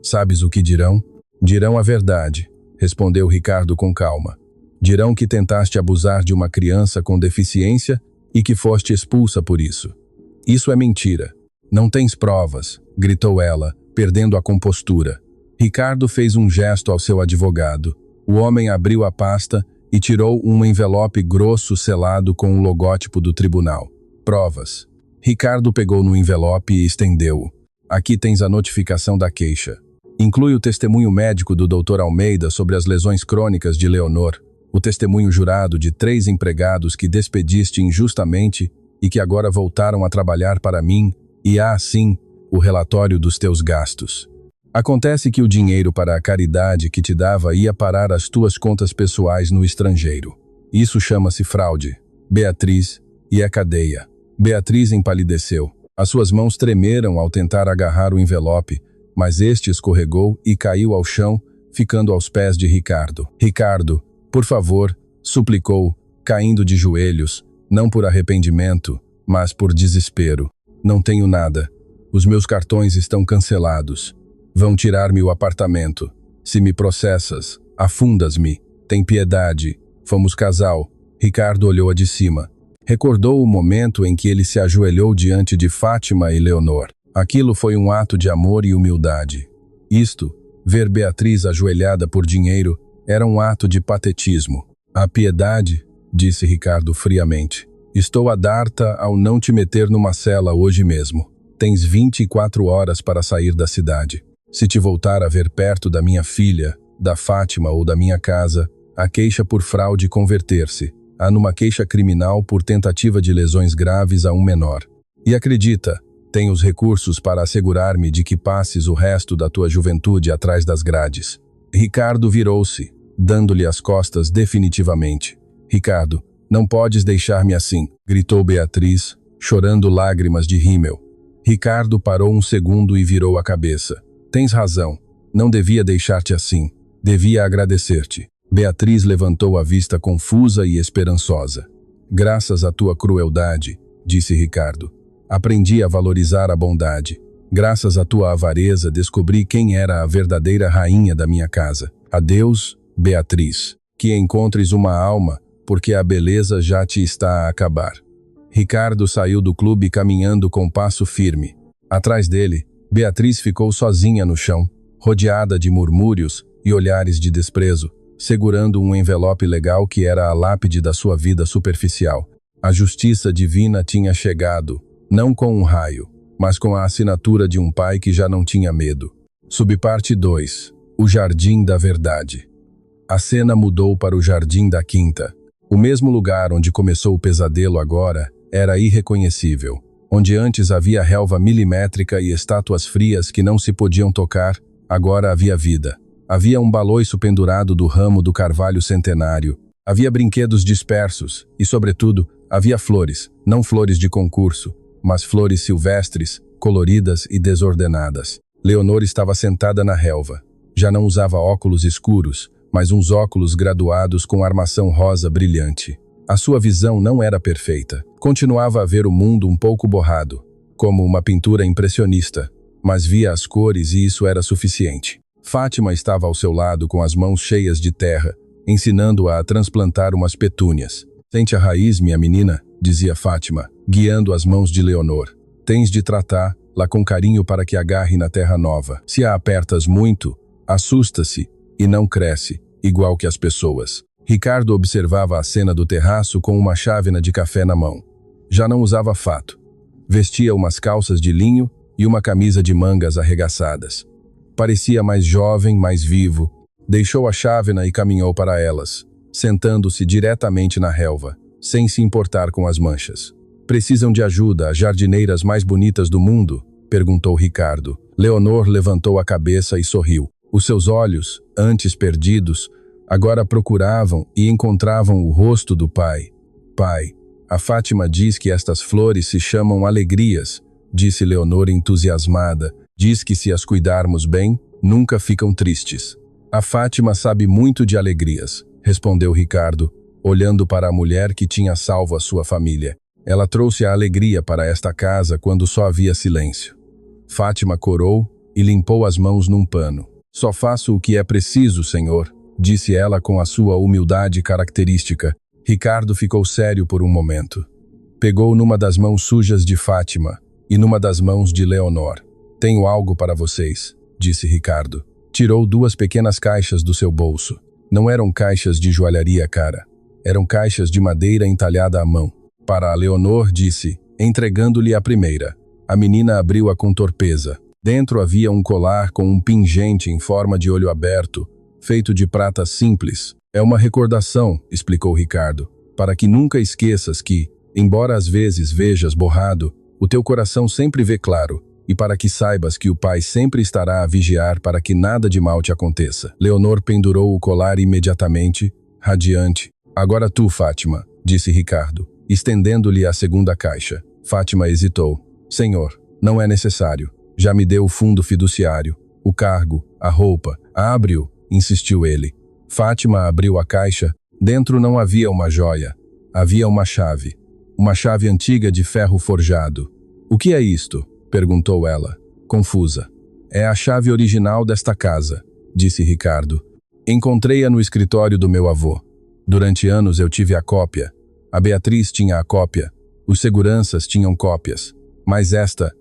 Sabes o que dirão? Dirão a verdade, respondeu Ricardo com calma. Dirão que tentaste abusar de uma criança com deficiência e que foste expulsa por isso. Isso é mentira. Não tens provas, gritou ela, perdendo a compostura. Ricardo fez um gesto ao seu advogado. O homem abriu a pasta e tirou um envelope grosso selado com o logótipo do tribunal. Provas. Ricardo pegou no envelope e estendeu-o. Aqui tens a notificação da queixa. Inclui o testemunho médico do Dr. Almeida sobre as lesões crônicas de Leonor, o testemunho jurado de 3 empregados que despediste injustamente e que agora voltaram a trabalhar para mim, e há, sim, o relatório dos teus gastos. Acontece que o dinheiro para a caridade que te dava ia parar às tuas contas pessoais no estrangeiro. Isso chama-se fraude. Beatriz, e é cadeia. Beatriz empalideceu. As suas mãos tremeram ao tentar agarrar o envelope, mas este escorregou e caiu ao chão, ficando aos pés de Ricardo. Ricardo, por favor, suplicou, caindo de joelhos, não por arrependimento, mas por desespero. Não tenho nada. Os meus cartões estão cancelados. Vão tirar-me o apartamento. Se me processas, afundas-me. Tem piedade. Fomos casal. Ricardo olhou-a de cima. Recordou o momento em que ele se ajoelhou diante de Fátima e Leonor. Aquilo foi um ato de amor e humildade. Isto, ver Beatriz ajoelhada por dinheiro, era um ato de patetismo. A piedade, disse Ricardo friamente. Estou a dar-te ao não te meter numa cela hoje mesmo. Tens 24 horas para sair da cidade. Se te voltar a ver perto da minha filha, da Fátima ou da minha casa, a queixa por fraude converter-se. Há numa queixa criminal por tentativa de lesões graves a um menor. E acredita, tenho os recursos para assegurar-me de que passes o resto da tua juventude atrás das grades. Ricardo virou-se, dando-lhe as costas definitivamente. Ricardo, não podes deixar-me assim, gritou Beatriz, chorando lágrimas de rímel. Ricardo parou um segundo e virou a cabeça. Tens razão, não devia deixar-te assim, devia agradecer-te. Beatriz levantou a vista confusa e esperançosa. Graças à tua crueldade, disse Ricardo, aprendi a valorizar a bondade. Graças à tua avareza descobri quem era a verdadeira rainha da minha casa. Adeus, Beatriz. Que encontres uma alma, porque a beleza já te está a acabar. Ricardo saiu do clube caminhando com passo firme. Atrás dele, Beatriz ficou sozinha no chão, rodeada de murmúrios e olhares de desprezo, segurando um envelope legal que era a lápide da sua vida superficial. A justiça divina tinha chegado, não com um raio, mas com a assinatura de um pai que já não tinha medo. Subparte 2. O Jardim da Verdade. A cena mudou para o Jardim da Quinta. O mesmo lugar onde começou o pesadelo agora era irreconhecível. Onde antes havia relva milimétrica e estátuas frias que não se podiam tocar, agora havia vida. Havia um baloiço pendurado do ramo do carvalho centenário. Havia brinquedos dispersos e, sobretudo, havia flores, não flores de concurso, mas flores silvestres, coloridas e desordenadas. Leonor estava sentada na relva. Já não usava óculos escuros, mas uns óculos graduados com armação rosa brilhante. A sua visão não era perfeita. Continuava a ver o mundo um pouco borrado, como uma pintura impressionista, mas via as cores e isso era suficiente. Fátima estava ao seu lado com as mãos cheias de terra, ensinando-a a transplantar umas petúnias. Sente a raiz, minha menina, dizia Fátima, guiando as mãos de Leonor. Tens de tratá-la com carinho para que agarre na terra nova. Se a apertas muito, assusta-se e não cresce, igual que as pessoas. Ricardo observava a cena do terraço com uma chávena de café na mão. Já não usava fato. Vestia umas calças de linho e uma camisa de mangas arregaçadas. Parecia mais jovem, mais vivo. Deixou a chávena e caminhou para elas, sentando-se diretamente na relva, sem se importar com as manchas. Precisam de ajuda as jardineiras mais bonitas do mundo? Perguntou Ricardo. Leonor levantou a cabeça e sorriu. Os seus olhos, antes perdidos, agora procuravam e encontravam o rosto do pai. Pai, a Fátima diz que estas flores se chamam alegrias, disse Leonor entusiasmada. Diz que se as cuidarmos bem, nunca ficam tristes. A Fátima sabe muito de alegrias, respondeu Ricardo, olhando para a mulher que tinha salvo a sua família. Ela trouxe a alegria para esta casa quando só havia silêncio. Fátima corou e limpou as mãos num pano. Só faço o que é preciso, senhor, disse ela com a sua humildade característica. Ricardo ficou sério por um momento. Pegou numa das mãos sujas de Fátima e numa das mãos de Leonor. Tenho algo para vocês, disse Ricardo. Tirou 2 pequenas caixas do seu bolso. Não eram caixas de joalharia cara. Eram caixas de madeira entalhada à mão. Para a Leonor, disse, entregando-lhe a primeira. A menina abriu-a com torpeza. Dentro havia um colar com um pingente em forma de olho aberto, feito de prata simples. É uma recordação, explicou Ricardo, para que nunca esqueças que, embora às vezes vejas borrado, o teu coração sempre vê claro, e para que saibas que o pai sempre estará a vigiar para que nada de mal te aconteça. Leonor pendurou o colar imediatamente, radiante. Agora tu, Fátima, disse Ricardo, estendendo-lhe a segunda caixa. Fátima hesitou. Senhor, não é necessário. Já me deu o fundo fiduciário, o cargo, a roupa. Abre-o, insistiu ele. Fátima abriu a caixa. Dentro não havia uma joia. Havia uma chave. Uma chave antiga de ferro forjado. O que é isto? Perguntou ela, confusa. É a chave original desta casa, disse Ricardo. Encontrei-a no escritório do meu avô. Durante anos eu tive a cópia. A Beatriz tinha a cópia. Os seguranças tinham cópias. Mas esta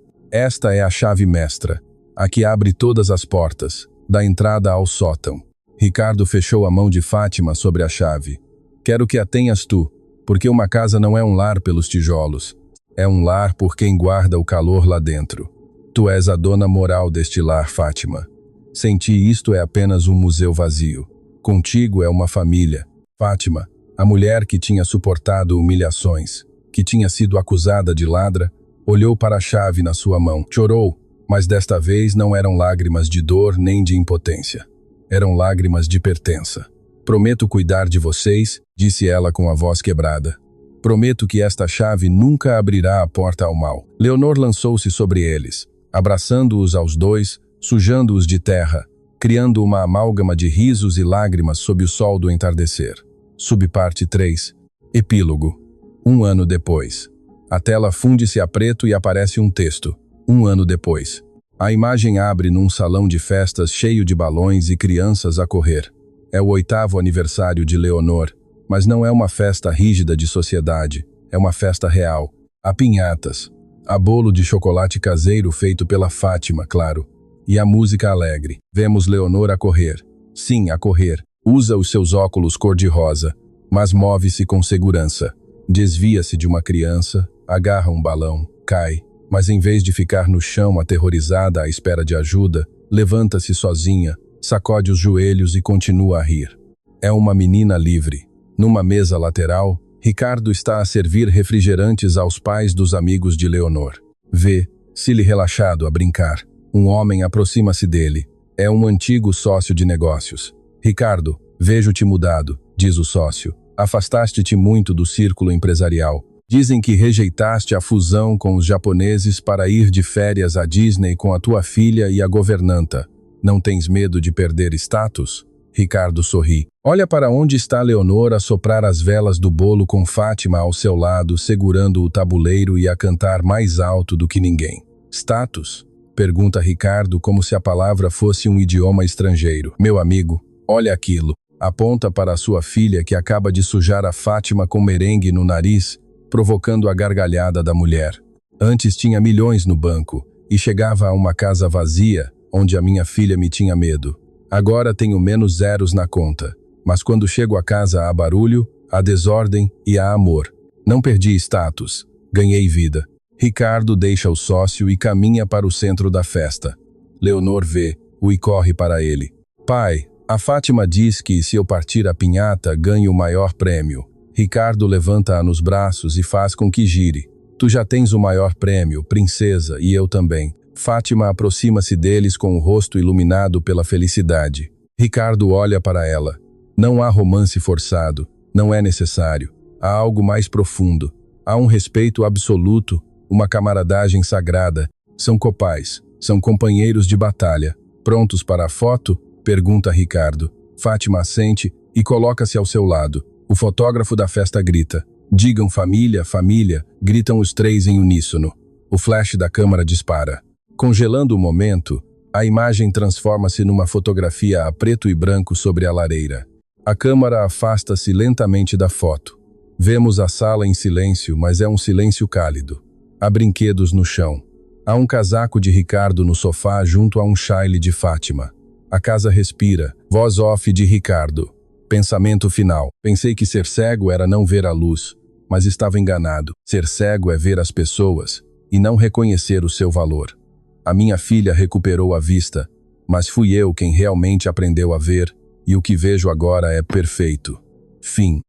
é a chave mestra, a que abre todas as portas, da entrada ao sótão. Ricardo fechou a mão de Fátima sobre a chave. Quero que a tenhas tu, porque uma casa não é um lar pelos tijolos. É um lar por quem guarda o calor lá dentro. Tu és a dona moral deste lar, Fátima. Sem ti isto é apenas um museu vazio. Contigo é uma família. Fátima, a mulher que tinha suportado humilhações, que tinha sido acusada de ladra, olhou para a chave na sua mão. Chorou, mas desta vez não eram lágrimas de dor nem de impotência. Eram lágrimas de pertença. Prometo cuidar de vocês, disse ela com a voz quebrada. Prometo que esta chave nunca abrirá a porta ao mal. Leonor lançou-se sobre eles, abraçando-os aos dois, sujando-os de terra, criando uma amálgama de risos e lágrimas sob o sol do entardecer. Subparte 3. Epílogo. 1 ano depois. A tela funde-se a preto e aparece um texto. 1 ano depois. A imagem abre num salão de festas cheio de balões e crianças a correr. É o 8º aniversário de Leonor, mas não é uma festa rígida de sociedade, é uma festa real. Há pinhatas, há bolo de chocolate caseiro feito pela Fátima, claro, e a música alegre. Vemos Leonor a correr. Sim, a correr. Usa os seus óculos cor-de-rosa, mas move-se com segurança. Desvia-se de uma criança, agarra um balão, cai, mas em vez de ficar no chão aterrorizada à espera de ajuda, levanta-se sozinha, sacode os joelhos e continua a rir. É uma menina livre. Numa mesa lateral, Ricardo está a servir refrigerantes aos pais dos amigos de Leonor. Vê-se-lhe relaxado a brincar. Um homem aproxima-se dele. É um antigo sócio de negócios. Ricardo, vejo-te mudado, diz o sócio. Afastaste-te muito do círculo empresarial. Dizem que rejeitaste a fusão com os japoneses para ir de férias à Disney com a tua filha e a governanta. Não tens medo de perder status? Ricardo sorri. Olha para onde está Leonor a soprar as velas do bolo com Fátima ao seu lado, segurando o tabuleiro e a cantar mais alto do que ninguém. Status? Pergunta Ricardo como se a palavra fosse um idioma estrangeiro. Meu amigo, olha aquilo. Aponta para a sua filha que acaba de sujar a Fátima com merengue no nariz, provocando a gargalhada da mulher. Antes tinha milhões no banco e chegava a uma casa vazia, onde a minha filha me tinha medo. Agora tenho menos zeros na conta, mas quando chego a casa há barulho, há desordem e há amor. Não perdi status, ganhei vida. Ricardo deixa o sócio e caminha para o centro da festa. Leonor vê-o e corre para ele. Pai, a Fátima diz que se eu partir a pinhata ganho o maior prêmio. Ricardo levanta-a nos braços e faz com que gire. Tu já tens o maior prêmio, princesa, e eu também. Fátima aproxima-se deles com o rosto iluminado pela felicidade. Ricardo olha para ela. Não há romance forçado, não é necessário. Há algo mais profundo. Há um respeito absoluto, uma camaradagem sagrada. São copais, são companheiros de batalha. Prontos para a foto? Pergunta Ricardo. Fátima assente e coloca-se ao seu lado. O fotógrafo da festa grita. Digam família, família, gritam os três em uníssono. O flash da câmera dispara. Congelando o momento, a imagem transforma-se numa fotografia a preto e branco sobre a lareira. A câmera afasta-se lentamente da foto. Vemos a sala em silêncio, mas é um silêncio cálido. Há brinquedos no chão. Há um casaco de Ricardo no sofá junto a um chile de Fátima. A casa respira. Voz off de Ricardo. Pensamento final. Pensei que ser cego era não ver a luz, mas estava enganado. Ser cego é ver as pessoas e não reconhecer o seu valor. A minha filha recuperou a vista, mas fui eu quem realmente aprendeu a ver, e o que vejo agora é perfeito. Fim.